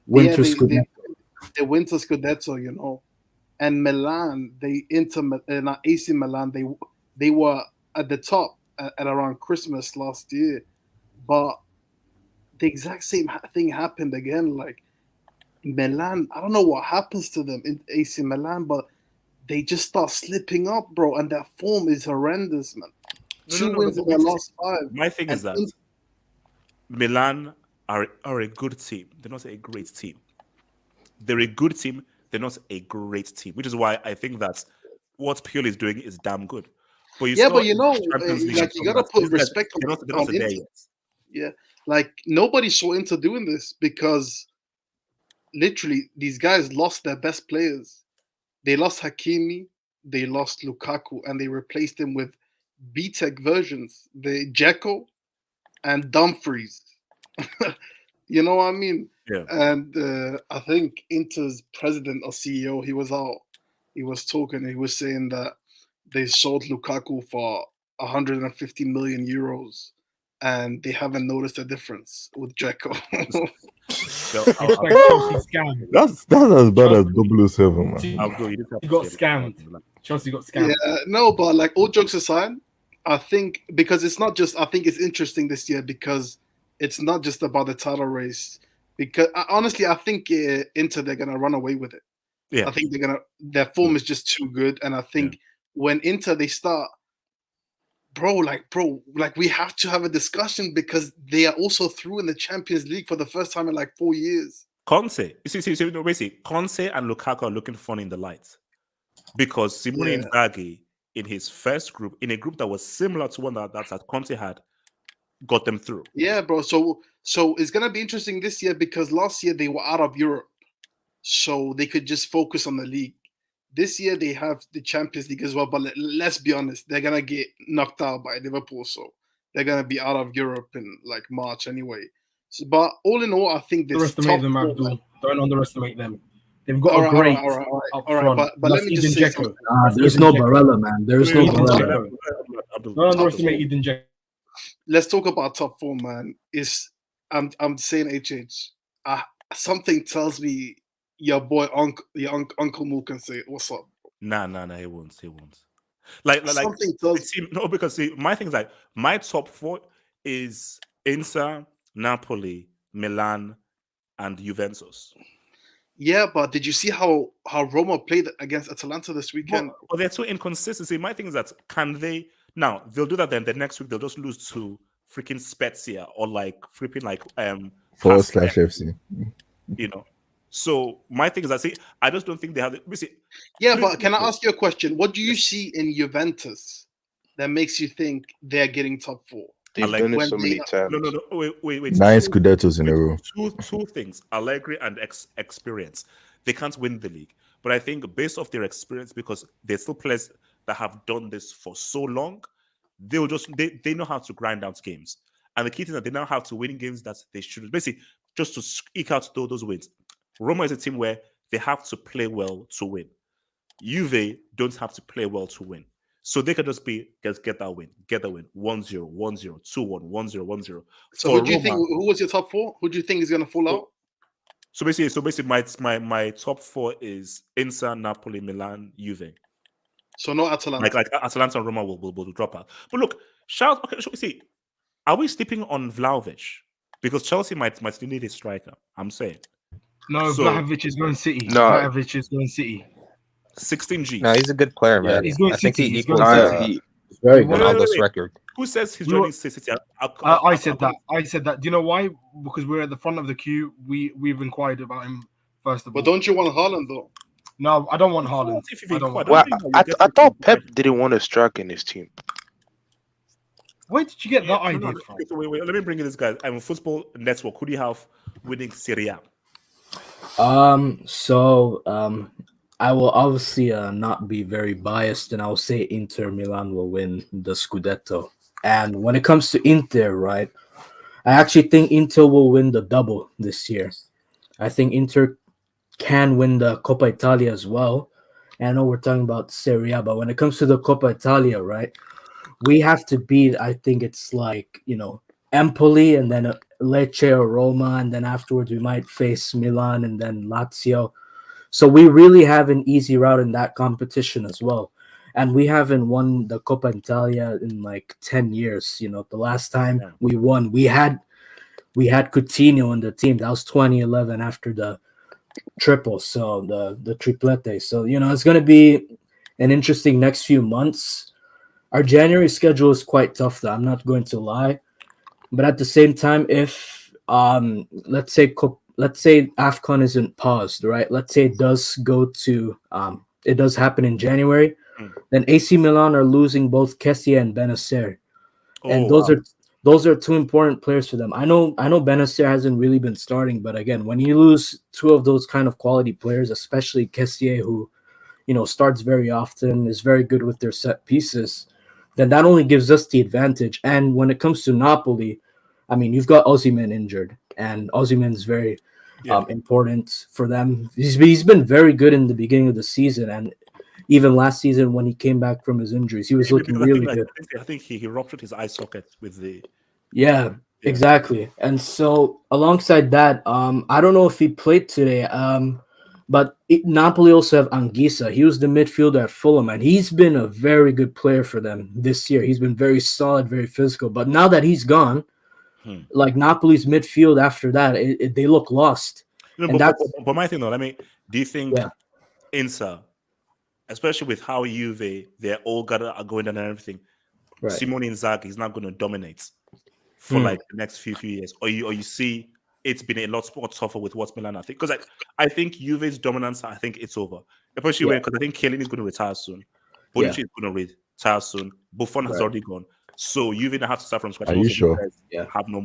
The Winter Scudetto, you know, and Milan, AC Milan, they were at the top at around Christmas last year. But the exact same thing happened again. Like Milan, I don't know what happens to them in AC Milan, but they just start slipping up, bro. And their form is horrendous, man. Two wins in their last 5. My thing is that Milan are a good team. They're not a great team. They're a good team. They're not a great team, which is why I think that what Pioli is doing is damn good. But yeah, saw but you know, Champions League like you gotta put respect they're on not there Inter. yet. Yeah, like nobody saw Inter doing this because literally these guys lost their best players. They lost Hakimi, they lost Lukaku, and they replaced him with B-Tech versions, the Dzeko and Dumfries. You know what I mean? Yeah. And I think Inter's president or CEO, he was talking, he was saying that they sold Lukaku for 150 million euros, and they haven't noticed a difference with Dzeko. That's as bad as 007, man. I'll go. You He got scammed. Chelsea got scammed. Yeah, no, but like all jokes aside, I think because it's not just. I think it's interesting this year because it's not just about the title race. Because honestly, I think Inter they're gonna run away with it. Yeah, I think their form is just too good, and I think when Inter they start, bro, we have to have a discussion because they are also through in the Champions League for the first time in like 4 years. Conte, basically, Conte and Lukaku are looking fun in the lights because Simone Inzaghi in his first group, in a group that was similar to one that Conte had, got them through. Yeah, bro. So it's gonna be interesting this year because last year they were out of Europe, so they could just focus on the league. This year they have the Champions League as well, but let's be honest, they're gonna get knocked out by Liverpool, so they're gonna be out of Europe in like March anyway. So, but all in all, I think this underestimate them, Abdul. Don't underestimate them. They've got a great up front. But let me just say something. There's no Barella, man. There's no Barella. Don't underestimate Eden Dzeko. Let's talk about top four, man. I'm saying HH. Something tells me your boy Uncle Mo can say what's up. Nah, he won't. Like something tells no, because my thing is like my top four is Inter, Napoli, Milan, and Juventus. Yeah, but did you see how Roma played against Atalanta this weekend? But they're so inconsistent. My thing is that now they'll do that, then the next week they'll just lose to freaking Spezia or like freaking like /FC. You know. So my thing is I just don't think they have Yeah, but can I ask you a question? What do you see in Juventus that makes you think they're getting top four? They've done it so many times. No. Wait. 9 Scudettos in a row. Two things: Allegri and experience. They can't win the league, but I think based off their experience, because they're still players that have done this for so long, they'll just they know how to grind out games. And the key thing that they now have to win games that they should basically just to eke out those wins. Roma is a team where they have to play well to win. Juve don't have to play well to win. So they could just get that win. 1-0, 1-0, 2-1, 1-0, 1-0. So who do you think who was your top four? Who do you think is gonna fall out? So basically my top four is Inter, Napoli, Milan, Juve. So no Atalanta. Like Atalanta and Roma will drop out. But look, shout okay, so we see. Are we sleeping on Vlahovic? Because Chelsea might need a striker. I'm saying. No, Vlahovic is going City. No. Vlahovic is going City. 16 G. No, he's a good player, man. He's going I think City. he He's equals going very good. good. Ronaldo's record. Who says he's joining City? I said that. Do you know why? Because we're at the front of the queue. We've inquired about him first of all. But don't you want Haaland though? No, I don't want Haaland. Well, I thought Pep didn't want a striker in his team. Where did you get that idea from? Wait, let me bring in this guy. I'm Football Network. Who do you have winning Serie A? I will obviously not be very biased, and I will say Inter Milan will win the Scudetto. And when it comes to Inter, right, I actually think Inter will win the double this year. I think Inter can win the Coppa Italia as well. And I know we're talking about Serie A, but when it comes to the Coppa Italia, right, we have to beat, I think it's like, Empoli and then Lecce or Roma, and then afterwards we might face Milan and then Lazio. So we really have an easy route in that competition as well. And we haven't won the Coppa Italia in like 10 years. The last time we won, we had Coutinho in the team. That was 2011 after the triple, so the triplete. So, it's going to be an interesting next few months. Our January schedule is quite tough, though. I'm not going to lie. But at the same time, if let's say AFCON isn't paused, right? Let's say it does go to it does happen in January. Then AC Milan are losing both Kessie and Benacer, and those are two important players for them. I know Benacer hasn't really been starting, but again, when you lose two of those kind of quality players, especially Kessie, who starts very often, is very good with their set pieces, then that only gives us the advantage. And when it comes to Napoli, I mean, you've got Osimhen injured, and Osimhen's very important for them. He's been very good in the beginning of the season, and even last season when he came back from his injuries, he was looking really good. I think he ruptured his eye socket with the. Yeah, exactly. And so alongside that, I don't know if he played today. But Napoli also have Anguissa. He was the midfielder at Fulham, and he's been a very good player for them this year. He's been very solid, very physical. But now that he's gone, like Napoli's midfield after that, they look lost. But my thing though, do you think Inter, especially with how Juve, they're all are going down and everything, Simone Inzaghi is not going to dominate for like the next few years, or you see it's been a lot more tougher with what's Milan, I think, because I think Juve's dominance, I think it's over, especially because I think Kane is going to retire soon, Bonucci is going to retire soon, Buffon has already gone, so Juve now have to start from scratch. Are you sure? Have no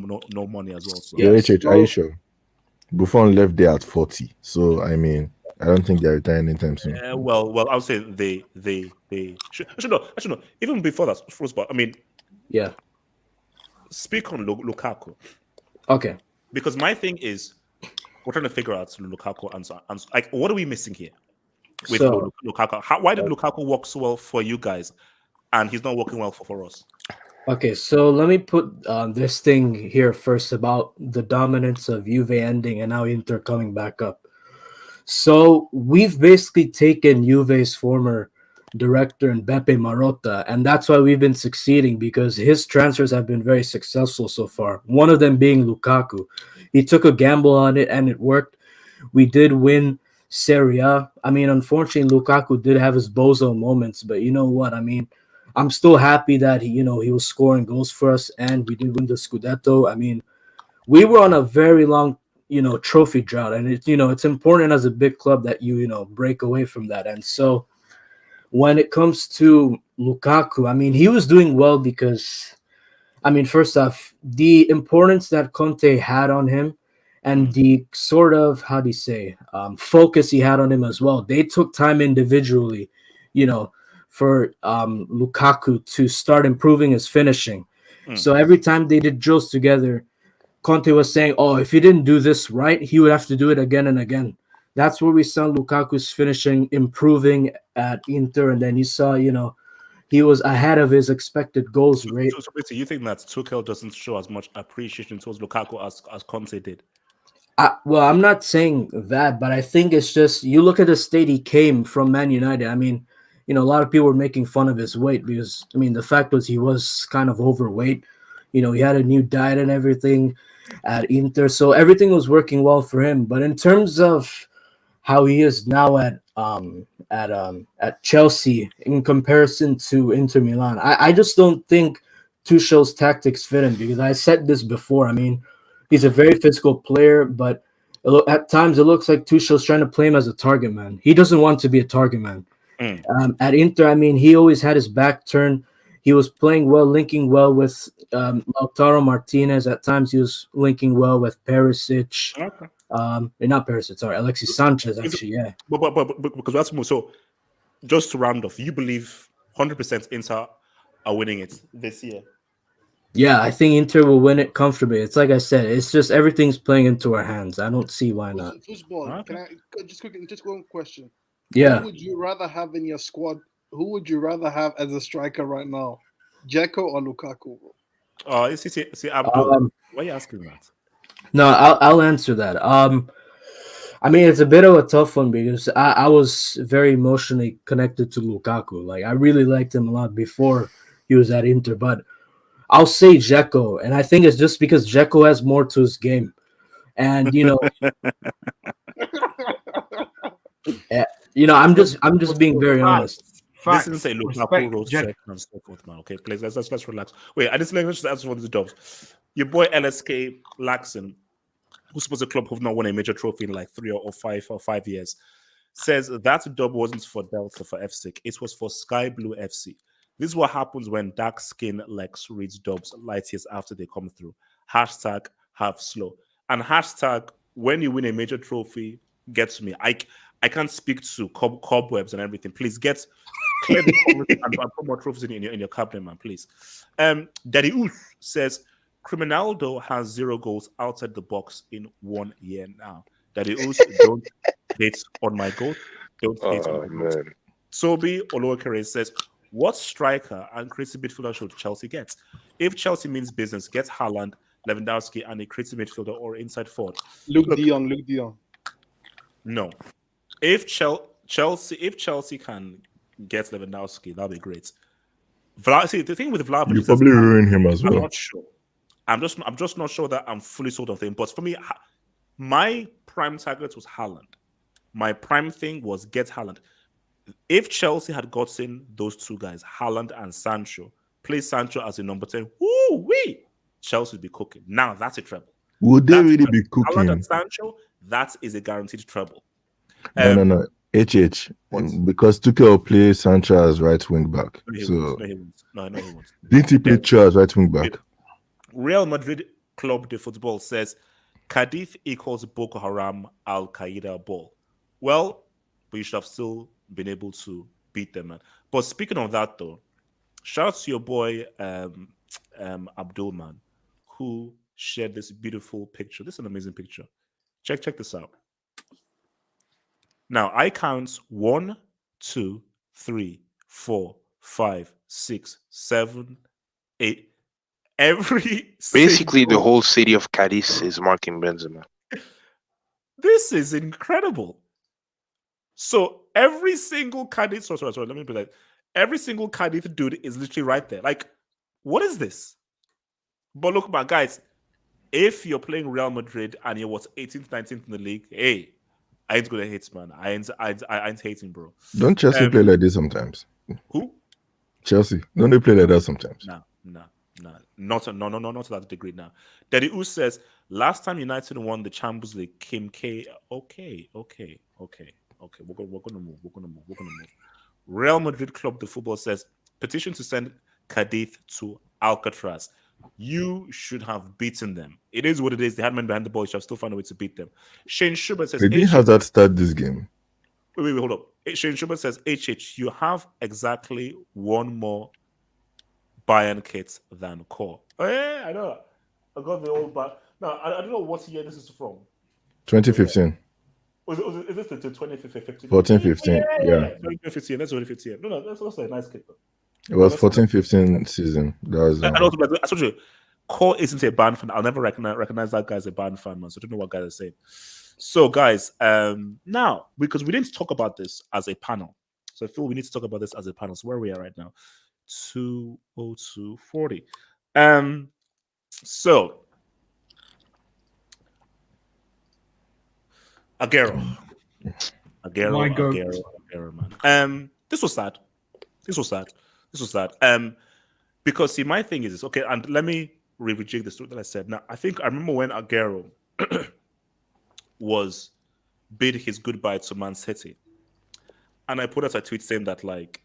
money as well. So. Are you sure? Buffon left there at 40, so I mean, I don't think they're retiring anytime soon. Well, I would say they should no. Even before that, football. I mean, speak on Lukaku. Okay. Because my thing is, we're trying to figure out Lukaku answer. Like, what are we missing here with Lukaku? Why did Lukaku work so well for you guys, and he's not working well for us? Okay, so let me put this thing here first about the dominance of Juve ending and now Inter coming back up. So we've basically taken Juve's former director and Beppe Marotta, and that's why we've been succeeding, because his transfers have been very successful so far. One of them being Lukaku. He took a gamble on it and it worked. We did win Serie A. I mean, unfortunately, Lukaku did have his bozo moments, but you know what? I mean, I'm still happy that he was scoring goals for us, and we did win the Scudetto. I mean, we were on a very long, trophy drought, and it's important as a big club that you break away from that. And so when it comes to Lukaku, I mean, he was doing well because, I mean, first off, the importance that Conte had on him and the sort of, focus he had on him as well. They took time individually, for Lukaku to start improving his finishing. So every time they did drills together, Conte was saying, oh, if he didn't do this right, he would have to do it again and again. That's where we saw Lukaku's finishing improving at Inter, and then you saw, he was ahead of his expected goals rate. So you think that Tuchel doesn't show as much appreciation towards Lukaku as Conte did? Well, I'm not saying that, but I think it's just, you look at the state he came from Man United. I mean, a lot of people were making fun of his weight because, I mean, the fact was he was kind of overweight. He had a new diet and everything at Inter, so everything was working well for him. But in terms of how he is now at Chelsea in comparison to Inter Milan, I just don't think Tuchel's tactics fit him, because I said this before. I mean, he's a very physical player, but at times it looks like Tuchel's trying to play him as a target man. He doesn't want to be a target man. At Inter, I mean, he always had his back turned. He was playing well, linking well with Lautaro Martinez. At times, he was linking well with Perisic. Okay. Not Perisic, sorry, Alexis Sanchez, actually, yeah. But because that's more. So, just to round off, you believe 100% Inter are winning it this year? Yeah, I think Inter will win it comfortably. It's like I said, it's just everything's playing into our hands. I don't see why not. Football, can I just one question? Yeah. Who would you rather have in your squad? Who would you rather have as a striker right now, Dzeko or Lukaku? See, Abdul, why are you asking that? No, I'll answer that. I mean, it's a bit of a tough one because I was very emotionally connected to Lukaku. Like, I really liked him a lot before he was at Inter, but I'll say Dzeko, and I think it's just because Dzeko has more to his game, and I'm just being very honest. This isn't say Lukaku wrote second and so forth, man. Okay, please let's relax. Wait, I just let's answer one of these jobs. Your boy LSK Laxon, who's supposed to club who've not won a major trophy in like 3 or 5 years. says that dub wasn't for Delta for FSIC, it was for Sky Blue FC. This is what happens when dark skin Lex reads dubs light years after they come through. Hashtag have slow. And hashtag when you win a major trophy, get to me. I can't speak to cobwebs and everything. Please clear the comments and put more trophies in your cabinet, man, please. Daddy Oof says Criminaldo has 0 goals outside the box in 1 year now. Daddy Oof, don't hate on my goat. Don't hate on my goat. Sobi Aguero says, what striker and creative midfielder should Chelsea get? If Chelsea means business, get Haaland, Lewandowski, and a creative midfielder or inside forward. Luke de Jong. No. If Chelsea can get Lewandowski, that'll be great. See, the thing with Vlahovic, you probably ruin him as well. I'm not sure. I'm just not sure that I'm fully sold on him. But for me, my prime target was Haaland. My prime thing was get Haaland. If Chelsea had gotten those two guys, Haaland and Sancho, play Sancho as a number 10, woo-wee, Chelsea would be cooking. Now that's a treble. Would they really be cooking? Haaland and Sancho, that is a guaranteed treble. No. HH, because Tuchel will play Sancho as right wing back. No, he won't. Didn't he play Cho as right wing back? Real Madrid Club de Football says Cadiz equals Boko Haram Al Qaeda ball. Well, we should have still been able to beat them, man. But speaking of that, though, shout out to your boy Abdul, man, who shared this beautiful picture. This is an amazing picture. Check this out. Now I count 1, 2, 3, 4, 5, 6, 7, 8. Basically, the whole city of Cadiz is marking Benzema. This is incredible. So every single Cadiz, sorry, let me be like, every single Cadiz dude is literally right there. Like, what is this? But look, man, guys, if you're playing Real Madrid and you're 18th, 19th in the league, hey, I ain't gonna hate, man. I ain't hating, bro. Don't Chelsea play like this sometimes? Who? Chelsea. Don't they play like that sometimes? No. Not to that degree now. Daddy U says, last time United won the Champions League, Kim K. Okay. We're gonna move. Real Madrid Club de Football says, petition to send Cadiz to Alcatraz. You should have beaten them. It is what it is. They had men behind the ball. You should have still found a way to beat them. Shane Schubert says, they didn't have that start this game. Wait, hold up. Shane Schubert says, HH, you have exactly one more Bayern kit than Core. Oh, yeah, I know. I got the old Bayern. No, I don't know what year this is from. 2015. Is this the 2015? 14-15, yeah. 2015. That's 2015. No, that's also a nice kit, though. It was 14-15 season. That was. And also, I told you, Core isn't a band fan. I'll never recognize that guy as a band fan, man. So I don't know what guys are saying. So, guys, now because we didn't talk about this as a panel, so I feel we need to talk about this as a panel. So where we are right now, 2:02:40. So Aguero, man. This was sad. Because see, my thing is this. Okay, and let me rejig the story that I said. Now, I think I remember when Aguero bid his goodbye to Man City, and I put out a tweet saying that like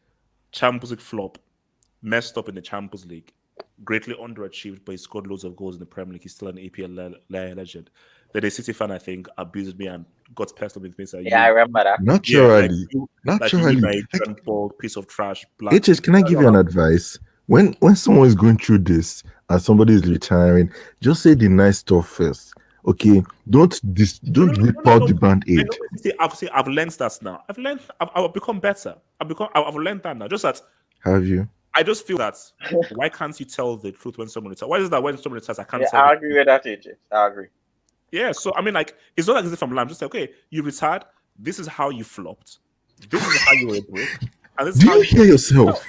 Champions League flop, messed up in the Champions League, greatly underachieved, but he scored loads of goals in the Premier League. He's still an EPL legend. That a City fan, I think, abused me and got personal with me. So I remember that. Naturally. Nigerian bald piece of trash. HH, can I give you an advice? When someone is going through this and somebody is retiring, just say the nice stuff first. Okay, don't rip out the band-aid. I've learned that now. I've become better. I've learned that now. Just that. Have you? I just feel that why can't you tell the truth when someone retires? Why is it that when someone retires, I can't tell? I agree with that, AJ. I agree. Yeah, so I mean, like, it's not like as if I'm lying. Just like, okay, you retired. This is how you flopped. This is how you were a brick. And this Do you hear yourself?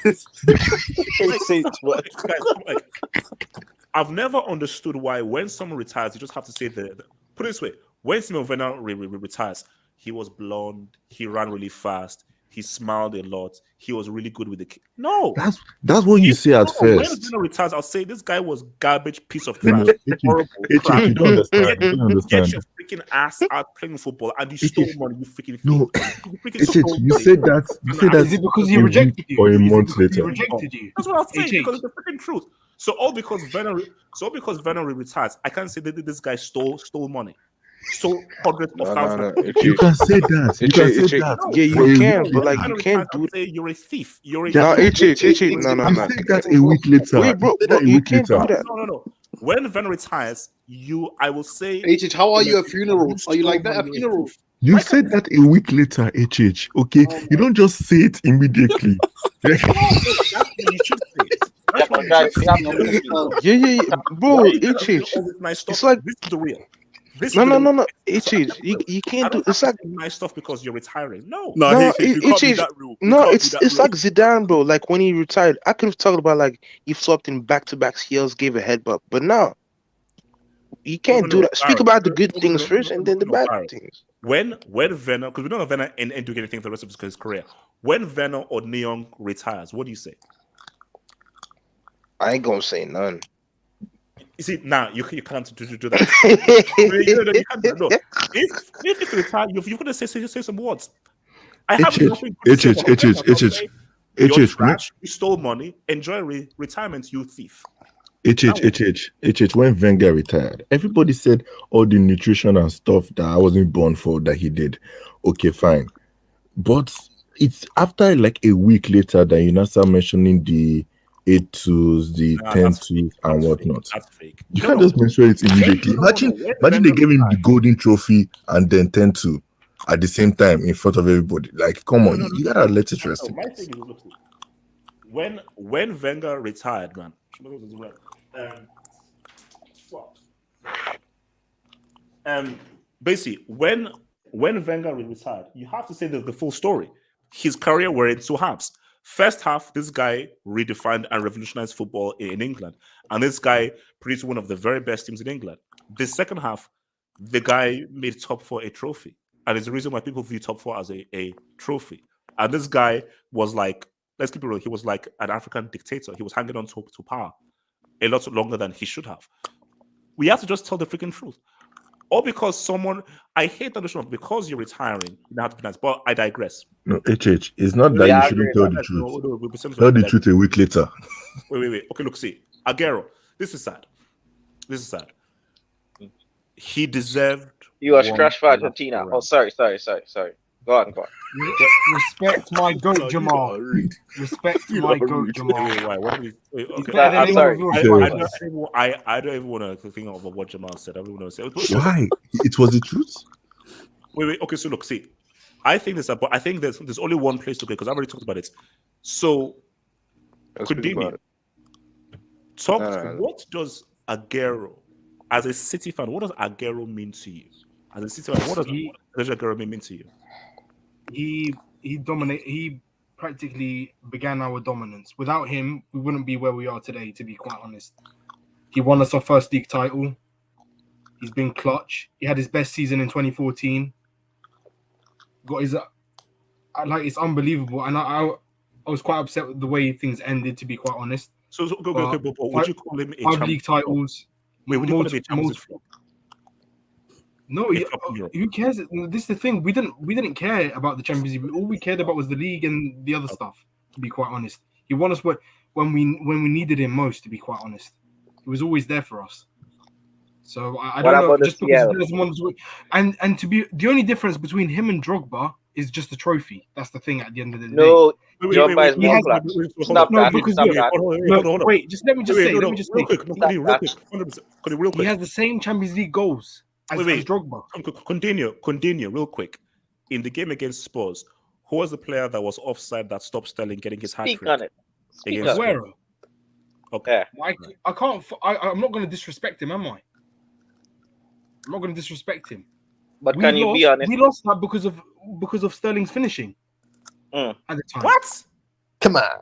I've never understood why when someone retires, you just have to say put it this way: when Simon Werner retires, he was blonde, he ran really fast, He smiled a lot. He was really good with the kick. No, that's what you say at When first. Veno retires, I'll say this guy was garbage, piece of No, trash, no, horrible crap. you don't understand. You don't Get understand. your freaking ass out playing football, and you stole money. You freaking No, you freaking stole you money. said that. You said that. Is it because he a rejected week you? or a Is it month because he later? rejected you? That's what I'll say HH. because it's the freaking truth. So all because Veno retires, I can't say that this guy stole money. Stole hundreds of thousands. You can say that. You can say that. Yeah, you can, but like you can't do. Say you're a thief. You're a No, You HH. No. said that a week later. Wait, bro, You said that a you week can't do later. that. No. When Veno retires, I will say. HH, how are you at funerals? Are you like that at funerals? You said that a week later, HH. Okay, you don't just say it immediately. That's what you should say. That's what you should say. Yeah, bro. Why you gotta HH. do all this nice stuff? It's like This is the real. no. HH. You can't do. It's like nice stuff because you're retiring. No, it's like Zidane, bro. Like when he retired, I could have talked about like he flopped in back-to-back heels, gave a headbutt, but no, you can't do that. Speak about the good things first, and then the bad things. When Veno, because we don't have Veno and do anything for the rest of his career. When Veno or Neon retires, what do you say? I ain't gonna say none. You see, now you can't do that. You can't do that. No. If you retire, you've got to say some words. I have nothing to say about Veno. You're trash, you stole money, enjoy retirement, you thief. When Wenger retired, everybody said all the nutrition and stuff that I wasn't born for that he did. Okay, fine. But it's after like a week later that you now start mentioning the 8-2s, the 10-2s, and whatnot. That's fake. You can't just mention it immediately. Imagine they gave him the golden trophy and then 10-2 at the same time in front of everybody. Like, come on, you gotta let it rest. My thing is, look, when Wenger retired, man. Basically, when Wenger retired, you have to say the full story. His career were in two halves. First half, this guy redefined and revolutionized football in England, and this guy produced one of the very best teams in England. The second half, the guy made top four a trophy, and it's the reason why people view top four as a trophy. And this guy was like, let's keep it real, he was like an African dictator. He was hanging on to power a lot longer than he should have. We have to just tell the freaking truth. Or because I hate that notion of because you're retiring, you have to be nice. But I digress. No, HH, it's not that you shouldn't tell the truth. Tell the truth a week later. Wait. Okay, look, see. Aguero, this is sad. He deserved. You are trash for Argentina. Oh, sorry. Go on. Respect my goat, Jamal. Respect my goat, Jamal. I'm sorry. I don't even want to think of what Jamal said. I don't want to say. Why? It was the truth. Wait. Okay, so look, see. I think there's only one place to go because I've already talked about it. So, Kudimi, what does Aguero, as a City fan, what does Aguero mean to you? As a City fan, what does Aguero mean to you? He practically began our dominance. Without him, we wouldn't be where we are today, to be quite honest. He won us our first league title. He's been clutch. He had his best season in 2014. Got his it's unbelievable. And I was quite upset with the way things ended, to be quite honest. So go. Would you call him a 5 league titles? Wait, would you call him a Champions League? No, who cares? This is the thing. We didn't care about the Champions League. All we cared about was the league and the other stuff. To be quite honest, he won us when we needed him most. To be quite honest, he was always there for us. So I don't know. Just because he doesn't want to, and to be the only difference between him and Drogba is just the trophy. That's the thing. At the end of the day, Drogba is more clutch. Stop that. Wait, just let me just say. Real quick. He has the same Champions League goals. As Drogba. Continue real quick. In the game against Spurs, who was the player that was offside that stopped Sterling getting his hat trick? Speak on it. Aguero. Okay. I can't. I'm not going to disrespect him, am I? I'm not going to disrespect him. But can you be honest? We lost that because of Sterling's finishing at the time. What? Come on.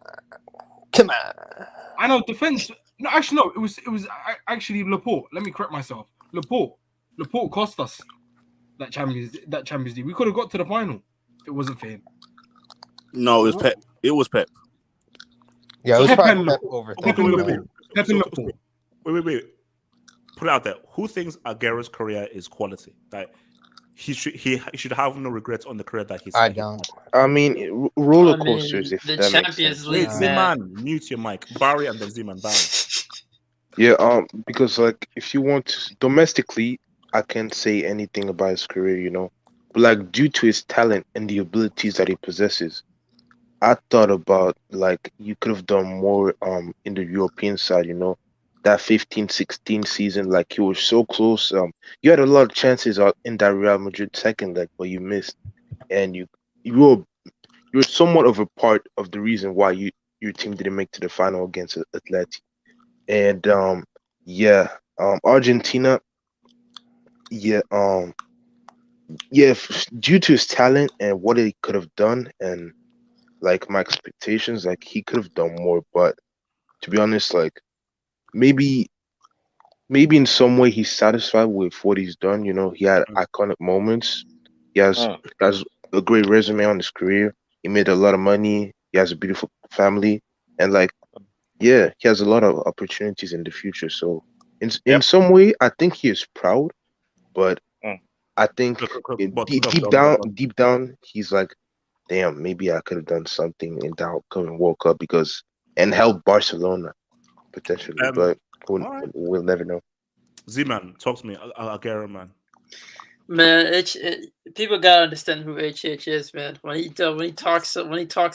I know defense. No, actually, no. It was actually Laporte. Let me correct myself. Laporte cost us that Champions League. We could have got to the final if it wasn't for him. No, it was Pep. It was Pep. Yeah, it was Pep probably and Pep Laporte. over. Pep and wait. Laporte. Pep and Laporte. Wait. Put it out there. Who thinks Aguero's career is quality? Like he should have no regrets on the career that he's. I don't. I mean, roller coasters, if the that makes Champions sense. League, Wait, man. Zeman, mute your mic. Barry and then Zeman. Barry. Yeah, because like if you want domestically, I can't say anything about his career, you know. But like due to his talent and the abilities that he possesses, I thought about like you could have done more in the European side, you know. That 15-16 season, like he was so close. You had a lot of chances out in that Real Madrid second leg, but you missed. And you're somewhat of a part of the reason why your team didn't make to the final against Atleti. And Argentina, due to his talent and what he could have done and like my expectations, like he could have done more. But to be honest, like maybe in some way he's satisfied with what he's done. You know, he had iconic moments. He has a great resume on his career. He made a lot of money. He has a beautiful family, and like, yeah, he has a lot of opportunities in the future. So, in some way, I think he is proud, but I think deep down, he's like, damn, maybe I could have done something in the upcoming World Cup and help Barcelona potentially, but we'll never know. Z-Man, talk to me, Aguero, man. Man, people gotta understand who HH is, man. When he talks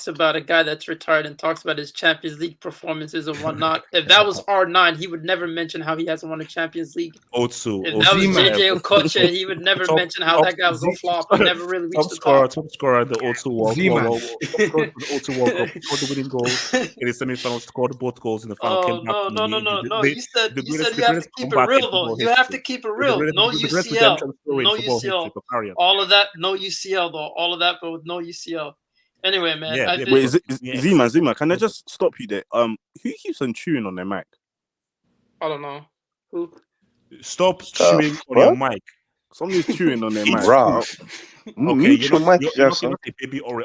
about a guy that's retired and talks about his Champions League performances and whatnot, if that was R9, he would never mention how he hasn't won a Champions League. Otsu. If that was JJ Okocha, he would never mention how that guy was a flop. He never really reached the top. Top scorer in the O2 World Cup. Scored the winning goals in the semifinals. Scored both goals in the final. No. You said you have to keep it real though. You have to keep it real. No UCL. No UCL. All of that, no UCL though. All of that, but with no UCL. Anyway, man. Wait, Z-Man, can I just stop you there? Who keeps on chewing on their mic? I don't know. Who? Stop chewing on your mic. Somebody's chewing on their mic. Bro. Okay, you're not a baby or a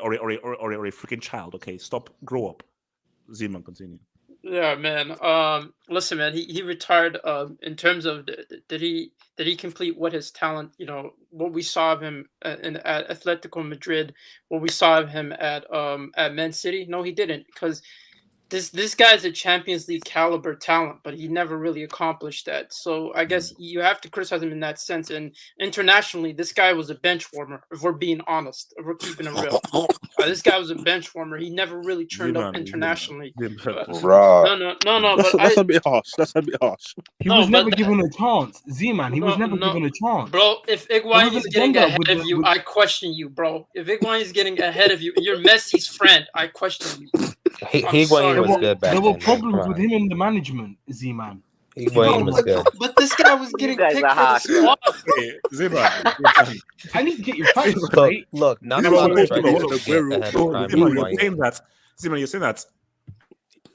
freaking child. Okay, stop. Grow up. Z-Man, continue. Yeah, man. Listen, man. He retired. In terms of did he complete what his talent? You know what we saw of him at Atletico Madrid. What we saw of him at Man City. No, he didn't, because this guy's a Champions League caliber talent, but he never really accomplished that. So I guess you have to criticize him in that sense. And internationally, this guy was a bench warmer, if we're being honest, if we're keeping it real. This guy was a bench warmer. He never really turned up internationally. No. That's a bit harsh. He was never given a chance. Z-Man, he was never given a chance. Bro, if Higuain is getting ahead of you, I question you, bro. If Higuain is getting ahead of you, you're Messi's friend, I question you. Higuain was good back There then. were problems with him in the management, Z-Man. Higuain was good. But this guy was getting picked for the squad. Z-Man. I need to get your facts Look, straight. not a lot of strikers get ahead of prime Higuain. You're saying that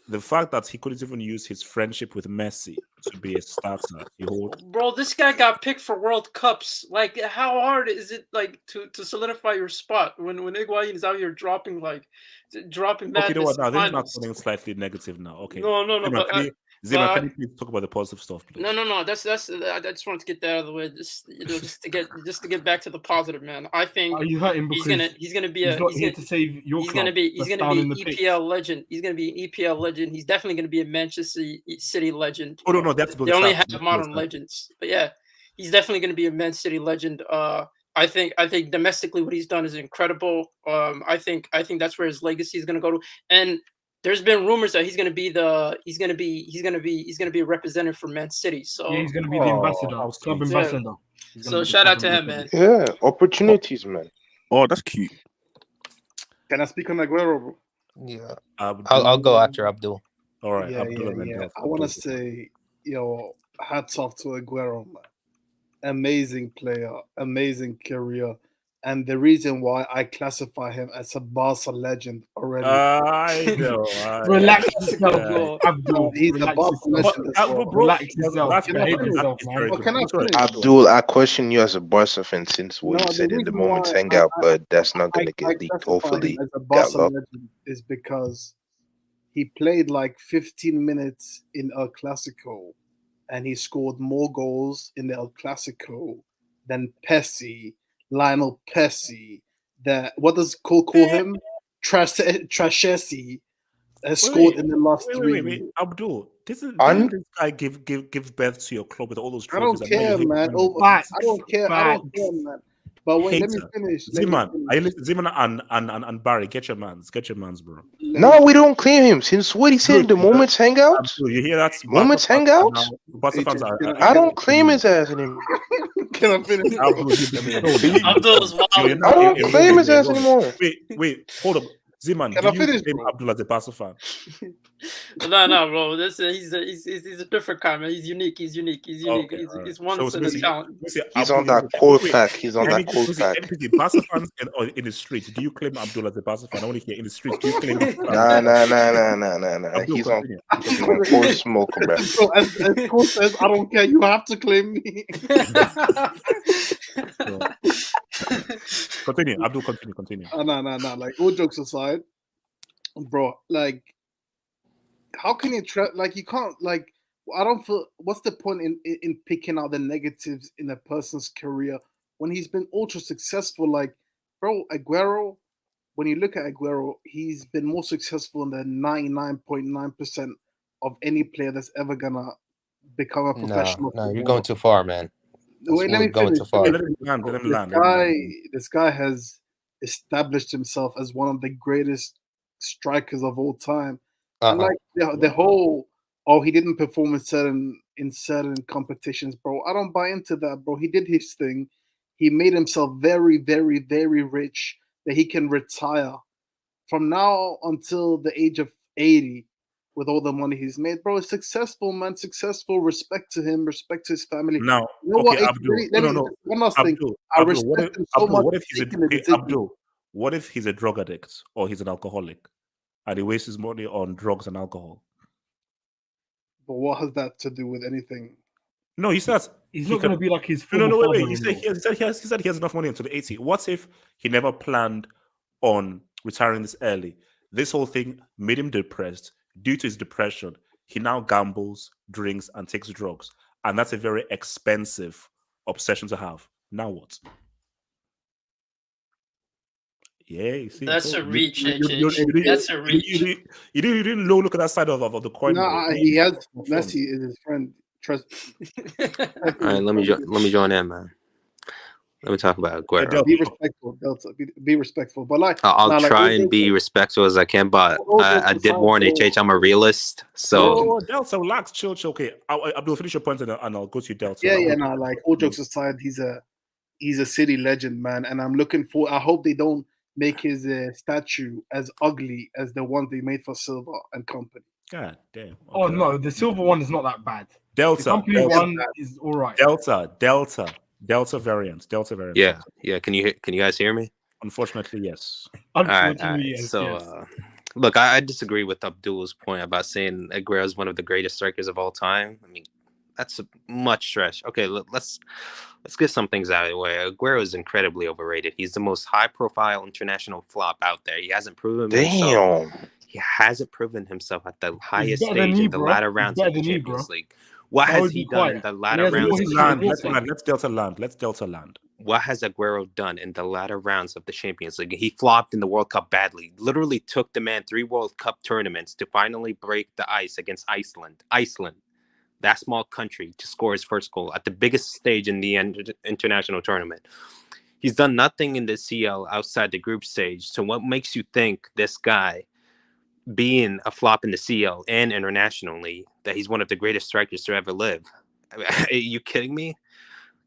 the fact that he couldn't even use his friendship with Messi to be a starter. Bro, this guy got picked for World Cups. Like, how hard is it like to solidify your spot when Higuain is out here dropping madness? Okay, you know what? Now this is not something slightly negative now. Okay. No. Zima, can you please talk about the positive stuff, please? No. That's. I just wanted to get that out of the way. Just to get back to the positive, man. I think you hurt him he's gonna be EPL legend. He's gonna be an EPL legend. He's definitely gonna be a Manchester City legend. Oh no, that's they only have modern legends. But yeah, he's definitely gonna be a Man City legend. I think domestically what he's done is incredible. I think that's where his legacy is gonna go to. And there's been rumors that he's gonna be a representative for Man City. So yeah, he's gonna be the ambassador, club ambassador. So shout out to him, man. Yeah, opportunities, man. Oh, that's cute. Can I speak on Aguero, bro? Yeah, I'll go after Abdul. All right, yeah. I want to say, hats off to Aguero, man. Amazing player, amazing career. and the reason why I classify him as a Barca legend already. I know. Relax That's a yourself, good goal. Abdul. He's a Relax Barca yourself. legend as well. Relax yourself. That's Behave very yourself, man. Can I finish? Abdul, I question you as a Barca fan since what No, you the said in the reason Moments why Hangout, but that's not I gonna get leaked. classify him Hopefully, as a got Barca luck. legend is because he played like 15 minutes in El Clasico, and he scored more goals in the El Clasico than Pessi, Lionel Pessi. That what does Cole call him? Trashesi has scored in the last 3 wait. years. Abdul, didn't Un- this guy give birth to your club with all those I trophies? don't and now care, you hate man. him? I don't care. I don't care, man. But wait, let me Hater. finish. Ziman, Ziman and Barry, get your mans, bro. No, we don't claim him. Since what he said in the Moments Hangout? Abdul, you hear that? Moments Barca fans Hangout? are now- Barca fans are. I don't claim his ass anymore. Can I finish? Abdul, you've been told. Abdul's wild. I don't claim his ass anymore. Wait, hold up. Ziman, Can do I you finish, claim bro? Abdul as a Barca fan? No, bro. He's a different kind, man. He's unique. He's Okay, he's one set of talent. He's on that cold pack. He's on that cold pack. Barca fans in the streets, do you claim Abdul as a Barca fan? I want to hear in the streets. Do you claim him? Nah. Abdul, He's on continue. cold smoke, bro. So as Cole says, I don't care. You have to claim me. Continue, Abdul. Continue. No. Like all jokes aside, bro. Like, how can you like you can't like. I don't feel. What's the point in picking out the negatives in a person's career when he's been ultra successful? Like, bro, Aguero. When you look at Aguero, he's been more successful than 99.9% of any player that's ever gonna become a professional. No, you're going too far, man. Wait, let me going finish. too far. Let him land. This guy has established himself as one of the greatest strikers of all time. And like the whole, he didn't perform in certain competitions, bro. I don't buy into that, bro. He did his thing. He made himself very, very, very rich that he can retire from now until the age of 80 with all the money he's made, bro. It's successful, man. Successful. Respect to him. Respect to his family. Now, you know okay, what? Abdul. One last thing. I respect him so much. What if he's a drug addict or he's an alcoholic, and he wastes his money on drugs and alcohol? But what has that to do with anything? No, he says he's not going to be like his. Wait. He said he has enough money until the 80. What if he never planned on retiring this early? This whole thing made him depressed. Due to his depression, he now gambles, drinks, and takes drugs. And that's a very expensive obsession to have. Now what? Yeah, you see. That's a reach, That's a reach. You didn't look at that side of the coin. No, he has Messi is his friend. Trust. All right, let me join in, man. Let me talk about Aguero. Be respectful, Delta. Be respectful. But like, I'll try and be respectful as I can, but I did warn HH. I'm a realist, so. Delta, relax, chill. Okay, I'll finish your point and I'll go to you, Delta. Yeah. No, like all jokes aside, he's a city legend, man, and I'm looking for. I hope they don't make his statue as ugly as the one they made for Silva and company. God damn. Okay. Oh no, the silver one is not that bad. Delta. The company one is all right. Delta variant. Yeah. Can you guys hear me? Unfortunately, yes. Unfortunately, all right. yes. So, yes. Look, I disagree with Abdul's point about saying Aguero is one of the greatest strikers of all time. I mean, that's a much stretch. Okay, let's get some things out of the way. Aguero is incredibly overrated. He's the most high-profile international flop out there. He hasn't proven himself. He hasn't proven himself at the highest stage in the latter rounds of the Champions League. What has he done in the latter rounds? Let's Delta land. What has Aguero done in the latter rounds of the Champions League? He flopped in the World Cup badly. Literally took the man 3 World Cup tournaments to finally break the ice against Iceland. That small country, to score his first goal at the biggest stage in the international tournament. He's done nothing in the CL outside the group stage. So what makes you think this guy, being a flop in the CL and internationally, that he's one of the greatest strikers to ever live? I mean, are you kidding me?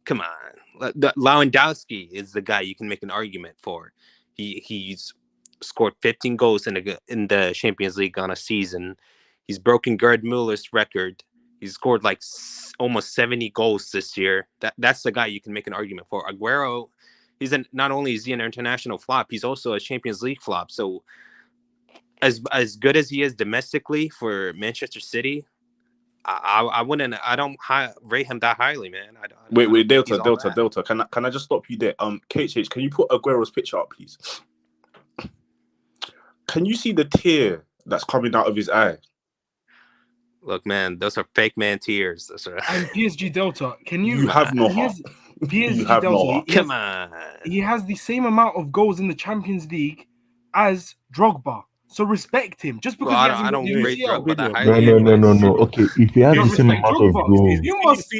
Come on. Lewandowski is the guy you can make an argument for. He's scored 15 goals in the Champions League on a season. He's broken Gerd Muller's record. He's scored like almost 70 goals this year. That's the guy you can make an argument for. Aguero not only is he an international flop, he's also a Champions League flop. So as good as he is domestically for Manchester City, I don't rate him that highly, man. Wait, Delta. Can I just stop you there? KH, can you put Aguero's picture up, please? Can you see the tear that's coming out of his eye? Look, man, those are fake man tears. And PSG Delta, can you? You have no heart. PSG You have no Delta, heart. Come on. He has the same amount of goals in the Champions League as Drogba. So respect him. Just because I don't rate Drogba that highly. No. Okay, if he has the same amount of goals,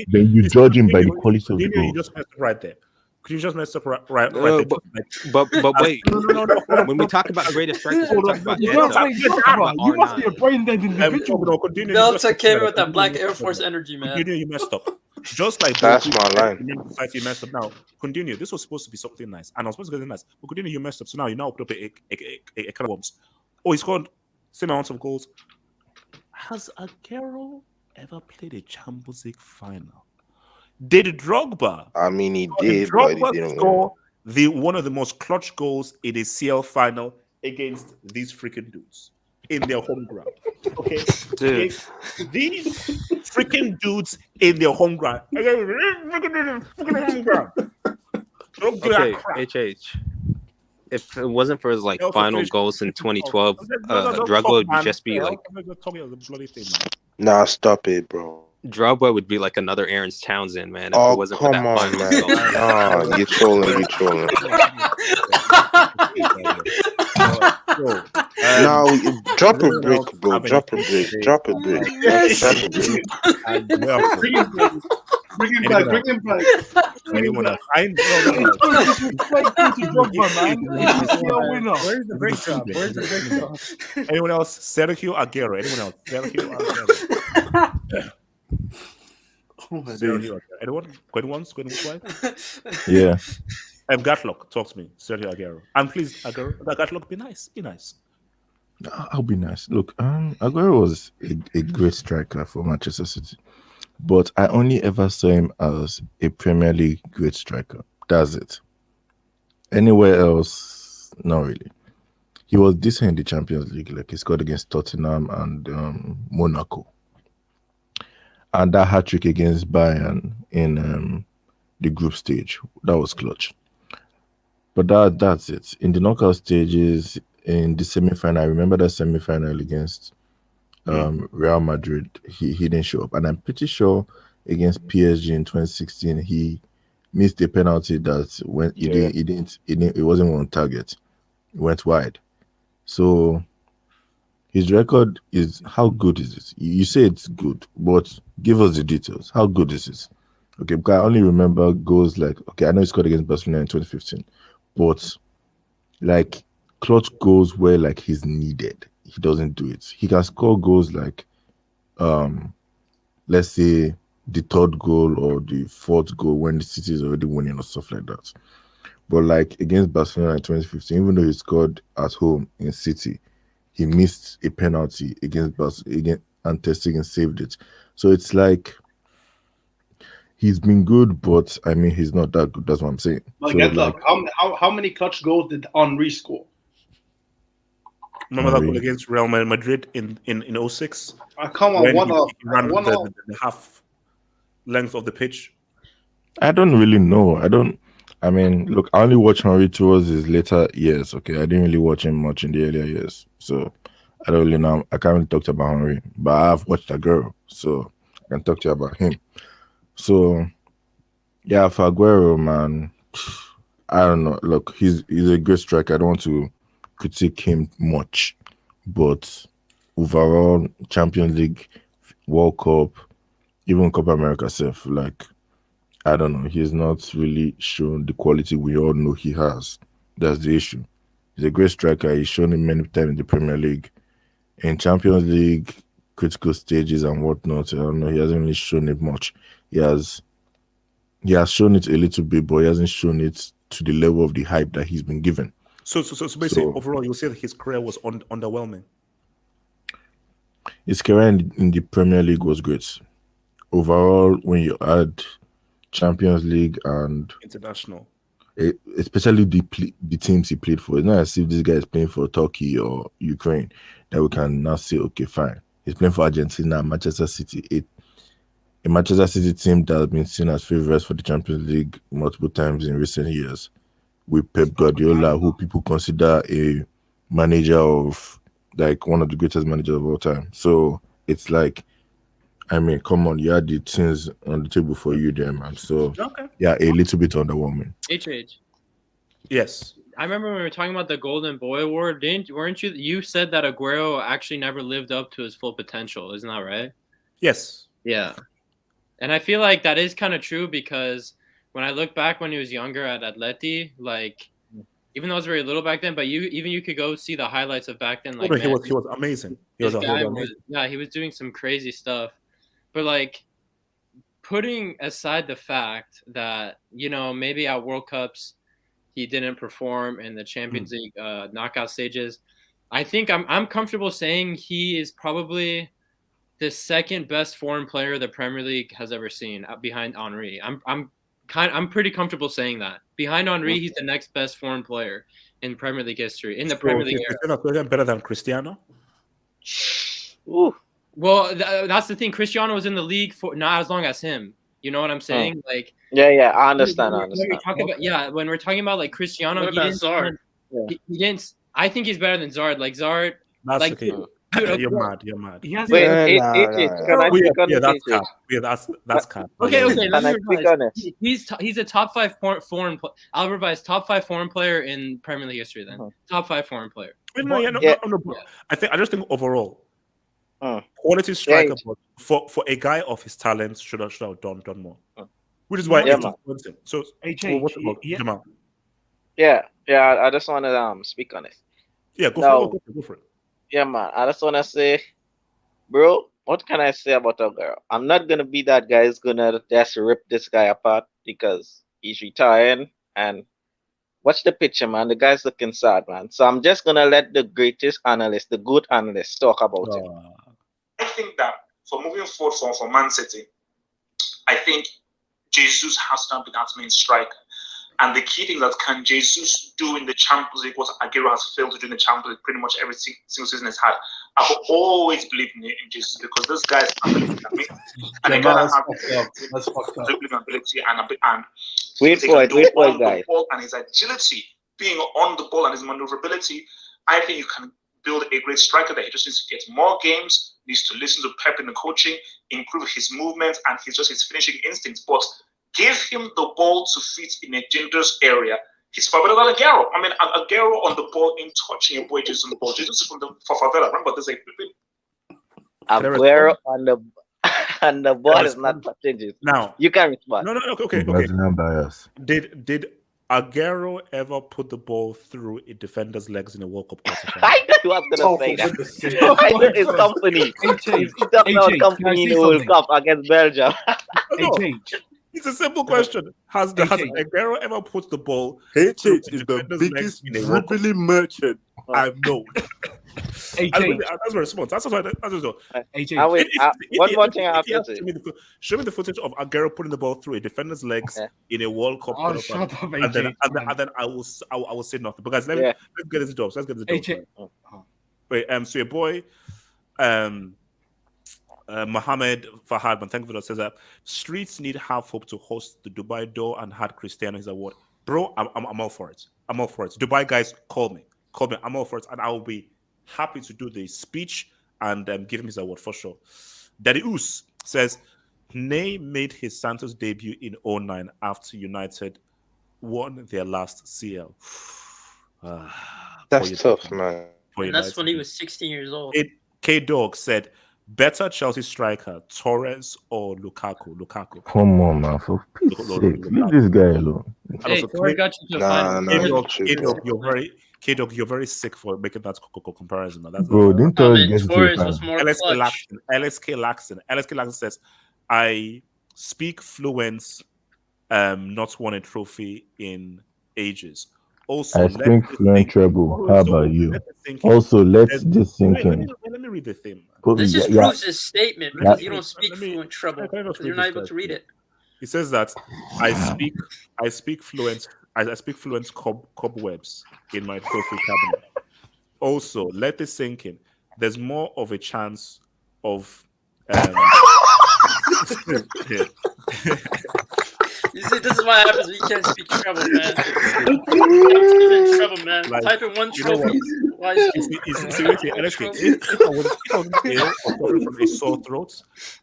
then you judge him by the quality of the You goals. just messed up right there. Could you just mess up right there? But wait. No. When we talk about greatest strikers, we talk about You must be a brain dead individual. Delta came with that Black Air Force energy, man. Continue, you messed up. Just like That's my line. You messed up now. Continue. This was supposed to be something nice, and I was supposed to get it nice. But continue, you messed up. So now you now put up a kind of bombs. Oh, he scored same amount of goals. Has Aguero ever played a Champions League final? Did Drogba? I mean, he did, but he Drogba didn't score one of the most clutch goals in a CL final against these freaking dudes in their home ground. Okay, dude. These freaking dudes in their home ground. Okay, HH. If it wasn't for his final goals in 2012, Drogba would just be like. Nah, stop it, bro. Drogba would be like another Aaron Townsend, man. If Oh, it wasn't for come that on, final man. goal. Nah, you're trolling. Now, drop a brick, bro. Drop a brick. Bring him back. Anyone else? Where's the breakdown? Anyone else? Sergio Aguero. Anyone else? Sergio Aguero. Sergio Aguero. Anyone? Going once? Going twice? Yeah. Gatlock, talk to me. Sergio Aguero. And please, Aguero, Gatlock, be nice. Be nice. I'll be nice. Look, Aguero was a great striker for Manchester City, but I only ever saw him as a Premier League great striker. That's it. Anywhere else, not really. He was decent in the Champions League, like he scored against Tottenham and Monaco, and that hat trick against Bayern in the group stage, that was clutch. But that's it. In the knockout stages, in the semi-final, I remember that semi-final against Real Madrid, he didn't show up. And I'm pretty sure against PSG in 2016, he missed a penalty that when it wasn't on target. It went wide. So his record is, how good is it? You say it's good, but give us the details. How good is it? Okay, because I only remember goals like, okay, I know he scored against Barcelona in 2015, but like clutch goals where like he's needed, he doesn't do it. He can score goals like, let's say the third goal or the fourth goal when the City is already winning or stuff like that. But like against Barcelona in 2015, even though he scored at home in City, he missed a penalty against Barcelona and Ter Stegen saved it. So it's like, he's been good, but I mean, he's not that good. That's what I'm saying. Like, how many clutch goals did Henry score? Remember that goal against Real Madrid in 06? Come on, he ran the half length of the pitch. I don't really know. I mean, look, I only watched Henry towards his later years. Okay, I didn't really watch him much in the earlier years, so I don't really know. I can't really talk about Henry, but I've watched Aguero, so I can talk to you about him. So, yeah, for Aguero, man, I don't know. Look, he's a great striker. I don't want to critique him much, but overall, Champions League, World Cup, even Copa America self, like, I don't know. He's not really shown the quality we all know he has. That's the issue. He's a great striker. He's shown it many times in the Premier League. In Champions League, critical stages and whatnot, I don't know. He hasn't really shown it much. He has shown it a little bit, but he hasn't shown it to the level of the hype that he's been given. So basically, overall, you'll say that his career was underwhelming. His career in the Premier League was great. Overall, when you add Champions League and international, especially the teams he played for. It's not as if this guy is playing for Turkey or Ukraine that we can now say, okay, fine. He's playing for Argentina, Manchester City, a Manchester City team that has been seen as favourites for the Champions League multiple times in recent years, with Pep Guardiola, who people consider a manager of, like, one of the greatest managers of all time. So it's like, I mean, come on, you had the things on the table for you there, man. So yeah, a little bit underwhelming. HH. Yes. I remember when we were talking about the Golden Boy Award, weren't you? You said that Aguero actually never lived up to his full potential, isn't that right? Yes. Yeah. And I feel like that is kind of true because when I look back when he was younger at Atleti, like, even though it was very little back then, but you could go see the highlights of back then. Like, he was amazing. He was amazing. He was doing some crazy stuff. But, like, putting aside the fact that, you know, maybe at World Cups he didn't perform in the Champions League knockout stages, I think I'm comfortable saying he is probably the second best foreign player the Premier League has ever seen, behind Henry. I'm pretty comfortable saying that. Behind Henry, he's the next best foreign player in Premier League history, in the Premier League era. Better than Cristiano? Ooh. Well, that's the thing. Cristiano was in the league for not as long as him. You know what I'm saying? Like, yeah, I understand. When we're talking about like Cristiano, What about Zard? He didn't. I think he's better than Zard. Like Zard, that's like, okay. Dude, you're mad. You're mad. Wait, can I speak on that's cap. Okay. Can I speak on it? He's a top 5 foreign. I'll revise top 5 foreign player in Premier League history. Then top 5 foreign player. No. I just think overall, quality striker, but for a guy of his talents, should have done more. Which is why it's disappointing. So, what about Jamal? Yeah. I just want to speak on it. Yeah, go for it. Yeah, man. I just want to say, bro, what can I say about Aguero? I'm not going to be that guy who's going to just rip this guy apart because he's retiring. And watch the picture, man. The guy's looking sad, man. So I'm just going to let the greatest analyst, the good analyst, talk about it. I think that for moving forward for Man City, I think Jesus has to be that main striker. And the key thing that can Jesus do in the Champions League, what Aguero has failed to do in the Champions League pretty much every single season has had. I've always believed in Jesus because this guy is amazing. And a guy that has dribbling ability and wait for it, guys. And his agility, being on the ball and his maneuverability, I think you can build a great striker there. He just needs to get more games, needs to listen to Pep in the coaching, improve his movement and his finishing instincts. But give him the ball to fit in a dangerous area. He's far better than Aguero. I mean, Aguero on the ball in touching a boy Jesus on the ball. Jesus is from the Favela. Remember, there's a Aguero on the ball is not touching Jesus. Now you can respond. No. Okay. Bias. Did Aguero ever put the ball through a defender's legs in a World Cup quarterfinal? I knew he was going to say that. I know his company. He's talking about company in the World Cup against Belgium. It's a simple question. Has Aguero ever put the ball? HH is the biggest dribbling merchant I've known. That's my response. That's what I just know. One more thing I have to say. Show me the footage of Aguero putting the ball through a defender's legs in a World Cup. Shut up, and then I will say nothing. Because let's get into jobs. Let's get into jobs. Wait, so your boy, Mohammed Fahad, but thank you for that, says that Streets need half hope to host the Dubai Door and had Cristiano his award. Bro, I'm all for it. I'm all for it. Dubai guys, call me. I'm all for it, and I will be happy to do the speech and give him his award for sure. Daddy Oos says Ney made his Santos debut in 2009 after United won their last CL. That's tough, man. And that's when he was 16 years old. K-Dog said, better Chelsea striker, Torres or Lukaku? Come on, man. For peace sake, leave this guy alone. Hey, Torres got you to the K-Dog, you're very sick for making that comparison. Bro, didn't Torres get Torres was more clutch. LSK Laxton says, I speak fluent, not won a trophy in ages. Also, I speak fluent treble. How about you? Also, let's just sink in. Let me read the thing. This just proves his statement because you don't speak fluent treble because you're not able to read it. He says that I speak fluent I speak fluent cobwebs in my trophy cabinet. Also, let this sink in. There's more of a chance of You see, this is what happens when you can't speak treble, man. In treble, man. Like, Type in one you know trophy. what? If I wasn't ill or suffering from a sore throat,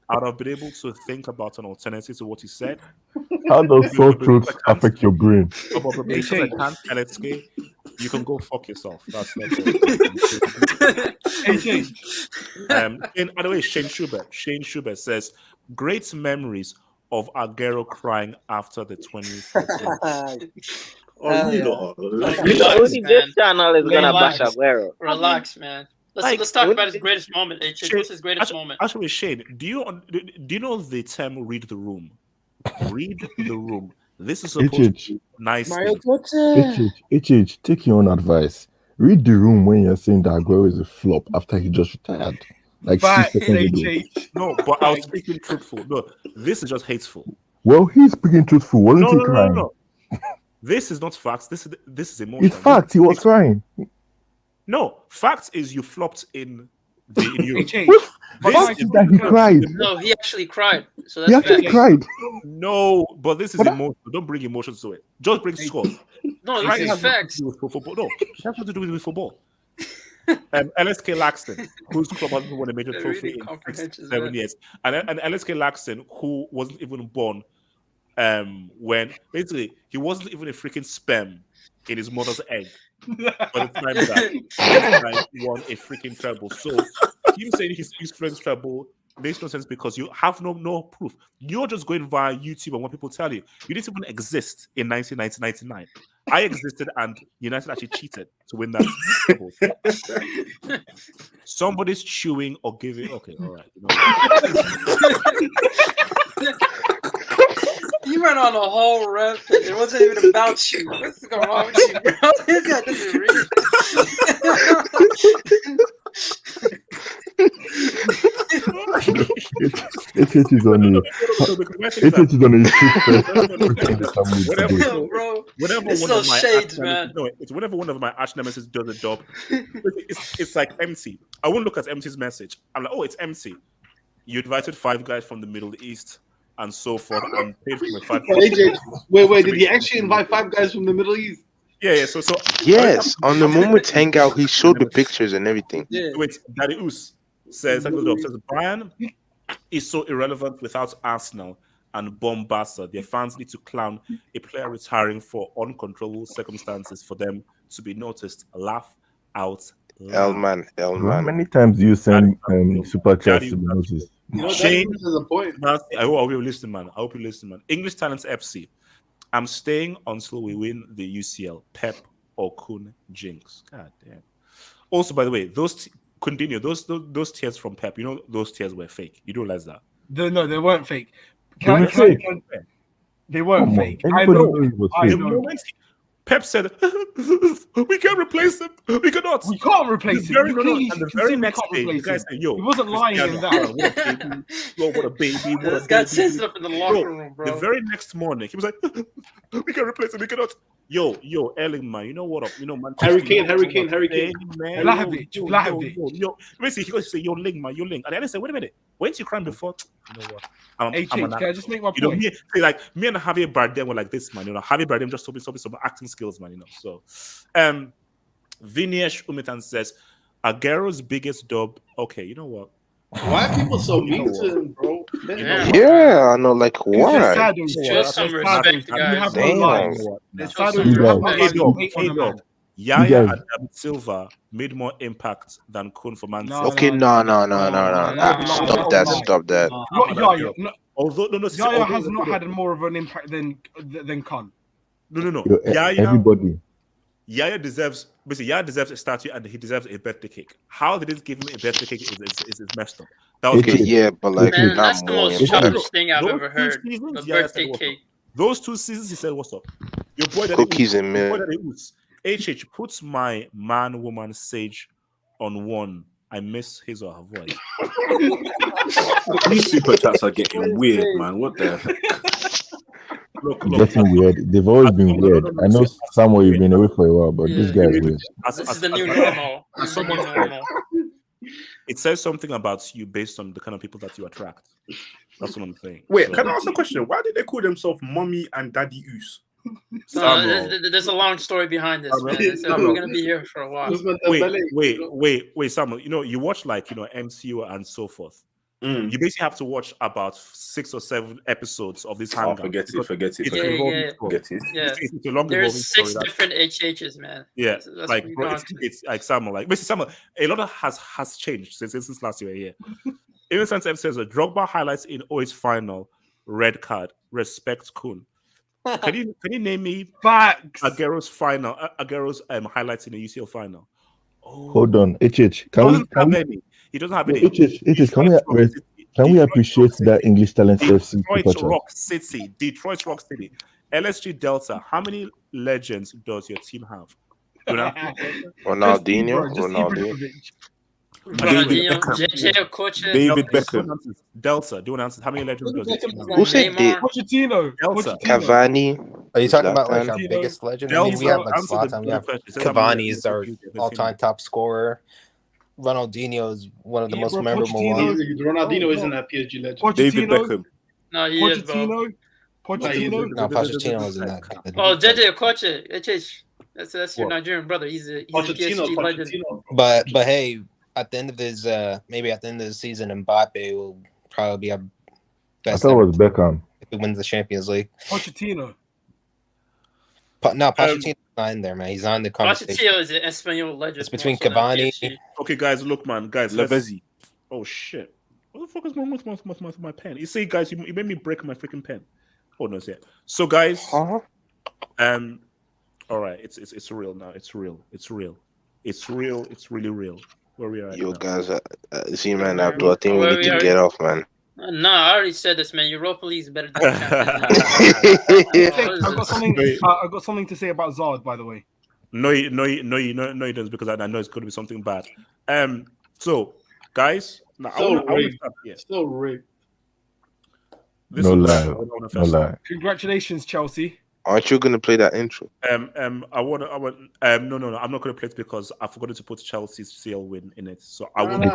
I'd have been able to think about an alternative to what he said. How does sore throats affect your brain? Because I can't LSK, you can go fuck yourself. That's all. And by the way, Shane Schubert says, great memories of Aguero crying after the 2014. This channel is gonna bash Aguero. Relax, man. Let's talk about his greatest moment. What's his greatest moment? Actually, Shane, do you know the term "read the room"? Read the room. This is supposed to be nice. HH, take your own advice. Read the room when you're saying that Aguero is a flop after he just retired. Like 6 seconds ago. No, but I was speaking truthful. No, this is just hateful. Well, he's speaking truthful. Wasn't he crying? No. This is not facts. This is emotion. It's facts. He was crying. No, facts is you flopped in Europe. Facts is that he cried. No, he actually cried. So He that's actually facts. cried. No, but this is emotion. Don't bring emotions to it. Just bring score. No, Right, this is facts. with football. No, it has nothing to do with football. LSK Laxton, whose club hasn't won a major trophy in 7 years, and LSK Laxton, who wasn't even born when basically he wasn't even a freaking sperm in his mother's egg by the time that he won a freaking treble. So him saying he speaks French treble makes no sense because you have no proof. You're just going via YouTube and what people tell you. You didn't even exist in 1999. I existed and United actually cheated to win that treble. Somebody's chewing or giving. Okay, all right. You went on a whole rant. It wasn't even about you. What's going on with you, bro? This guy doesn't read. It is on you. It is on you. Whenever it's one so of my shades, man. No, it's whenever one of my arch nemesis does a job, it's like empty. I won't look at MC's message. I'm like, oh, it's empty. You invited 5 guys from the Middle East and so forth, and paid for the 5. Wait, did he actually invite 5 guys from the Middle East? Yeah. So yes, on the moment Hangout, he showed the pictures and everything. Yeah. Wait, Daddy Us says Brian is so irrelevant without Arsenal and Bombassa. Their fans need to clown a player retiring for uncontrollable circumstances for them to be noticed. Laugh out loud. Elman. How many times do you send super chats to be noticed? Shane, is a point. I hope you listen, man. English Talents FC. I'm staying until we win the UCL. Pep or Kun jinx. God damn. Also, by the way, those tears from Pep, you know, those tears were fake. You don't realize that? No, they weren't fake. They weren't fake. I know. Pep said, "We can't replace him. We cannot. We can't replace him. And the very next day, the guy said, "Yo, he wasn't lying in that. What a baby! This guy sits up in the locker room, bro." The very next morning, he was like, "We can't replace him. We cannot." Yo, Erling, man, you know what up? You know, man. Harry Kane. Vlahovic. Yo, basically, he say, "Yo, Ling, man, yo, Ling." And then I said, "Wait a minute, weren't you crying before?" You know what? Can I just make my point? You know, me and Javier Bardem were like this, man. You know, Javier Bardem just told me some acting skills, man. You know, so Vinesh Umitan says Aguero's biggest dub. Okay, you know what? Why are people so mean to him, bro? Yeah, I know, like why? Show some respect, guys. Yaya and David Silva made more impact than Kun for Man City. Okay, no. Stop that. Yaya. Although Yaya has not had more of an impact than Kun. No. Everybody. Yaya deserves a statue and he deserves a birthday cake. How they didn't give him a birthday cake is messed up. That was but like, man, that's the most childish thing I've ever heard. A birthday cake. Those 2 seasons, he said, "What's up?" Your boy cookies and milk. HH puts my man-woman Sage on 1. I miss his or her voice. These super chats are getting weird, man. What the heck? getting weird. They've always been weird. I know Samuel, you've been away for a while, but this guy's weird. This is the new normal. As someone said, it says something about you based on the kind of people that you attract. That's what I'm saying. Wait, So- can I ask a question? Why did they call themselves Mommy and Daddy Oos? There's a long story behind this, man. So we're gonna be here for a while. Wait, Samuel. You know, you watch MCU and so forth. You basically have to watch about 6 or 7 episodes of this Hangout. Forget it. Yeah. It's a long There's 6 story different HHs, man. Yeah, That's like what bro, we're it's like Samuel. Like basically, Samuel, a lot of has changed since last year. Yeah, Innocent F says a Drogba highlights in OI's final red card. Respect Kun. Can you name me Aguero's highlights in the UCL final? Hold on, HH. He doesn't have any. Can we appreciate that English talent FC Detroit super chat? Rock City. LSG Delta. How many legends does your team have? Ronaldinho. David Beckham. Delta. Do you want to answer? How many legends does your team have? Who said Pochettino? Delta. Cavani. Are you talking about like our Zlatan. biggest legend? I mean, we have like Zlatan, we have Cavani is our all-time top scorer. Ronaldinho is one of the most memorable ones. Ronaldinho isn't a PSG legend. David Beckham. No, he is, bro. Pochettino? No, Pochettino wasn't that good. Oh, JJ Okoche. That's your Nigerian brother. He's a PSG legend. But hey, at the end of his maybe at the end of the season, Mbappe will probably be our I best. thought it was Beckham. If he wins the Champions League. Pochettino. No, Pochettino's not in there, man. He's not in the conversation. Pochettino is an Espanol legend. It's between Cavani. Okay, guys, look, man, guys. Lavezzi. Oh shit! What the fuck is wrong with my pen? You see, guys, you made me break my freaking pen. Oh no, it's here. So, guys, all right, it's real now. It's real. It's really real. Where we are. You guys, see, man, Abdul, I think we need to get off, man. No, I already said this, man. Europa League is better than I've got something to say about Zard, by the way. No, you don't, because I know it's going to be something bad. So, guys, now Still rigged. No lie. Congratulations, Chelsea. Aren't you gonna play that intro? No, I'm not going to play it because I forgot to put Chelsea's CL win in it. So I won't.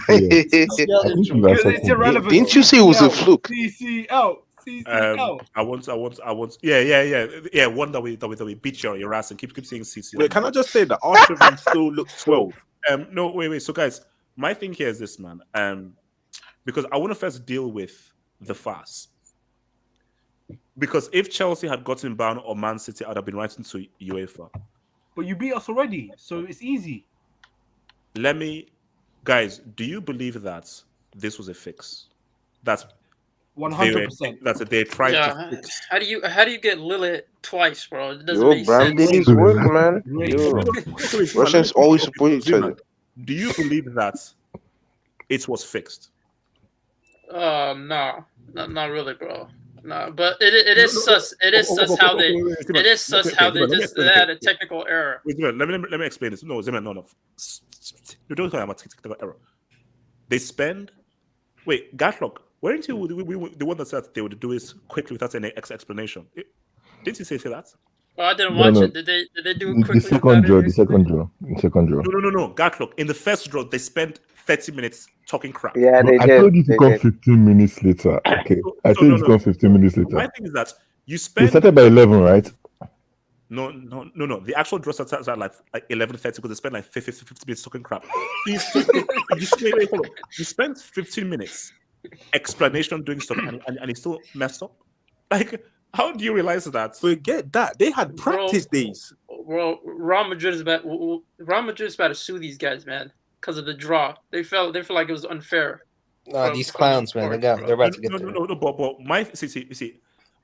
It's irrelevant. Didn't you say it was a fluke? CCL. I want. Yeah. One that we beat your ass and keep saying CCL. Wait, can I just say that Arsenal still looks 12? No, wait. So, guys, my thing here is this, man. Because I want to first deal with the fast. Because if Chelsea had gotten bound or Man City, I'd have been writing to UEFA. But you beat us already, so it's easy. Guys, do you believe that this was a fix? That's 100%. That's a they tried to fix. How do you get Lilith twice, bro? It doesn't Yo, make branding sense. is work, man. Yo, Russians always support each other. Do you believe that it was fixed? No, not really, bro. No, but it is sus. It is sus how they. It is sus how they just had a technical error. Wait, let me explain this. No, Zimmer, no. You don't talk about technical error. They spend. Wait, Gatlock, weren't you the one that said they would do this quickly without any explanation? Didn't you say that? Oh, I didn't watch it. Did they do it quickly? The second draw. No. Gatlock, in the first draw, they spent 30 minutes talking crap. Yeah, they I did. told you to come 15 minutes later. Okay. I told you to come 15 minutes later. My thing is that you spend. They started by 11, right? No. The actual draw starts at like 11:30 because they spent like 50 minutes talking crap. You spent 15 minutes explanation doing stuff and he still messed up. Like, how do you realize that? Forget that. They had practice days. Well, Real Madrid is about to sue these guys, man, because of the draw. They felt like it was unfair. These clowns, man, they're about to get no. But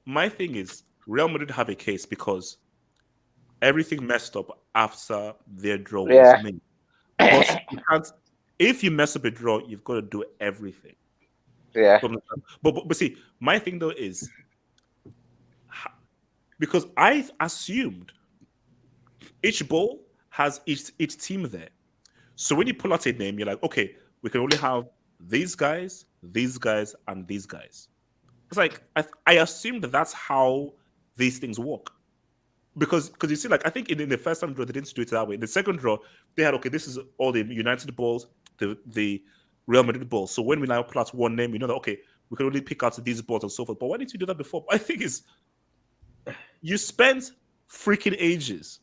my thing is Real Madrid have a case because everything messed up after their draw was made. But if you mess up a draw, you've got to do everything. Yeah. But see, my thing though is because I assumed each bowl has each team there. So when you pull out a name, you're like, okay, we can only have these guys, and these guys. It's like I assumed that's how these things work. Because you see, like I think in the first time draw they didn't do it that way. In the second draw, they had this is all the United balls, the Real Madrid balls. So when we now plot one name, we know that we can only pick out these balls and so forth. But why didn't you do that before? I think you spent freaking ages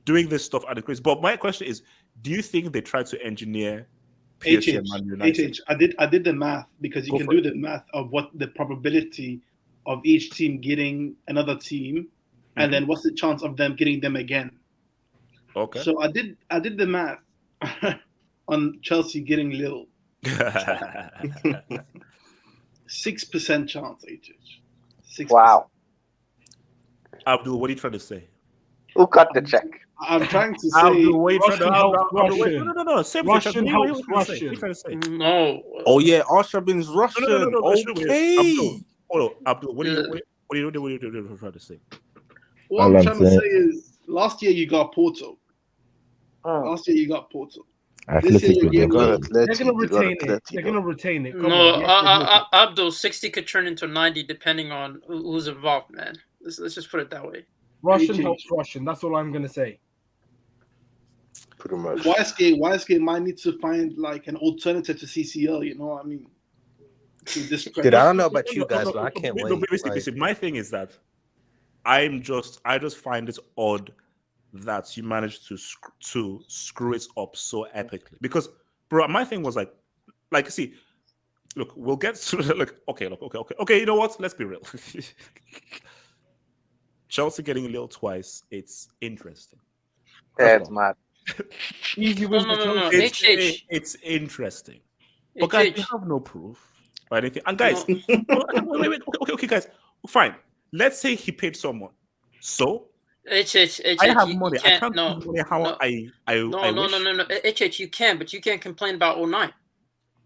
doing this stuff at the craze. But my question is, do you think they tried to engineer PSG and Man United? I did the math because you can do the math of what the probability of each team getting another team. And then what's the chance of them getting them again? Okay. So I did the math on Chelsea getting Lille. 6% chance, HH. 6%. Wow. Abdul, what are you trying to say? Who cut the check? I'm trying to say Abdul, what are you trying to Russian. No. Same Russian thing. helps What are you Russian. trying to say? No. Oh yeah, Arshavin's Russian. No. Okay. Abdul, what are you trying to say? What I'm trying to say is, last year you got Porto. Last year you got Porto. This year you get got Lille. Atleti. They're gonna You got retain it. Atleti, They're though. gonna retain it. Come No, on. Abdul, 60 could turn into 90 depending on who's involved, man. Let's just put it that way. Russian helps Russian. That's all I'm gonna say. Pretty much. YSK might need to find like an alternative to CCL. You know what I mean? Dude, I don't know about you guys, but I can't wait. Basically, my thing is that I just find it odd that you managed to screw it up so epically. Because, bro, my thing was like, see, look, we'll get to okay. You know what? Let's be real. Chelsea getting Lille twice. It's interesting. That's mad. Easy win for Chelsea. It's interesting. But guys, we have no proof or anything. And guys, wait. Okay, guys, fine. Let's say he paid someone. So I have money. I can't give money how I No. HH, you can, but you can't complain about 09.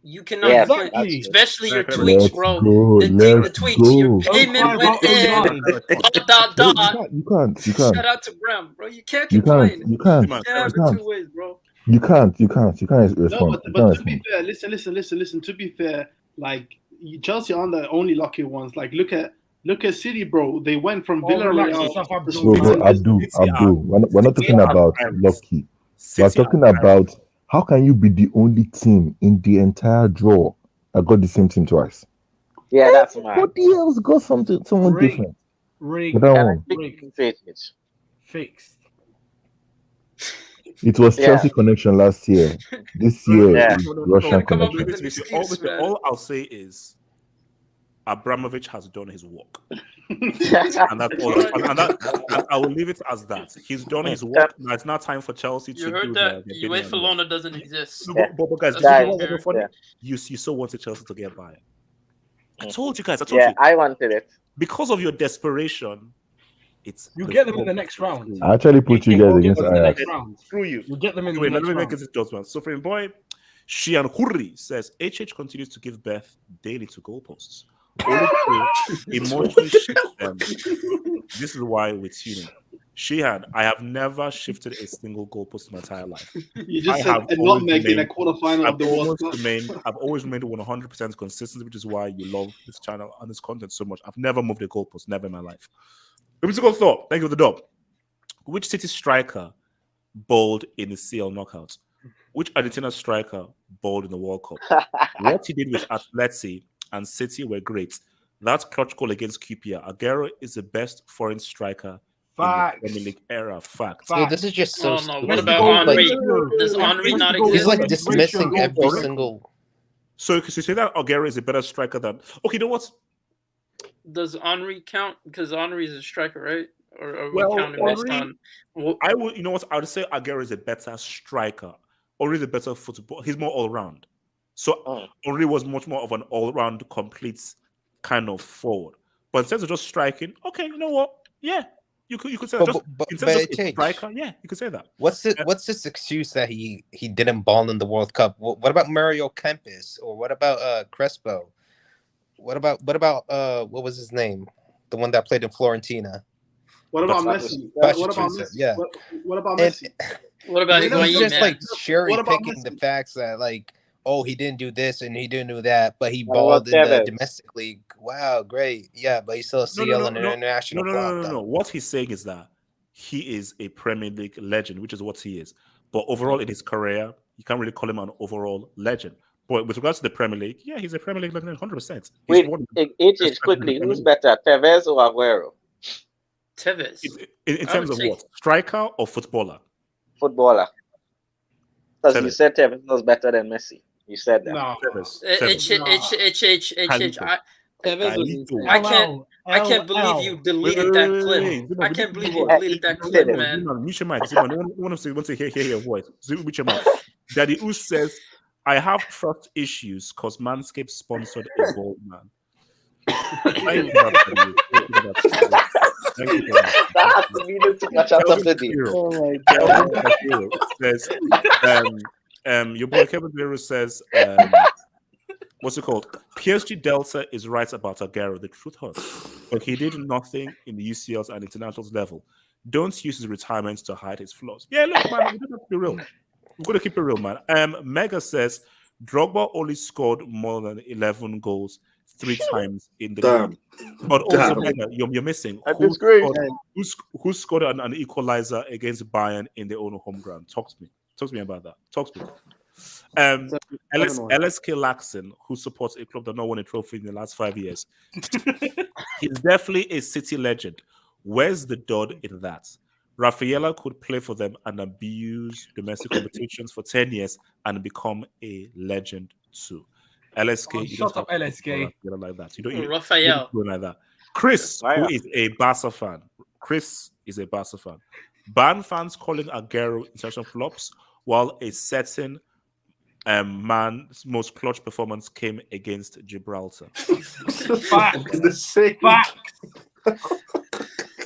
You cannot complain, especially your tweets, bro. The tweets, your payment went in. You can't. Shout out to Bram, bro. You can't complain. You can't. Have it two ways, bro. You can't respond. But to be fair, listen. To be fair, like Chelsea aren't the only lucky ones. Like look at City, bro. They went from Villarreal to Abdul. We're not talking about lucky. We're talking about how can you be the only team in the entire draw that got the same team twice? Yeah, that's mad. Everybody else got someone different. Fixed. It was Chelsea connection last year. This year is Russian connection. All I'll say is Abramovich has done his work. And that's all. And I will leave it as that. He's done his work. Now it's not time for Chelsea to You heard do that the UEFA Lona doesn't exist. But guys, you so wanted Chelsea to get by. I told you guys. I told you. I wanted it. Because of your desperation, You get them in the next round. I actually put you guys against Ajax. Screw you. You get them in the Let next me round. make this judgment. So, for boy, Shian Hurri says HH continues to give birth daily to goalposts. Only to emotionally shift them. This is why we're tuning. Shihan, I have never shifted a single goalpost in my entire life. You just said a nutmeg in a quarterfinal of the World Cup. I've always remained 100% consistent, which is why you love this channel and this content so much. I've never moved a goalpost, never in my life. Whimsical thought. Thank you for the dub. Which City striker bowled in the CL knockout? Which Argentina striker bowled in the World Cup? What he did with Atleti and City were great. That clutch goal against QPR. Aguero is the best foreign striker in the Premier League era. Fact. Dude, this is just so stupid. What about Henry? Does Henry not exist? He's like dismissing every single. So you say that Aguero is a better striker than. Okay, you know what? Does Henry count? Because Henry is a striker, right? Or are we Well, counting based on? I would. You know what? I would say Aguero is a better striker, or is a better football. He's more all round. So Henry was much more of an all-round, complete kind of forward. But instead of just striking, okay, you know what? Yeah, you could say that. Instead of a striker, yeah, you could say that. What's this excuse that he didn't ball in the World Cup? What about Mario Kempes, or what about Crespo? What about what was his name? The one that played in Florentina. What about Messi? What about Messi? Yeah. What about Messi? What about he's just like cherry What about picking the Messi? facts that like, oh, he didn't do this and he didn't do that, but he balled in the domestic league Wow, great. Yeah, but he's still a CL and an international flop. No. What he's saying is that he is a Premier League legend, which is what he is. But overall in his career, you can't really call him an overall legend. But with regards to the Premier League, yeah, he's a Premier League legend 100%. Wait, HH, quickly, who's better, Tevez or Aguero? Tevez. In terms of what? Striker or footballer? Footballer. Because you said Tevez was better than Messi. You said that. No. I can't believe you deleted that clip. I can't believe you deleted that clip, man. Mute your mic. I want to hear your voice. Mute your mic. Daddy Oosh says, I have trust issues because Manscaped sponsored a bald man. Thank you for that. That has to be the too much out of the deal. Oh my God. Says, your boy Kevin Guerrero says, what's it called? PSG Delta is right about Aguero. The truth hurts. But he did nothing in the UCLs and internationals level. Don't use his retirement to hide his flaws. Yeah, look, man, we have to be real. We've got to keep it real, man. Mega says, Drogba only scored more than 11 goals 3 times in the game. But also, Mega, you're missing. Who scored an equalizer against Bayern in their own home ground? Talk to me about that. Talk to me. LSK Laxon, who supports a club that not won a trophy in the last 5 years. He's definitely a City legend. Where's the dud in that? Rafaela could play for them and abuse domestic competitions for 10 years and become a legend too. LSK, shut up, LSK. Like that. You don't Rafael. Like that. Chris, who is a Barca fan. Ban fans calling Aguero international flops, while a certain man's most clutch performance came against Gibraltar. Facts.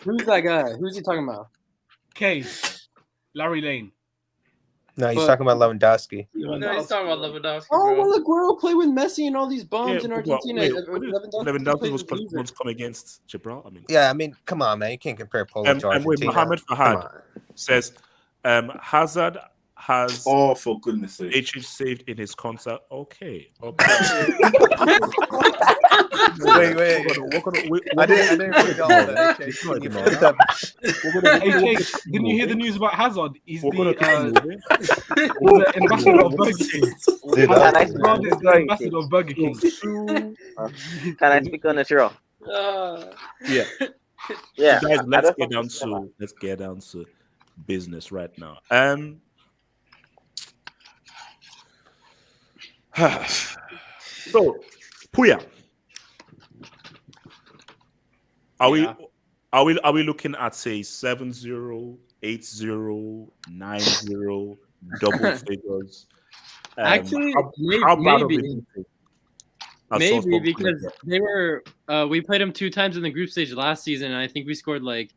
Who's that guy? Who's he talking about? Kane. Larry Lane. No, he's talking about Lewandowski. No, he's talking about Lewandowski. Oh, bro. well, Aguero played with Messi and all these bums in Argentina. Lewandowski was come against Gibraltar. I mean, come on, man. You can't compare Poland to Argentina. Mohamed Fahad says, Hazard has for goodness sake. HH saved in his concert. Okay. Wait. I didn't read all that. Didn't you hear the news about Hazard? He's the ambassador of Burger King. Can I speak on the show? Yeah. Yeah. So guys, let's get down to business right now. So, Puya, are we looking at say 7-0, 8-0, 9-0, double figures? Actually, maybe because they were. We played them 2 times in the group stage last season, and I think we scored like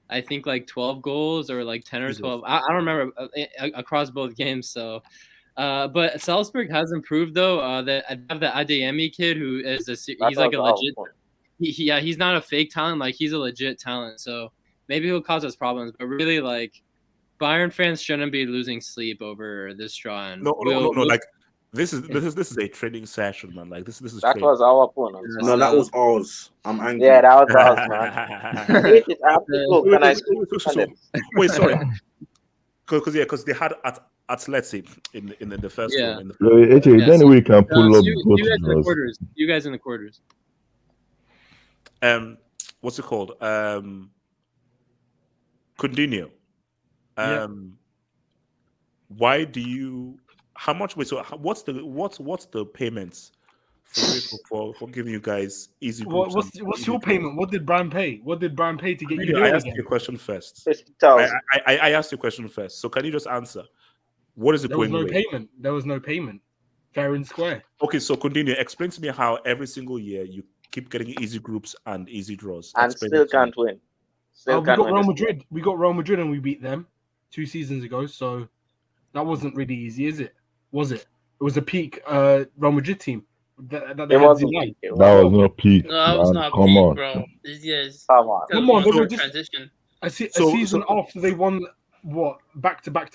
12 goals or like 10 or 12. I don't remember across both games. So. But Salzburg has improved though. That I have the Adeyemi kid who is he's like a legit. He's not a fake talent. Like he's a legit talent. So maybe he'll cause us problems. But really, like Bayern fans shouldn't be losing sleep over this draw. And no. Like this is a training session, man. Like this is. That was our opponent. No, that was ours. I'm angry. Yeah, that was ours, man. Wait, sorry. Because they had Atleti in the first one. Then we can pull up you guys in the quarters. You guys in the quarters. What's it called? Coutinho. Why do you? How much? Wait. So what's the payments for giving you guys easy? What's your payment? What did Brian pay? What did Brian pay to get you? I asked you a question first. I asked you a question first. So can you just answer? What is it going? There was no payment. Fair and square. Okay, so continue. Explain to me how every single year you keep getting easy groups and easy draws. And still can't win. We got Real Madrid. We got Real Madrid and we beat them 2 seasons ago. So that wasn't really easy, is it? Was it? It was a peak Real Madrid team. That was not peak. No, that was not Come peak, on. bro. Yes. Come on. Come on. They were just a season after they won back to back.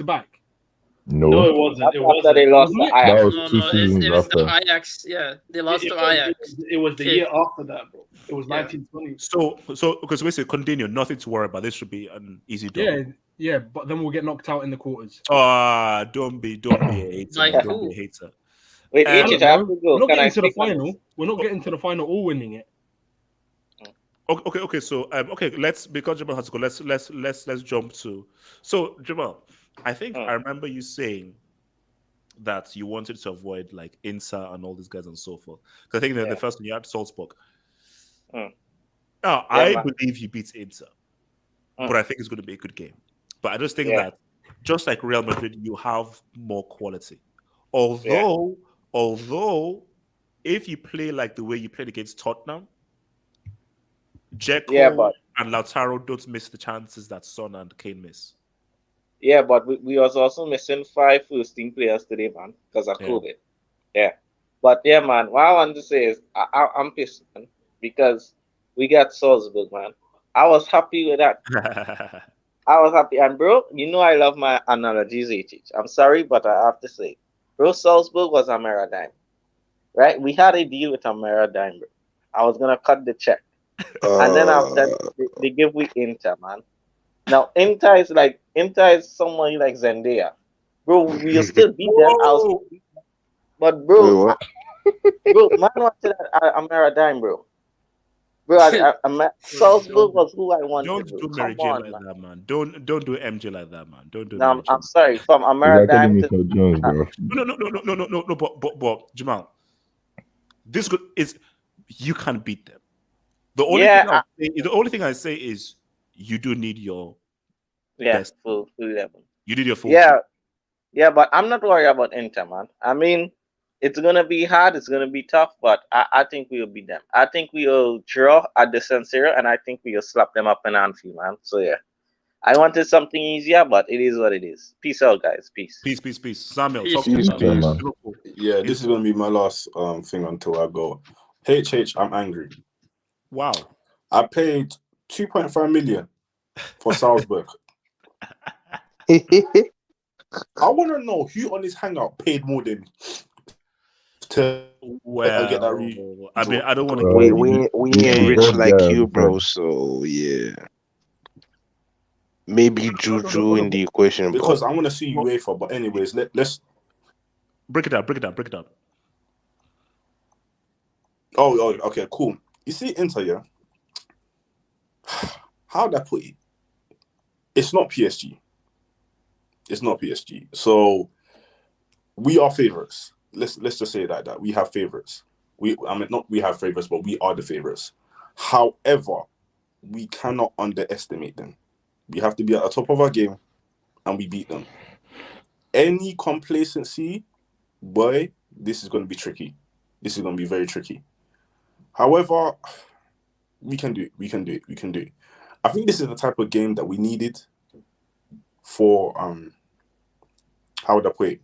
No, it wasn't. It After wasn't. they lost Wasn't to it? Ajax. that was No, 2 no, seasons it was the after. Ajax. Yeah, they lost It, to it, Ajax. it was the Okay. year after that, bro. It was Yeah. 1920. So because we say continue, nothing to worry about. This should be an easy dub. Yeah, yeah, but then we'll get knocked out in the quarters. Don't be a hater. Like Man. who? Don't be a hater. Wait, I H, don't I have know. to go. We're not Can I getting to the speak on this? final. We're not getting to the final or winning it. Okay. So okay, let's because Jamal has to go. Let's jump to. So Jamal, I think I remember you saying that you wanted to avoid like Inter and all these guys and so forth. Because I think the first one you had Salzburg. Now I believe you beat Inter, but I think it's going to be a good game. But I just think that just like Real Madrid, you have more quality. Although if you play like the way you played against Tottenham, Dzeko and Lautaro don't miss the chances that Son and Kane miss. Yeah, but we was also missing 5 first-team players today, man, because of COVID. Yeah. But yeah, man, what I want to say is I'm pissed, man, because we got Salzburg, man. I was happy with that. I was happy. And bro, you know I love my analogies, HH. I'm sorry, but I have to say, bro, Salzburg was a Dime, right? We had a deal with a Dime, bro. I was going to cut the check. And then after they give we Inter, man. Now Inter is someone like Zendaya, bro. We'll still beat them. But bro, man wanted a dime, bro. Salzburg was who I wanted. Don't Bro. do Mary Come J on, like man. that, man. Don't do MJ like that, man. Don't do. No, Mary J. I'm sorry. From You're telling Dime me to so Jones, bro. No, but Jamal, this is you can beat them. The only thing I say is you do need your best. full 11. You need your full team. Yeah, but I'm not worried about Inter, man. I mean, it's gonna be hard, it's gonna be tough, but I think we'll beat them. I think we'll draw at the San Siro, and I think we'll slap them up in Anfield, man. So yeah, I wanted something easier, but it is what it is. Peace out, guys. Peace. Peace. Samuel, Peace. talk to me, man. Yeah, this is gonna be my last thing until I go. HH, I'm angry. Wow. I paid 2.5 million for Salzburg. I want to know who on this hangout paid more than me to get that. I mean, I don't want We you ain't rich both like guys, you, bro. bro. So yeah, maybe Juju in the equation, because but I want to see UEFA. But anyways, let's break it down. Oh, okay, cool. You see, Inter, yeah. How'd I put it? It's not PSG. So we are favorites. Let's just say that we have favorites. We have favorites, but we are the favorites. However, we cannot underestimate them. We have to be at the top of our game, and we beat them. Any complacency, boy, this is going to be tricky. This is going to be very tricky. However, we can do it. I think this is the type of game that we needed for how would I put it?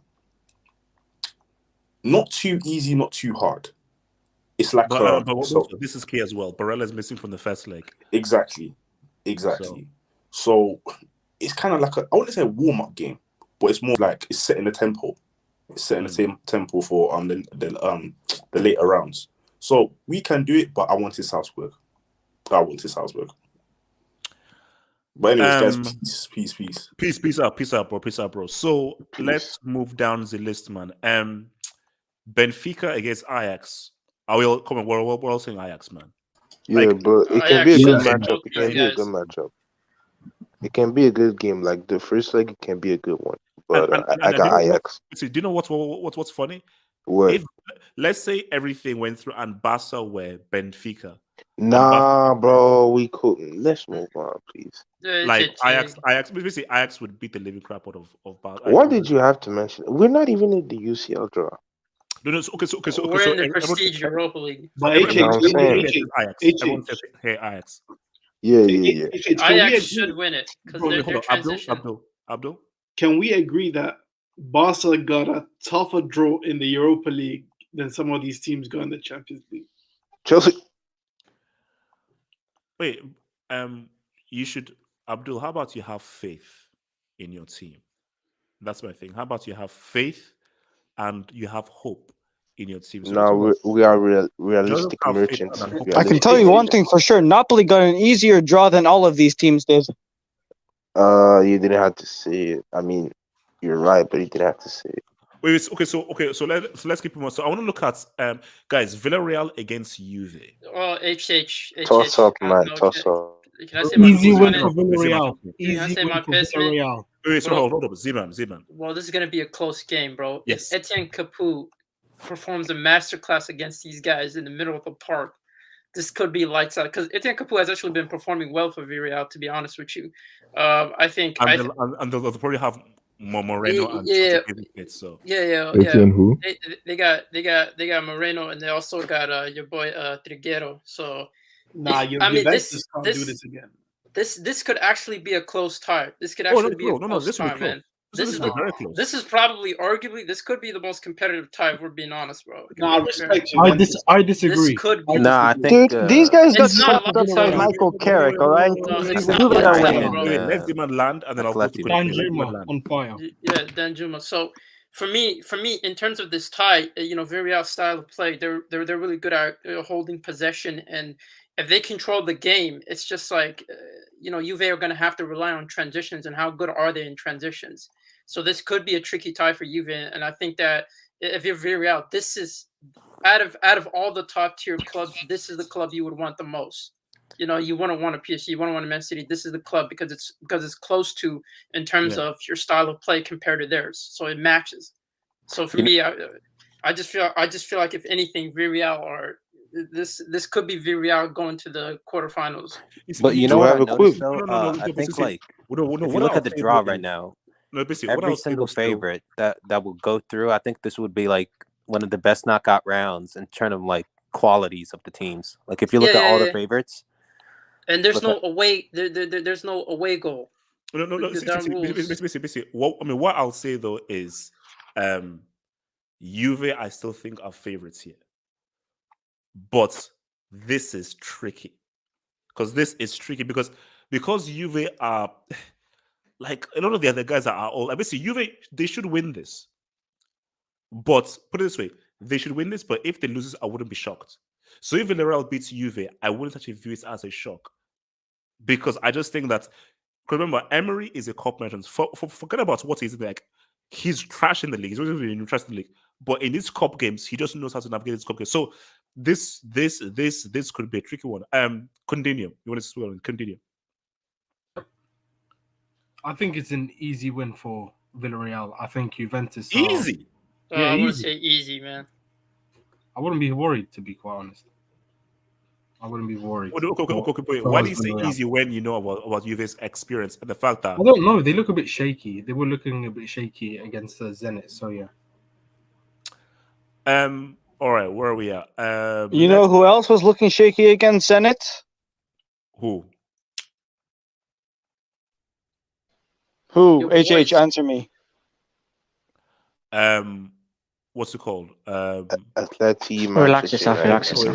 Not too easy, not too hard. It's like but also, this is key as well. Barella is missing from the first leg. Exactly. So it's kind of like I wouldn't say a warm-up game, but it's more like it's setting the tempo. It's setting the same tempo for the later rounds. So we can do it, but I wanted Salzburg. But anyways, guys, Peace out, bro. So let's move down the list, man. Benfica against Ajax. I will come on. We're all saying Ajax, man. yeah, Like, but it can be a good Ajax- matchup. It can be a good matchup. It can be a good game. Like the first leg, it can be a good one. But I got Ajax. Do you know what's funny? What? If let's say everything went through and Barca were Benfica. Nah, bro, we couldn't. Let's move on, please. Like Ajax, basically Ajax would beat the living crap out of Barca. What did you have to mention? We're not even in the UCL draw. No. We're in the Prestige Europa League. But Everyone says, hey, Ajax. Yeah. Ajax should win it because they're transition. Abdul. Can we agree that Barca got a tougher draw in the Europa League than some of these teams got in the Champions League? Chelsea. Wait, you should, Abdul. How about you have faith in your team, That's my thing. How about you have faith and you have hope in your team? So No, we are realistic have faith merchants. and hope. I can tell you one thing for sure: Napoli got an easier draw than all of these teams did. You didn't have to say it. I mean, you're right, but you didn't have to say it. Wait, so let's keep it on. So I want to look at guys, Villarreal against Juve. Oh, HH. Toss up, man. Toss up. Can I say my Easy piece win on for it? Villarreal. Can I Easy say win my for piss, man? Villarreal. Wait, so hold up, Ziman. Well, this is gonna be a close game, bro. Yes. If Etienne Capoue performs a masterclass against these guys in the middle of the park, this could be lights out. Because Etienne Capoue has actually been performing well for Villarreal, to be honest with you. I think. And they'll probably have Moreno and Yeah. so Yeah. Etienne who? They got Moreno, and they also got your boy Triguero. So Nah, Juventus can't do this again. This could actually be a close tie. This could Oh, actually no, be a no, close this will be tie, close. man. This will be very close. This is probably, arguably, this could be the most competitive tie, if we're being honest, bro. Nah, respect you. I disagree. This could be. Nah, I think Dude, these guys got It's not swept outside Villarreal. Michael Carrick, all right? No, it's Who not did I Villarreal, win? Wait, let Ziman land, and then I'll go to Danjuma on fire. Yeah, Danjuma. So for me, in terms of this tie, Villarreal style of play, they're really good at holding possession, and if they control the game, it's just like Juve are going to have to rely on transitions, and how good are they in transitions? So this could be a tricky tie for Juve, and I think that if you're Villarreal, this is out of all the top tier clubs, this is the club you would want the most. You want a PSG, you want to want a Man City. This is the club because it's close to in terms of your style of play compared to theirs, so it matches. So for me, I just feel like if anything, Villarreal or this could be Villarreal going to the quarterfinals. But you know what I noticed though? No, I think if you look at the draw right now, every single favorite that will go through, I think this would be like one of the best knockout rounds in terms of like qualities of the teams. Like if you look at all the favorites, and there's no away. There's no away goal. No. Basically, what I'll say though is, Juve, I still think are favorites here, but this is tricky because Juve are like a lot of the other guys are all. Basically, Juve, they should win this. But put it this way, they should win this. But if they lose this, I wouldn't be shocked. So if Villarreal beats Juve, I wouldn't actually view it as a shock, because I just think that. Remember, Emery is a cup merchant. Forget about what he's like. He's trash in the league. He's always really trash in the league. But in these cup games, he just knows how to navigate these cup games. So this could be a tricky one. Continue. You want to continue? I think it's an easy win for Villarreal. I think Juventus. Easy. I wouldn't say easy, man. I wouldn't be worried, to be quite honest. I wouldn't be worried. Okay. Why do you say easy when you know about Juve's experience and the fact that I don't know? They look a bit shaky. They were looking a bit shaky against Zenit. So yeah. All right. Where are we at? You know who else was looking shaky against Zenit? Who? Who? HH, answer me. What's it called? Atleti. Relax yourself.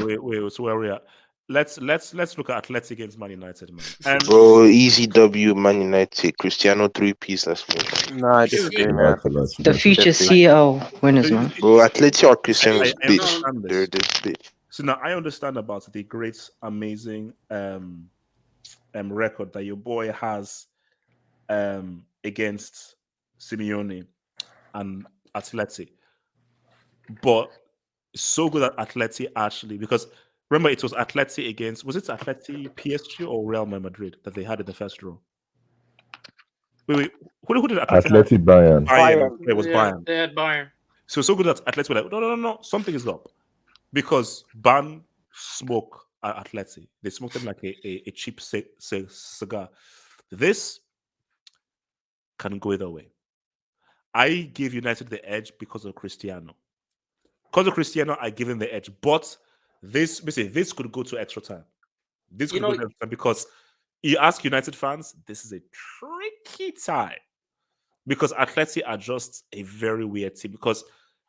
Wait. So where are we at? Let's look at Atleti against Man United, man. Bro, easy W, Man United. Cristiano 3-piece. That's me. No, I disagree, man. The future CEO winners, man. Bro, Atleti or Cristiano's I bitch. understand this. They're this bitch. So now I understand about the great, amazing record that your boy has against Simeone and Atleti. But it's so good at Atleti actually, because remember it was Atleti against, was it Atleti PSG or Real Madrid that they had in the first draw? Wait, who did Atleti Bayern. It was Bayern. They had Bayern. So good that Atleti were like, no, something is up, because Bayern smoke at Atleti. They smoked them like a cheap cigar. This can go either way. I give United the edge because of Cristiano. Because of Cristiano, I give him the edge. But this could go to extra time. This could go to extra time because you ask United fans, this is a tricky tie. Because Atleti are just a very weird team. Because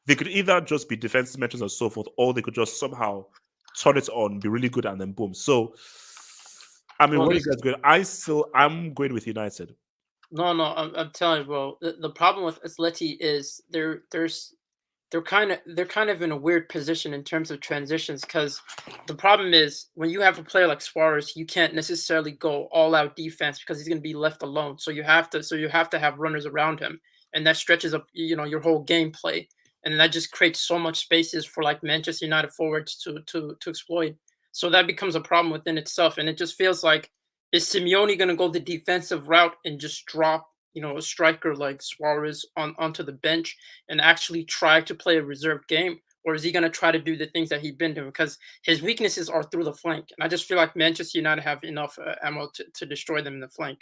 they could either just be defensive mentions and so forth, or they could just somehow turn it on, be really good, and then boom. So, I mean, what are you guys going? I'm going with United. No, I'm telling you, bro. The problem with Atleti is they're kind of in a weird position in terms of transitions, because the problem is when you have a player like Suarez, you can't necessarily go all out defense because he's going to be left alone. So you have to have runners around him, and that stretches up your whole gameplay, and that just creates so much spaces for like Manchester United forwards to exploit. So that becomes a problem within itself, and it just feels like, is Simeone going to go the defensive route and just drop a striker like Suarez onto the bench and actually try to play a reserved game? Or is he going to try to do the things that he's been doing? Because his weaknesses are through the flank. And I just feel like Manchester United have enough ammo to destroy them in the flank.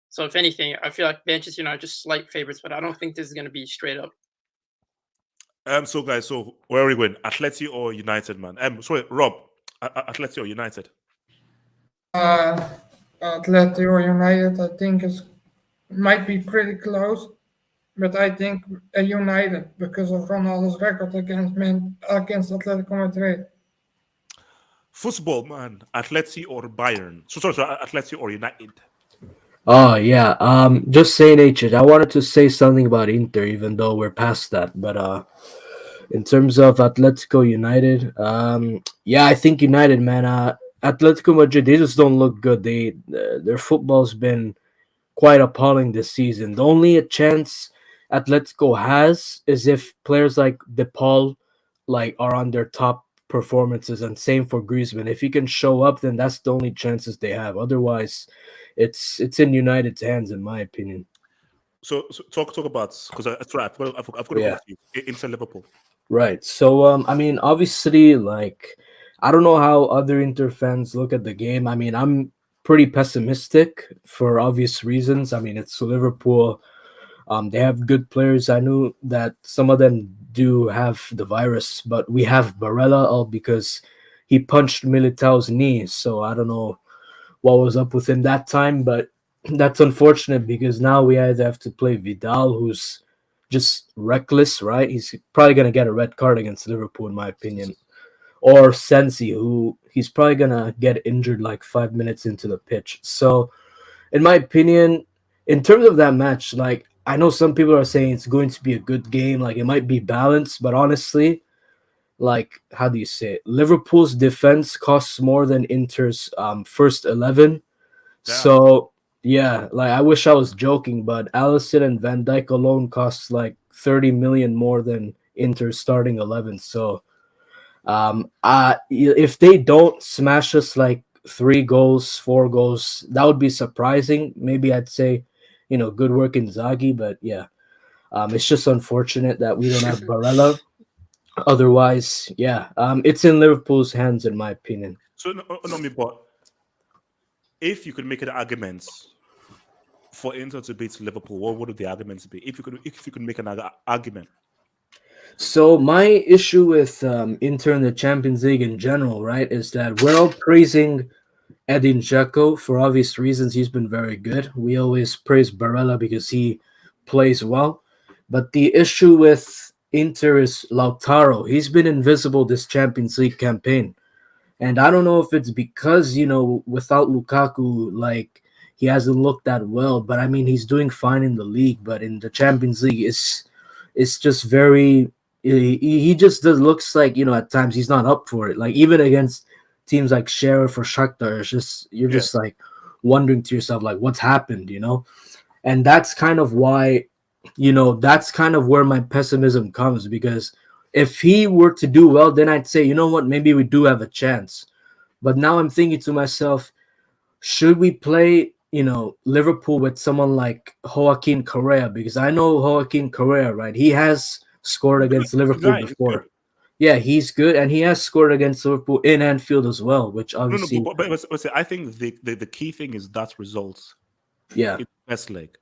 So if anything, I feel like Manchester United are just slight favorites, but I don't think this is going to be straight up. So guys, where are we going? Atleti or United, man? Sorry, Rob, Atleti or United? Atleti or United, I think might be pretty close, but I think United because of Ronaldo's record against Atletico Madrid. Football, man. Atleti or Bayern? Sorry, Atleti or United? Oh yeah. Just saying, H. I wanted to say something about Inter, even though we're past that. But in terms of Atletico United, yeah, I think United, man. Atletico Madrid, they just don't look good. Their football's been quite appalling this season. The only chance Atletico has is if players like De Paul are on their top performances, and same for Griezmann. If he can show up, then that's the only chances they have. Otherwise, it's in United's hands, in my opinion. So talk about, because I've got to go to you into Liverpool. Right. So I mean, obviously, I don't know how other Inter fans look at the game. I mean, I'm pretty pessimistic for obvious reasons. I mean, it's Liverpool. They have good players. I knew that some of them do have the virus, but we have Barella, all because he punched Militao's knee. So I don't know what was up with him that time, but that's unfortunate because now we either have to play Vidal, who's just reckless, right? He's probably going to get a red card against Liverpool, in my opinion. Or Sensi, who he's probably going to get injured like 5 minutes into the pitch. So, in my opinion, in terms of that match, I know some people are saying it's going to be a good game, it might be balanced, but honestly, how do you say it? Liverpool's defense costs more than Inter's first 11. Yeah. So, yeah, I wish I was joking, but Alisson and Van Dijk alone costs 30 million more than Inter's starting 11. So, if they don't smash us 3 goals, 4 goals, that would be surprising. Maybe I'd say, good work Inzaghi, but yeah, it's just unfortunate that we don't have Barella. Otherwise, yeah, it's in Liverpool's hands, in my opinion. So, but if you could make an argument for Inter to beat Liverpool, what would the arguments be? If you could make an argument. So my issue with Inter in the Champions League in general, right, is that we're all praising Edin Dzeko for obvious reasons. He's been very good. We always praise Barella because he plays well. But the issue with Inter is Lautaro. He's been invisible this Champions League campaign. And I don't know if it's because, without Lukaku, he hasn't looked that well. But, I mean, he's doing fine in the league. But in the Champions League, it's just very... He just looks like, at times he's not up for it. Even against teams like Sheriff or Shakhtar, you're just wondering to yourself, what's happened, And that's kind of why, that's kind of where my pessimism comes, because if he were to do well, then I'd say, you know what, maybe we do have a chance. But now I'm thinking to myself, should we play, Liverpool with someone like Joaquin Correa? Because I know Joaquin Correa, right? He has scored against Liverpool before. Yeah, he's good, and he has scored against Liverpool in Anfield as well, which obviously... But I think the key thing is that results. Yeah. In the best leg.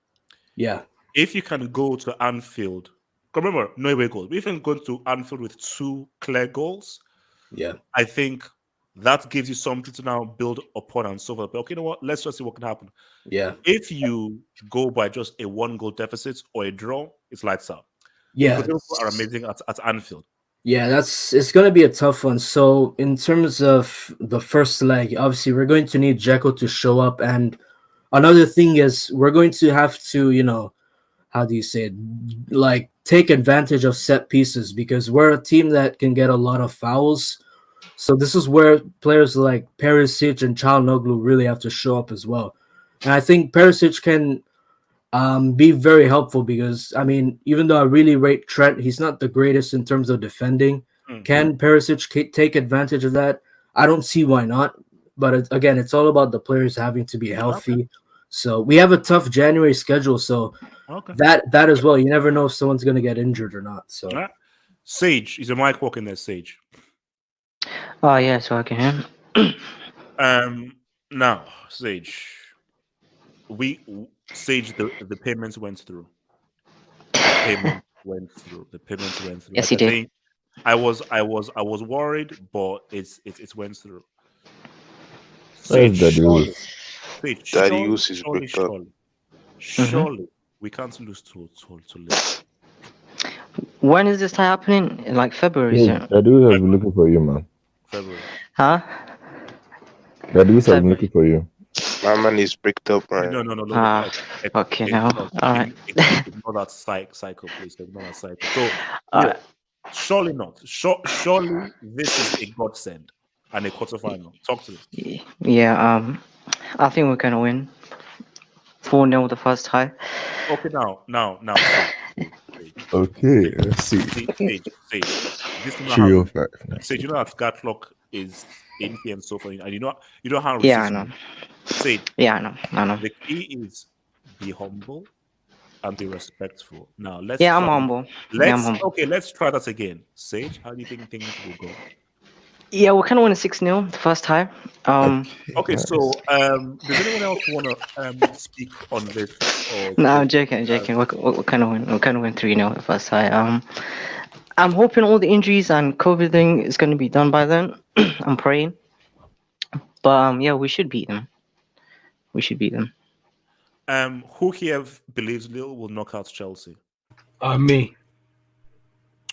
Yeah. If you can go to Anfield, remember, no away goals. If you can go to Anfield with 2 clear goals, yeah, I think that gives you something to now build upon and so forth. But okay, you know what? Let's just see what can happen. Yeah. If you go by just a 1-goal deficit or a draw, it's lights out. Yeah. Because Liverpool are amazing at Anfield. Yeah, it's going to be a tough one. So in terms of the first leg, obviously we're going to need Dzeko to show up, and another thing is we're going to have to, how do you say it? Like take advantage of set pieces because we're a team that can get a lot of fouls. So this is where players like Perisic and Çalhanoğlu really have to show up as well. And I think Perisic can be very helpful because, I mean, even though I really rate Trent, he's not the greatest in terms of defending. Can Perisic take advantage of that? I don't see why not. But again, it's all about the players having to be healthy. So we have a tough January schedule. So that as well, you never know if someone's going to get injured or not. So Sage, is your mic working there, Sage? Oh yeah, so I can hear. Now, Sage, the payments went through. The payments went through. Yes, he did. I was worried, but it's went through. Sage, Darius is bricked up. Surely we can't lose to Liverpool. When is this happening? In like February? Yeah, Darius has been looking for you, man. February. Huh? Darius has been looking for you. My man is bricked up, right? No. Okay, now. All right. Ignore that cycle, please. Ignore that cycle. So, surely not. Surely this is a godsend and a quarterfinal. Talk to me. Yeah, I think we're gonna win 4-0 the first time. Okay, now. Okay, let's see. This 305. Say, you know that Scar clock is 8 p.m. so far, and you know how. Yeah, I know. Say, yeah, I know. The key is be humble and be respectful. Now let's. Yeah, I'm humble. Okay, let's try that again. Sage, how do you think things will go? Yeah, we're kind of winning 6-0 the first time. Okay, so does anyone else want to speak on this? No, I'm joking. We're kind of win 3-0 the first time. I'm hoping all the injuries and COVID thing is going to be done by then. I'm praying. But yeah, we should beat them. Who here believes Lille will knock out Chelsea? Me.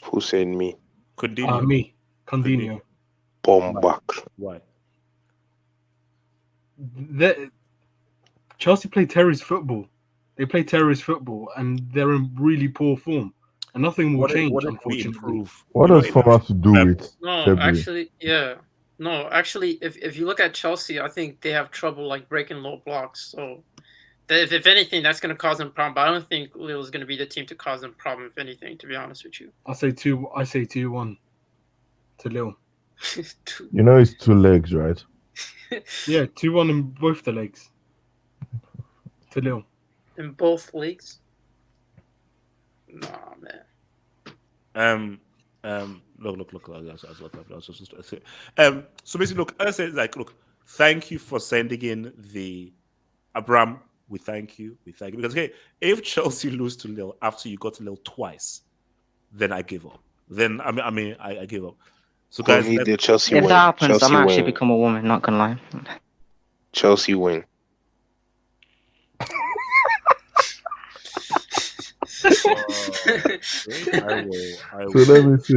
Who said me? Coutinho. Me. Coutinho. Bomb back. Why? Chelsea play terrorist football. They play terrorist football, and they're in really poor form. And nothing will change, unfortunately. What does form have to do with Actually, if you look at Chelsea, I think they have trouble like breaking low blocks. So if anything, that's going to cause them problem. But I don't think Lille is going to be the team to cause them problem. If anything, to be honest with you, I say 2-1 to Lille. You know it's 2 legs, right? Yeah, 2-1 in both the legs. To Lille. In both leagues? Nah, man. Look. So basically, look, I say look, thank you for sending in the Abraham. We thank you because if Chelsea lose to Lille after you got to Lille twice, then I give up. Then I give up. So guys, the Chelsea if win. that happens, Chelsea I'm actually win. become a woman. Not gonna lie. Chelsea win. I will. So let me see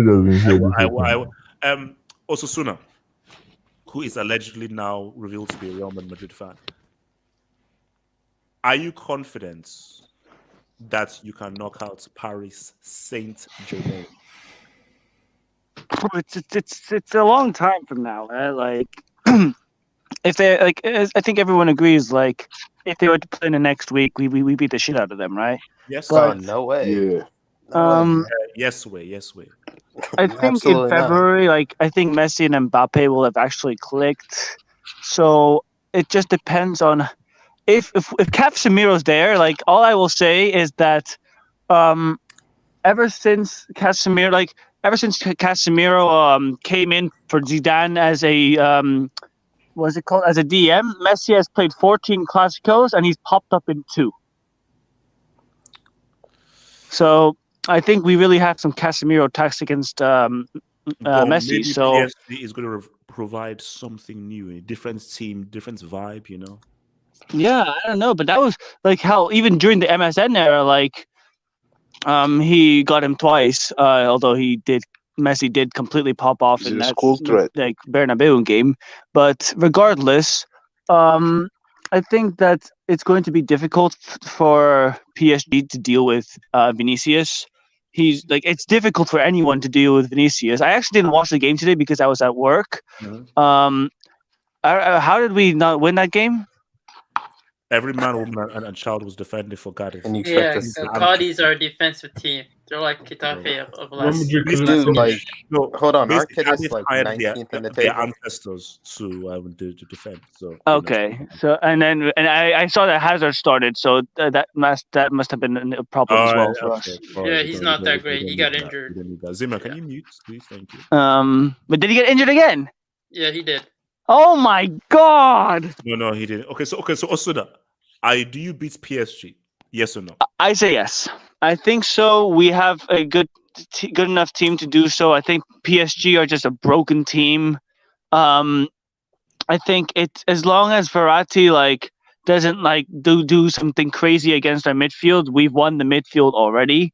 Osasuna, who is allegedly now revealed to be a Real Madrid fan. Are you confident that you can knock out Paris Saint-Germain? It's a long time from now. Like, if they I think everyone agrees. Like, if they were to play in the next week, we beat the shit out of them, right? Yes. But, no way. Yeah. Yes way. I think in February, I think Messi and Mbappe will have actually clicked. So it just depends on if Casemiro's there. Like, all I will say is that, ever since Casemiro came in for Zidane as a what's it called, as a DM, Messi has played 14 Clásicos and he's popped up in 2. So I think we really have some Casemiro attacks against Messi. Maybe So PSG is going to provide something new, a different team, different vibe. yeah, I don't know, but that was like how even during the MSN era, he got him twice. Although Messi did completely pop off in that school threat, Bernabeu game. But regardless, I think that it's going to be difficult for PSG to deal with Vinicius. He's like, it's difficult for anyone to deal with Vinicius. I actually didn't watch the game today because I was at work. Mhm. How did we not win that game? Every man, woman, and child was defending for Cardiff. And you Yeah, expect us? Cardi's our defensive team. They're like Getafe of last. Dude, like, hold on, aren't Basically, Cadiz Cardiff like hired 19th in the their table? ancestors to defend. So Okay, so and I saw that Hazard started, so that must have been a problem as well for us. Yeah, he's not that great. He got injured. Zima, can you mute, please? Thank you. But did he get injured again? Yeah, he did. Oh my God! No, he didn't. Okay, so Osuda, do you beat PSG? Yes or no? I say yes. I think so. We have a good enough team to do so. I think PSG are just a broken team. I think as long as Verratti doesn't do something crazy against our midfield, we've won the midfield already.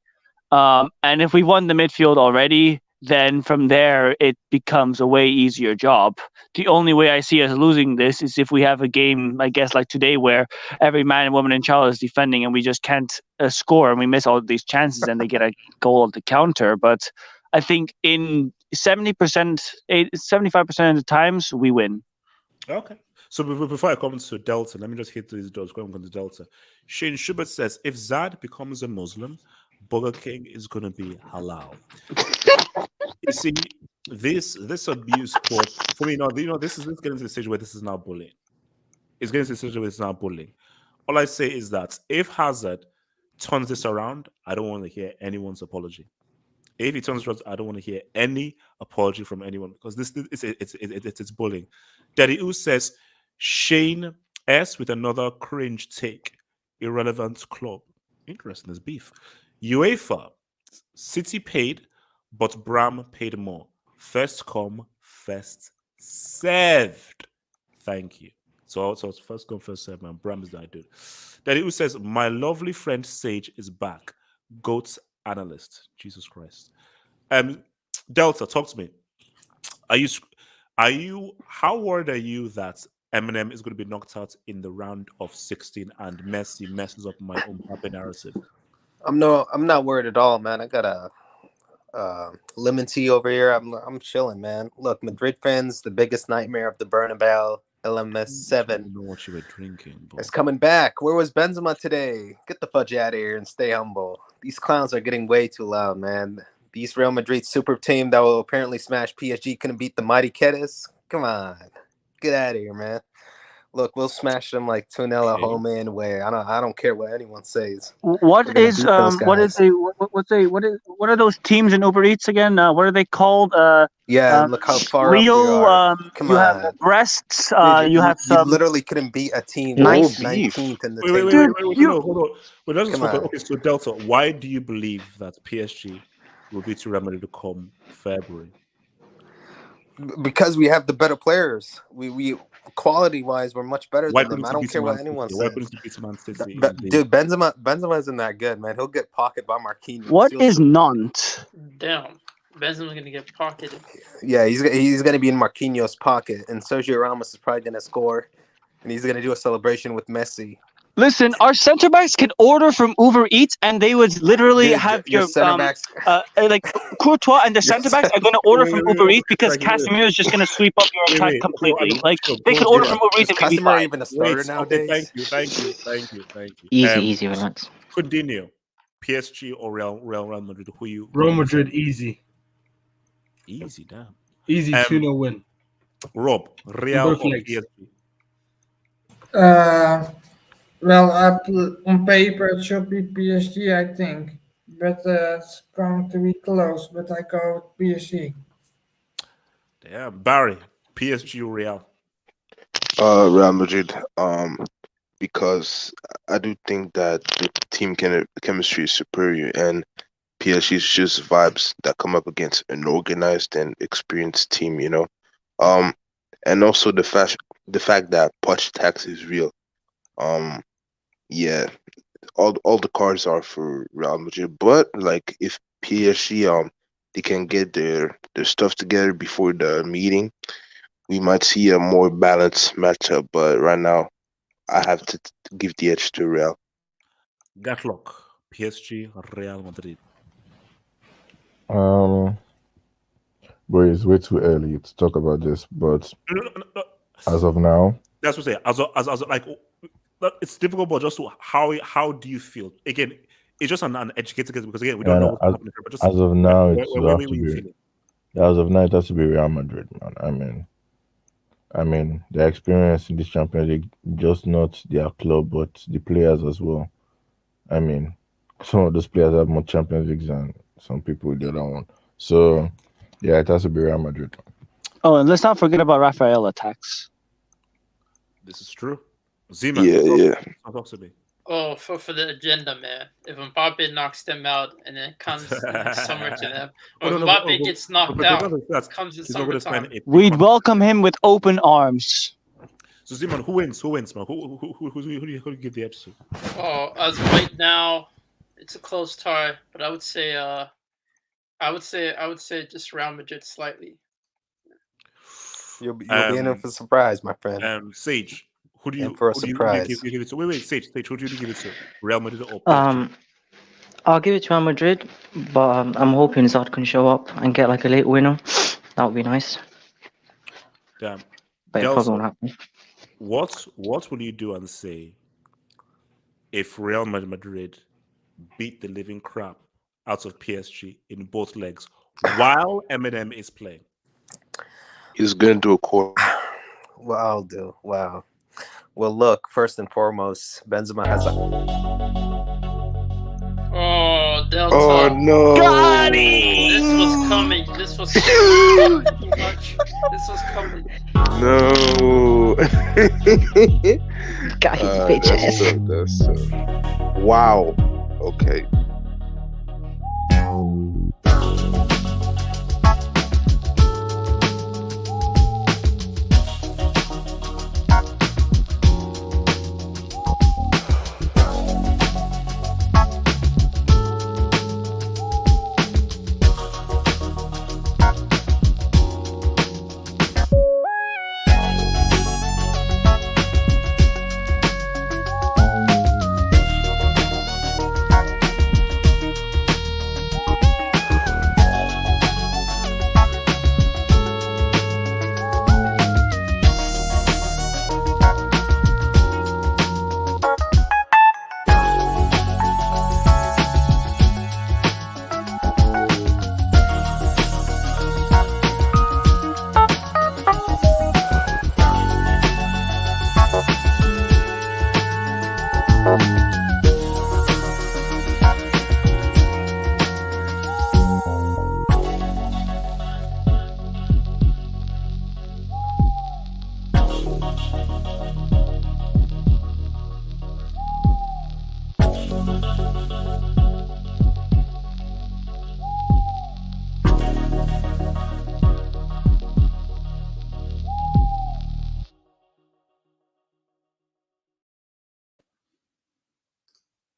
And if we won the midfield already, then from there it becomes a way easier job. The only way I see us losing this is if we have a game, I guess, like today, where every man, woman, and child is defending, and we just can't score, and we miss all these chances, and they get a goal at the counter. But I think in 75% of the times we win. Okay. So before I come to Delta, let me just hit these doors. Going on to Delta. Shane Schubert says, if Zad becomes a Muslim, Burger King is going to be halal. You see, this abuse for me, this is getting to the stage where this is now bullying. It's getting to the stage where it's now bullying. All I say is that if Hazard turns this around, I don't want to hear anyone's apology. If he turns around, I don't want to hear any apology from anyone, because it's bullying. Daddy U says, Shane S with another cringe take. Irrelevant club. Interesting, there's beef. UEFA, City paid, but Bram paid more. First come, first served. Thank you. So it's first come, first served, man. Bram is that dude. Daddy U says, my lovely friend Sage is back. GOAT analyst. Jesus Christ. Delta, talk to me. How worried are you that Eminem is going to be knocked out in the round of 16 and Messi messes up my own Mbappe narrative? I'm not worried at all, man. I got a lemon tea over here. I'm chilling, man. Look, Madrid fans, the biggest nightmare of the Bernabeu LMS7. I don't know what you were drinking. It's coming back. Where was Benzema today? Get the fudge out of here and stay humble. These clowns are getting way too loud, man. These Real Madrid super team that will apparently smash PSG couldn't beat the mighty Cadiz. Come on. Get out of here, man. Look, we'll smash them like 2-0 at home and away. I don't care what anyone says. What are those teams in Uber Eats again? What are they called? Look how far up we Rio. are. Come you on. have Brests. Dude, you have some. You literally couldn't beat a team Nice. 19th in the Wait, table. no, hold on. But that's Come on. okay, so Delta, why do you believe that PSG will beat Real Madrid to come February? Because we have the better players. We quality wise, we're much better than them. I don't care what anyone says. Dude, Benzema isn't that good, man. He'll get pocketed by Marquinhos. What is Nantes? Damn, Benzema's gonna get pocketed. Yeah, he's gonna be in Marquinhos' pocket, and Sergio Ramos is probably gonna score, and he's gonna do a celebration with Messi. Listen, our center backs can order from Uber Eats, and they would literally have your center backs, like Courtois and the center backs are going to order from Uber Eats because Casemiro is just going to sweep up your attack completely. Like they can order from Uber Eats and we'll be fine. Even a starter nowadays? Thank you. Easy, relax. Coutinho, PSG or Real Madrid? Who you? Real Madrid, easy. Easy, damn. Easy 2-0 win. Rob, Real or PSG? Well, on paper it should be PSG, I think, but it's going to be close. But I go with PSG. Damn, Barry, PSG or Real? Real Madrid. Because I do think that the team chemistry is superior, and PSG is just vibes that come up against an organized and experienced team, you know. And also the fact that Poch tax is real. Yeah, all the cards are for Real Madrid, but like if PSG they can get their stuff together before the meeting, we might see a more balanced matchup. But right now, I have to give the edge to Real. Gatlock, PSG, Real Madrid. But it's way too early to talk about this. But No. as of now, that's what I say. As like, it's difficult, but just how do you feel? Again, it's just an educated guess because again, we don't know what's happening. But just as of now, where you feeling? As of now, it has to be Real Madrid, man. I mean, the experience in this Champions League, just not their club, but the players as well. I mean, some of those players have more Champions Leagues than some people the other one. So, yeah, it has to be Real Madrid. Oh, and let's not forget about Rafael attacks. This is true. Zima, talk to me. Oh, for the agenda, man. If Mbappe knocks them out and then comes summer to them, or Mbappe gets knocked out, comes in summertime. We'd welcome him with open arms. So Zeman, who wins, man? Who do you give the edge to? Oh, as of right now, it's a close tie, but I would say just Real Madrid slightly. You'll be in it for a surprise, my friend. Sage, who do you for a surprise? Give it to? Wait, Sage, who do you give it to? Real Madrid or PSG? I'll give it to Real Madrid, but I'm hoping Zod can show up and get like a late winner. That would be nice. Damn. But it probably won't happen. What will you do and say if Real Madrid beat the living crap out of PSG in both legs while Eminem is playing? He's going to do a quarter. Well, I'll do. Wow. Well, look, first and foremost, Benzema has a... Oh, Delta. Oh, no. Got it! This was coming. This was coming. This was coming. No. Got his bitch ass. Wow. Okay.